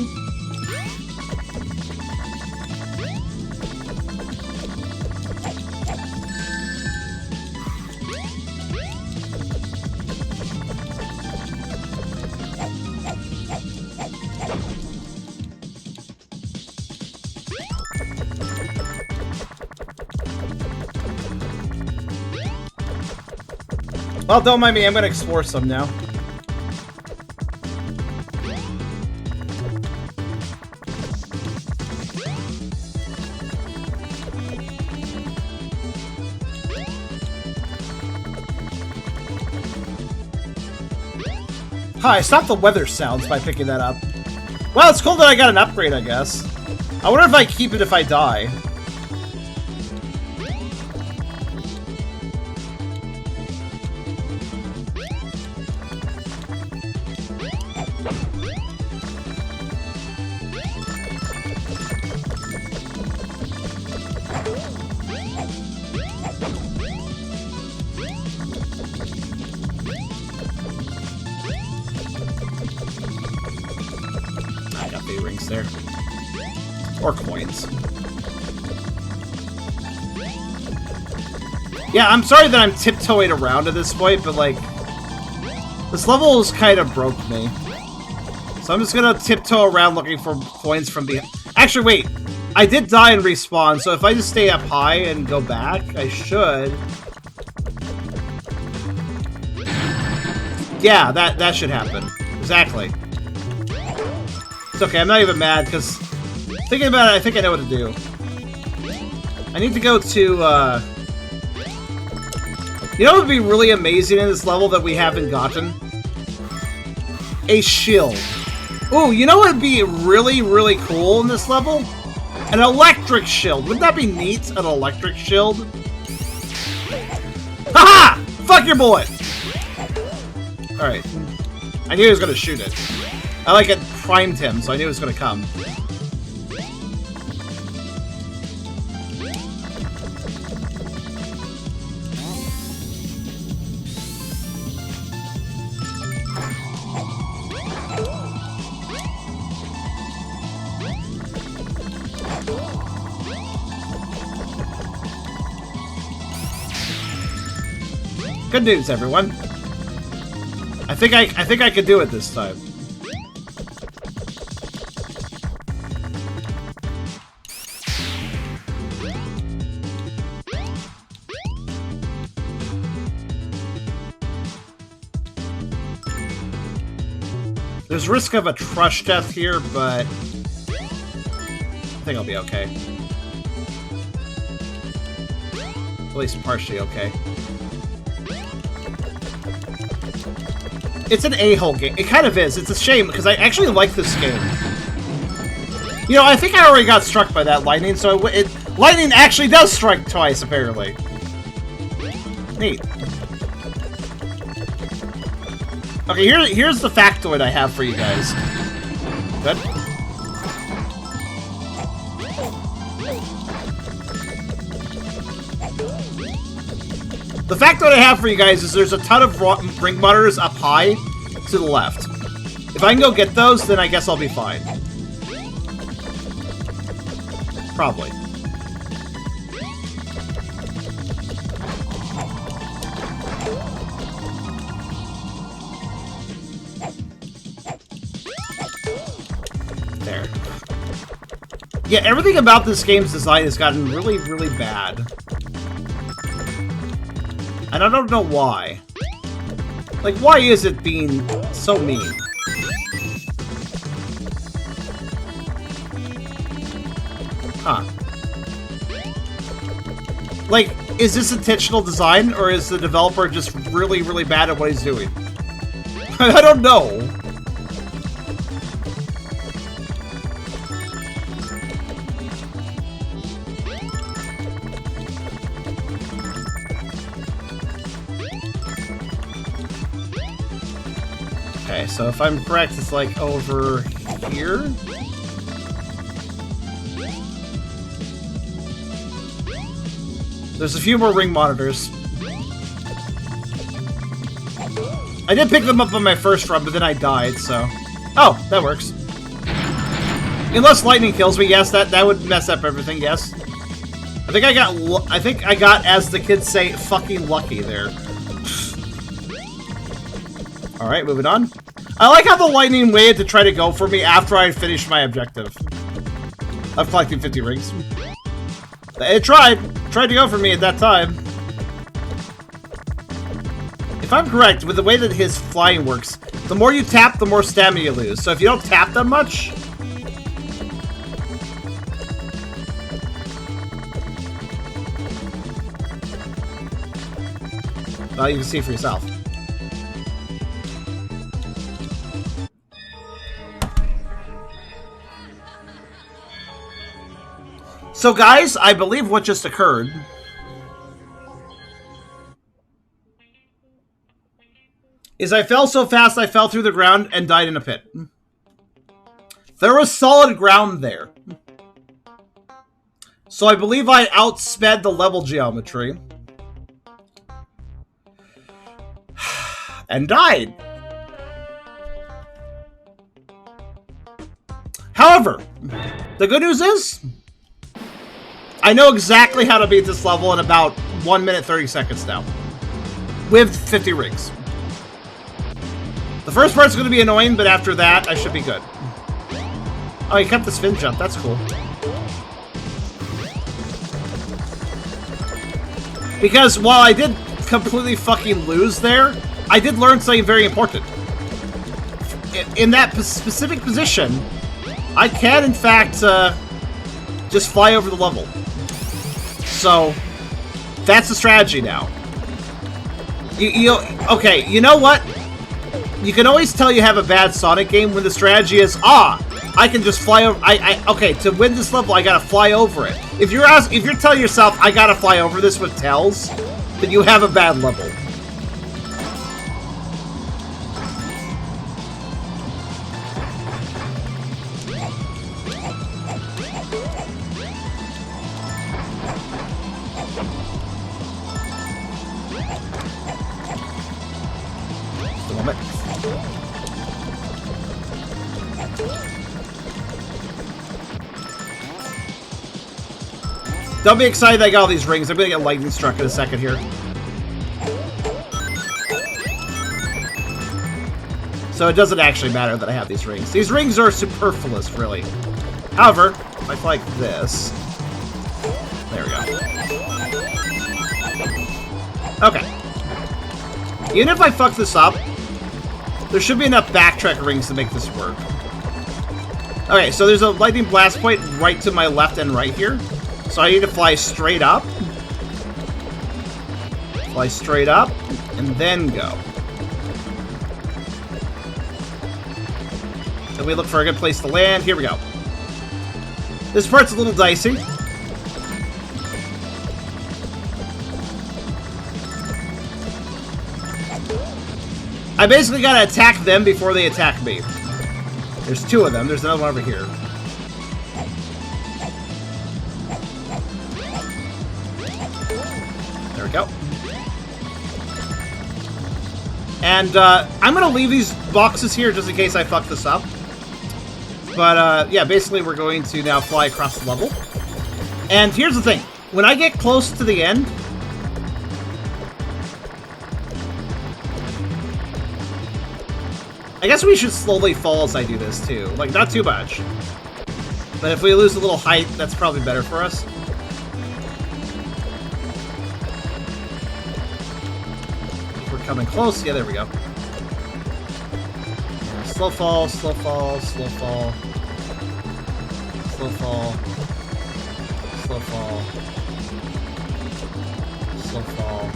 Well, don't mind me, I'm gonna explore some now. Hi, I stopped the weather sounds by picking that up. Well, it's cool that I got an upgrade, I guess. I wonder if I keep it if I die. There. Or coins. Yeah, I'm sorry that I'm tiptoeing around at this point, but like... This level has kind of broke me. So I'm just gonna tiptoe around looking for coins from the... Actually, wait! I did die and respawn, so if I just stay up high and go back, I should... Yeah, that should happen. Exactly. It's okay, I'm not even mad, because thinking about it, I think I know what to do. I need to go to, You know what would be really amazing in this level that we haven't gotten? A shield. Ooh, you know what would be really, really cool in this level? An electric shield. Wouldn't that be neat, an electric shield? Haha! Fuck your boy! Alright. I knew he was gonna shoot it. I like it primed him, so I knew it was gonna come. Good news, everyone. I think I could do it this time. There's risk of a trush death here, but I think I'll be okay. At least partially okay. It's an a-hole game. It kind of is. It's a shame, because I actually like this game. You know, I think I already got struck by that lightning, so lightning actually does strike twice, apparently. Neat. Okay, here's the factoid I have for you guys. Good. The factoid I have for you guys is there's a ton of ring monitors up high to the left. If I can go get those, then I guess I'll be fine. Probably. There. Yeah, everything about this game's design has gotten really, really bad. And I don't know why. Like, why is it being so mean? Huh. Like, is this intentional design, or is the developer just really, really bad at what he's doing? I don't know. Okay, so if I'm correct, it's like over here? There's a few more ring monitors. I did pick them up on my first run, but then I died, so... Oh, that works. Unless lightning kills me, yes, that would mess up everything, yes. I think I got, as the kids say, fucking lucky there. Alright, moving on. I like how the lightning waited to try to go for me after I had finished my objective of collecting 50 rings. It tried to go for me at that time. If I'm correct, with the way that his flying works, the more you tap, the more stamina you lose. So if you don't tap that much... Well, you can see for yourself. So guys, I believe what just occurred is I fell so fast I fell through the ground and died in a pit. There was solid ground there. So I believe I outsped the level geometry. And died. However, the good news is I know exactly how to beat this level in about 1 minute 30 seconds now. With 50 rings. The first part's going to be annoying, but after that, I should be good. Oh, he kept the spin jump. That's cool. Because while I did completely fucking lose there, I did learn something very important. In that specific position, I can, in fact, just fly over the level. So, that's the strategy now. Okay, you know what? You can always tell you have a bad Sonic game when the strategy is, I can just fly over. Okay, to win this level, I gotta fly over it. If you're telling yourself, I gotta fly over this with tails, then you have a bad level. Don't be excited that I got all these rings. I'm gonna get lightning struck in a second here. So it doesn't actually matter that I have these rings. These rings are superfluous, really. However, if I fly like this... There we go. Okay. Even if I fuck this up, there should be enough backtrack rings to make this work. Okay, so there's a lightning blast point right to my left and right here. So I need to fly straight up. Fly straight up, and then go. So we look for a good place to land. Here we go. This part's a little dicey. I basically gotta attack them before they attack me. There's two of them. There's another one over here. There we go. And I'm gonna leave these boxes here just in case I fuck this up. But yeah, basically we're going to now fly across the level. And here's the thing. When I get close to the end, I guess we should slowly fall as I do this too. Like, not too much. But if we lose a little height, that's probably better for us. If we're coming close. Yeah, there we go. Slow fall, slow fall, slow fall. Slow fall. Slow fall. Slow fall.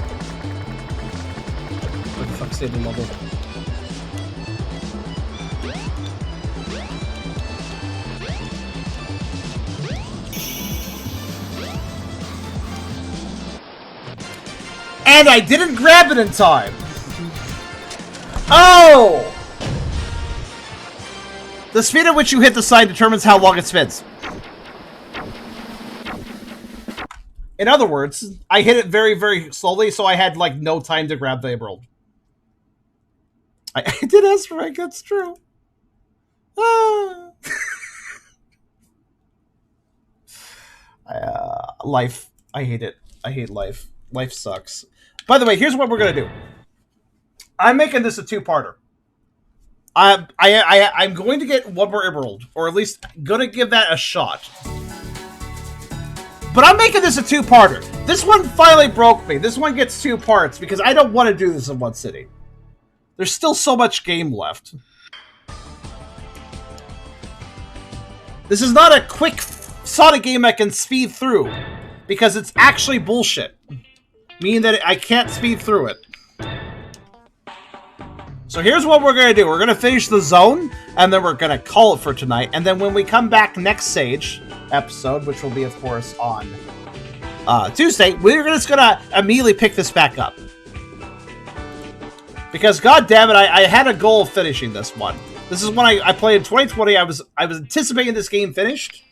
What the fuck's the level? And I didn't grab it in time! Oh! The speed at which you hit the side determines how long it spins. In other words, I hit it very, very slowly, so I had, like, no time to grab the emerald. I did ask for it, that's true. Ah. Life. I hate it. I hate life. Life sucks. By the way, here's what we're gonna do. I'm making this a two-parter. I'm going to get one more emerald, or at least gonna give that a shot. But I'm making this a two-parter. This one finally broke me. This one gets 2 parts because I don't want to do this in one sitting. There's still so much game left. This is not a quick Sonic game I can speed through because it's actually bullshit. Meaning that I can't speed through it. So here's what we're going to do. We're going to finish the zone, and then we're going to call it for tonight. And then when we come back next Sage episode, which will be, of course, on Tuesday, we're just going to immediately pick this back up. Because, god damn it, I had a goal of finishing this one. This is one I played in 2020. I was anticipating this game finished.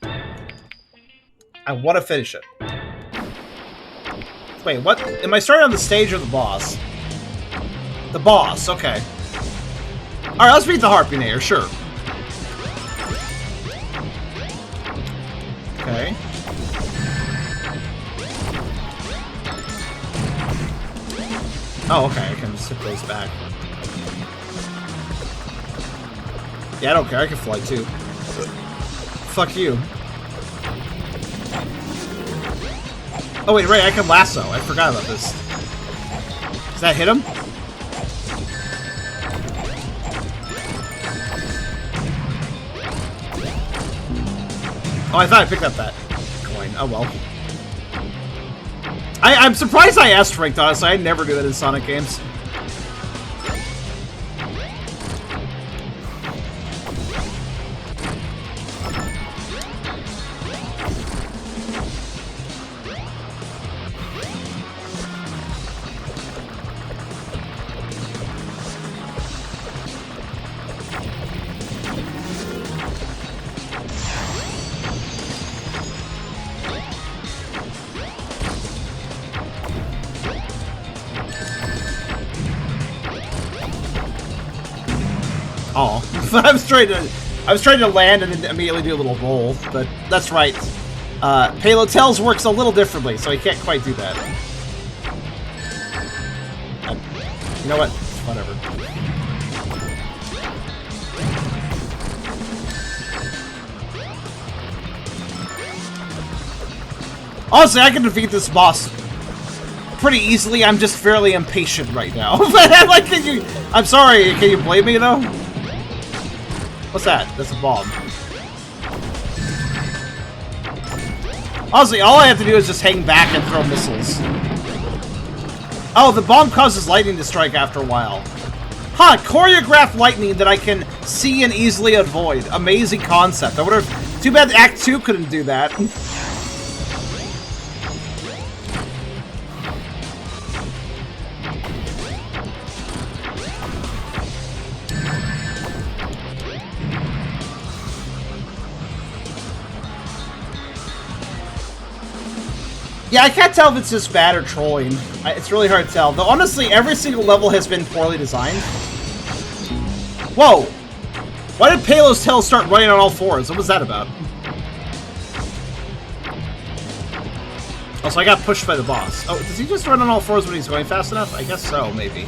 I want to finish it. Wait, what? Am I starting on the stage or the boss? The boss, okay. Alright, let's beat the Harpinator, sure. Okay. Oh, okay, I can just hit those back. Yeah, I don't care, I can fly too. Fuck you. Oh wait, right, I can lasso. I forgot about this. Does that hit him? Oh, I thought I picked up that coin. Oh well. I'm surprised I asked ranked, honestly. I never do that in Sonic games. Oh, I was trying to land and then immediately do a little roll, but that's right. Payload Tails works a little differently, so he can't quite do that. You know what? Whatever. Honestly, I can defeat this boss pretty easily. I'm just fairly impatient right now. Like, I'm sorry. Can you blame me though? What's that? That's a bomb. Honestly, all I have to do is just hang back and throw missiles. Oh, the bomb causes lightning to strike after a while. Huh, choreographed lightning that I can see and easily avoid. Amazing concept. I wonder if... Too bad Act 2 couldn't do that. Yeah, I can't tell if it's just bad or trolling. It's really hard to tell. Though, honestly, every single level has been poorly designed. Whoa! Why did Payload's tail start running on all fours? What was that about? Oh, so I got pushed by the boss. Oh, does he just run on all fours when he's going fast enough? I guess so, maybe.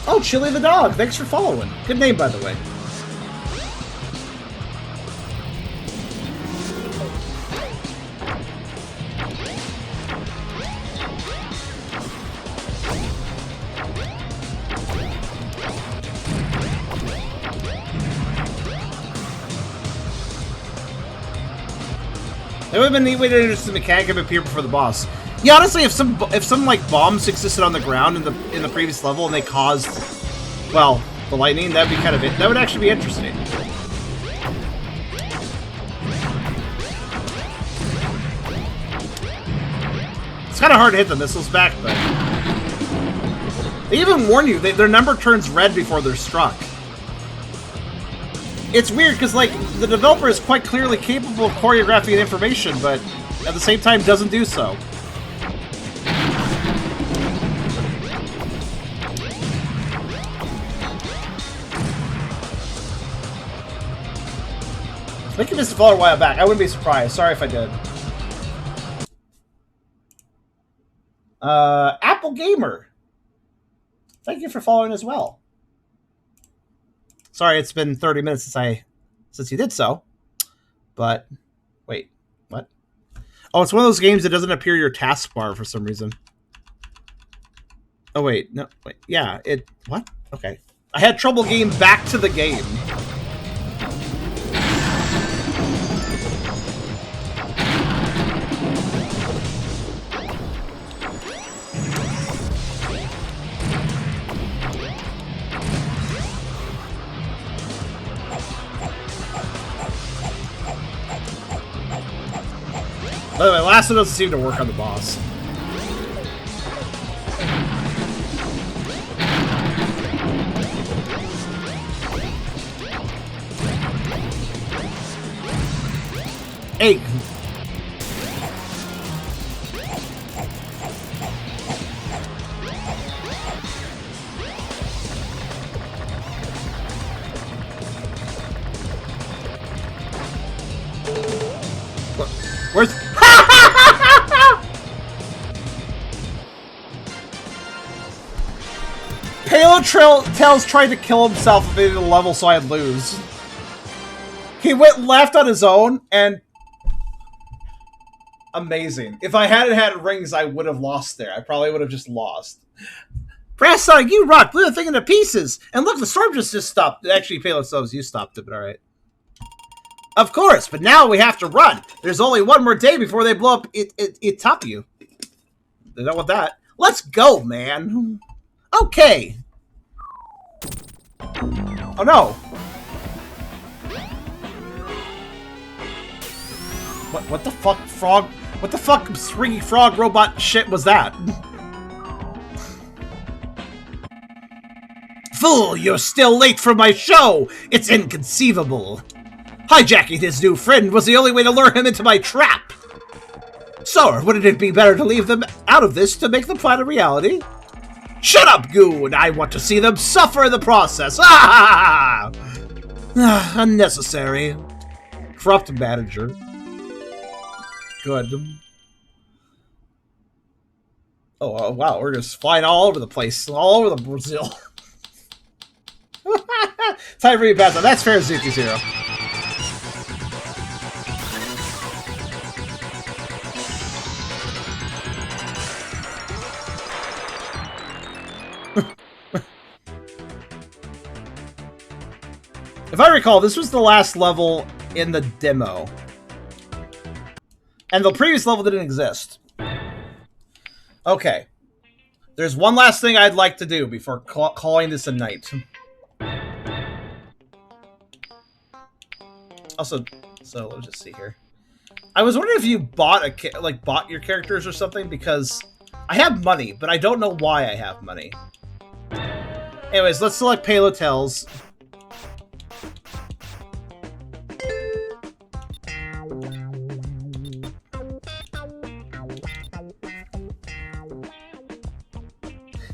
Oh, Chili the dog. Thanks for following. Good name, by the way. It would have been a neat way to introduce the mechanic of appear before the boss. Yeah, honestly, if some like bombs existed on the ground in the previous level and they caused, well, the lightning, that'd be kind of it. That would actually be interesting. It's kind of hard to hit the missiles back, but they even warn you. Their number turns red before they're struck. It's weird because, like, the developer is quite clearly capable of choreographing information, but at the same time doesn't do so. I think you missed a follower a while back. I wouldn't be surprised. Sorry if I did. Apple Gamer. Thank you for following as well. Sorry, it's been 30 minutes since you did so. But wait, what? Oh, it's one of those games that doesn't appear your taskbar for some reason. Oh wait, no, wait, yeah, what? Okay, I had trouble getting back to the game. By the way, last one doesn't seem to work on the boss. Hey! Where's... Tails tried to kill himself at the end of the level so I'd lose. He went left on his own, and... Amazing. If I hadn't had rings, I would have lost there. I probably would have just lost. BrazSonic, you rock! Blew the thing into pieces! And look, the storm just stopped. Actually, Payload Subs, you stopped it, but alright. Of course, but now we have to run. There's only one more day before they blow up it top of you. They don't want that. Let's go, man. Okay. Oh no. What the fuck, frog? What the fuck springy frog robot shit was that? Fool, you're still late for my show. It's inconceivable. Hijacking his new friend was the only way to lure him into my trap. So, wouldn't it be better to leave them out of this to make the plan a reality? Shut up, Goon! I want to see them suffer in the process! Ah! Unnecessary. Corrupt manager. Good. Oh, wow, we're just flying all over the place. All over the Brazil. Time for you to pass on. That's fair, Zuki Zero. If I recall, this was the last level in the demo. And the previous level didn't exist. Okay. There's one last thing I'd like to do before calling this a night. Also, so let's just see here. I was wondering if you bought bought your characters or something, because I have money, but I don't know why I have money. Anyways, let's select Payload Tails.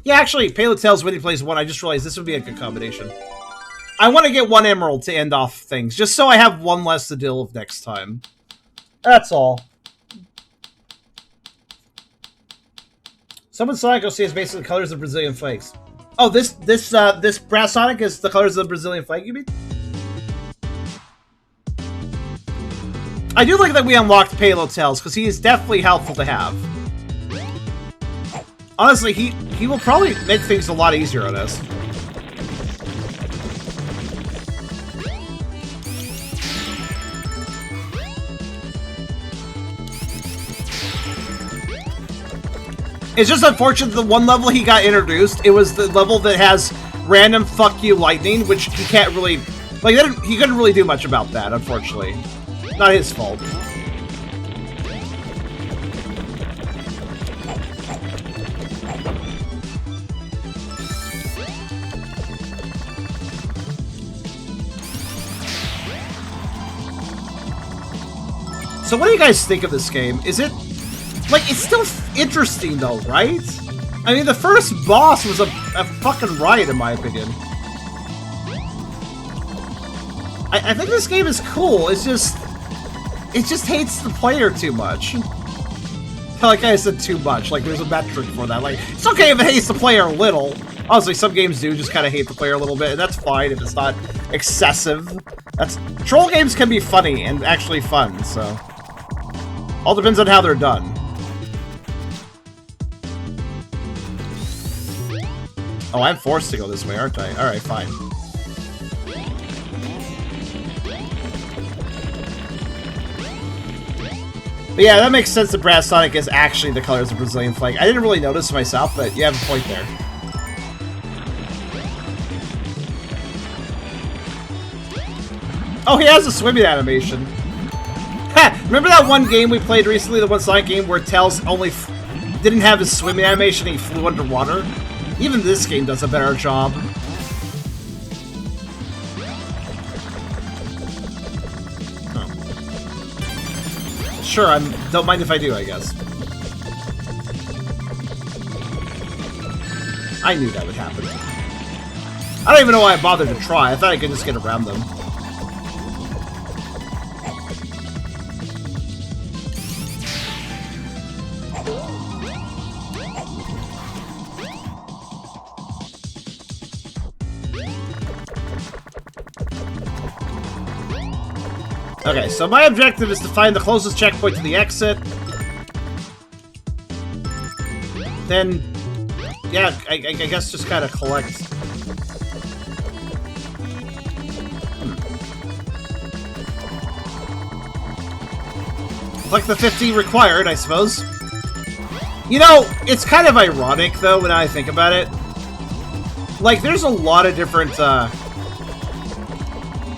Yeah, actually, Payload Tails when he plays one, I just realized this would be a good combination. I want to get one emerald to end off things, just so I have one less to deal with next time. That's all. Summon Sonic OC is basically the colors of Brazilian flakes. Oh, this BrazSonic is the colors of the Brazilian flag, you mean? I do like that we unlocked Payload Tails, because he is definitely helpful to have. Honestly, he will probably make things a lot easier on us. It's just unfortunate the one level he got introduced, it was the level that has random fuck you lightning, which he can't really... Like, he couldn't really do much about that, unfortunately. Not his fault. So what do you guys think of this game? Is it... Like, it's still interesting, though, right? I mean, the first boss was a fucking riot, in my opinion. I think this game is cool, it's just... It just hates the player too much. Like I said, too much. Like, there's a metric for that. Like, it's okay if it hates the player a little. Honestly, some games do just kind of hate the player a little bit, and that's fine if it's not excessive. Troll games can be funny and actually fun, so... All depends on how they're done. Oh, I'm forced to go this way, aren't I? Alright, fine. But yeah, that makes sense that BrazSonic is actually the colors of the Brazilian flag. I didn't really notice myself, but you have a point there. Oh, he has a swimming animation. Ha! Remember that one game we played recently, the one Sonic game where Tails only didn't have his swimming animation and he flew underwater? Even this game does a better job. Oh. Sure, don't mind if I do, I guess. I knew that would happen. I don't even know why I bothered to try. I thought I could just get around them. Okay, so my objective is to find the closest checkpoint to the exit. Then, yeah, I guess just kind of collect. Collect the 50 required, I suppose. You know, it's kind of ironic, though, when I think about it. Like, there's a lot of different,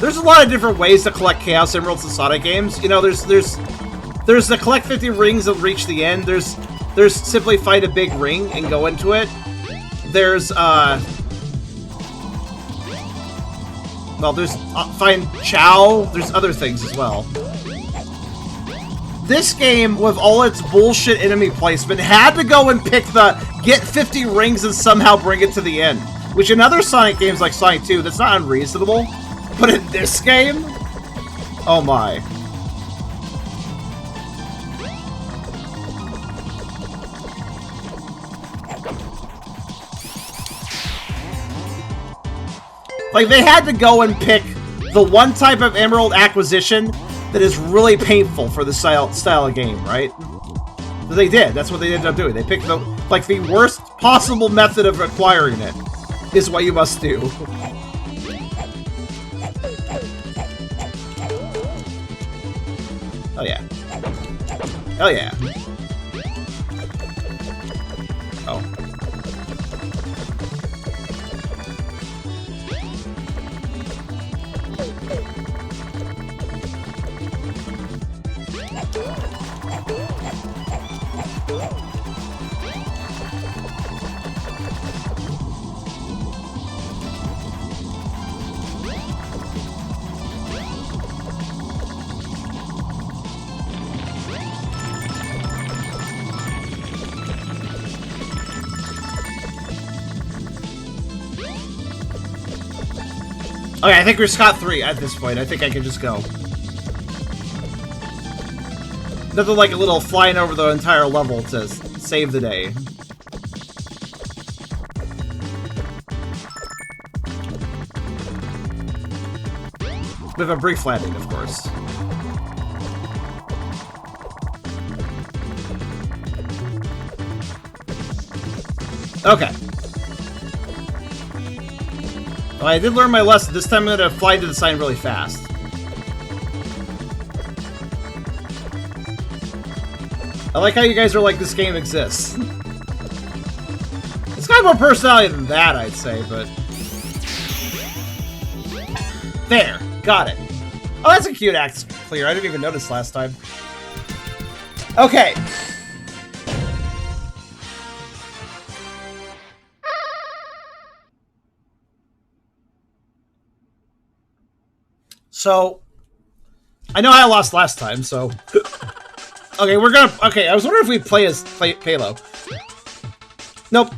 there's a lot of different ways to collect Chaos Emeralds in Sonic games. You know, there's the collect 50 rings and reach the end. There's simply find a big ring and go into it. There's well, there's find Chow. There's other things as well. This game, with all its bullshit enemy placement, had to go and pick the get 50 rings and somehow bring it to the end. Which in other Sonic games like Sonic 2, that's not unreasonable. But in this game? Oh my. Like, they had to go and pick the one type of emerald acquisition that is really painful for the style of game, right? But they did. That's what they ended up doing. They picked the worst possible method of acquiring it is what you must do. Oh yeah. Oh yeah. Oh. Okay, I think we're Scott 3 at this point. I think I can just go. Nothing like a little flying over the entire level to save the day. With a brief landing, of course. Okay. Well, I did learn my lesson. This time I'm going to fly to the sign really fast. I like how you guys are like, this game exists. It's got more personality than that, I'd say, but... There! Got it. Oh, that's a cute axe clear. I didn't even notice last time. Okay. So, I know I lost last time, so... Okay, we're gonna... Okay, I was wondering if we'd play as Palo. Nope.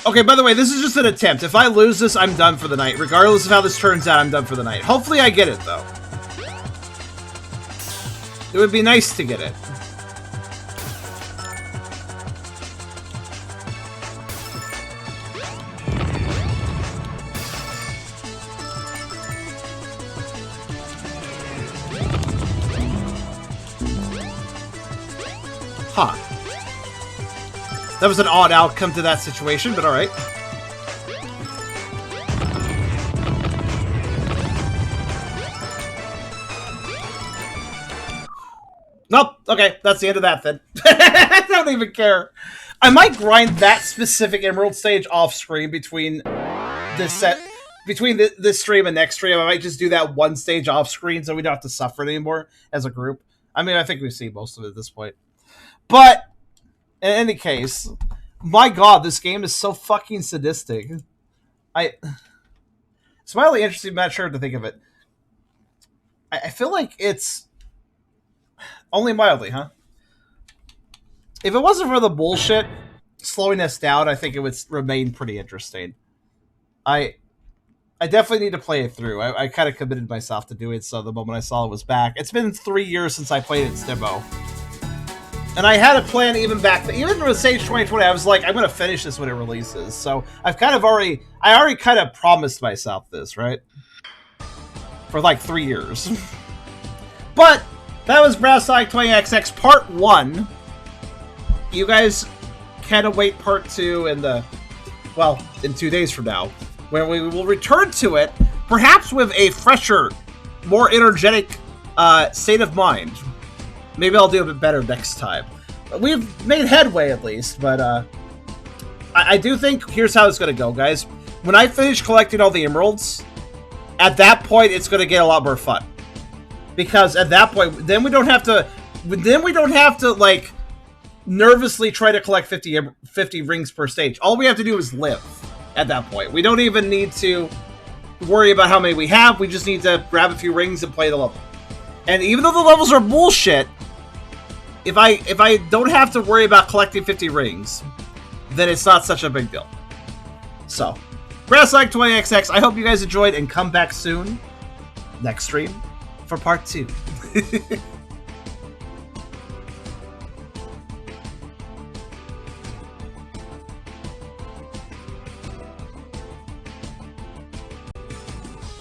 Okay, by the way, this is just an attempt. If I lose this, I'm done for the night. Regardless of how this turns out, I'm done for the night. Hopefully I get it, though. It would be nice to get it. Huh. That was an odd outcome to that situation, but alright. Nope. Okay, that's the end of that then. I don't even care. I might grind that specific Emerald stage off screen between this set, between this stream and next stream. I might just do that one stage off screen so we don't have to suffer it anymore as a group. I mean, I think we've seen most of it at this point. But in any case, my god, this game is so fucking sadistic. It's mildly interesting, not sure to think of it. I feel like it's only mildly, huh? If it wasn't for the bullshit slowing us down, I think it would remain pretty interesting. I definitely need to play it through. I kind of committed myself to do it, so the moment I saw it was back. It's been 3 years since I played its demo. And I had a plan even back then. Even with Sage 2020, I was like, I'm going to finish this when it releases. So I've kind of already... I already kind of promised myself this, right? For like 3 years. But that was BrazSonic 20XX Part 1. You guys can await Part 2 in the... Well, in 2 days from now. Where we will return to it, perhaps with a fresher, more energetic state of mind. Maybe I'll do a bit better next time. We've made headway, at least, but I do think here's how it's going to go, guys. When I finish collecting all the emeralds, at that point, it's going to get a lot more fun. Because at that point, then we don't have to, like, nervously try to collect 50 rings per stage. All we have to do is live at that point. We don't even need to worry about how many we have. We just need to grab a few rings and play the level. And even though the levels are bullshit, if I don't have to worry about collecting 50 rings, then it's not such a big deal. So, BrazSonic 20XX, I hope you guys enjoyed and come back soon, next stream, for part 2.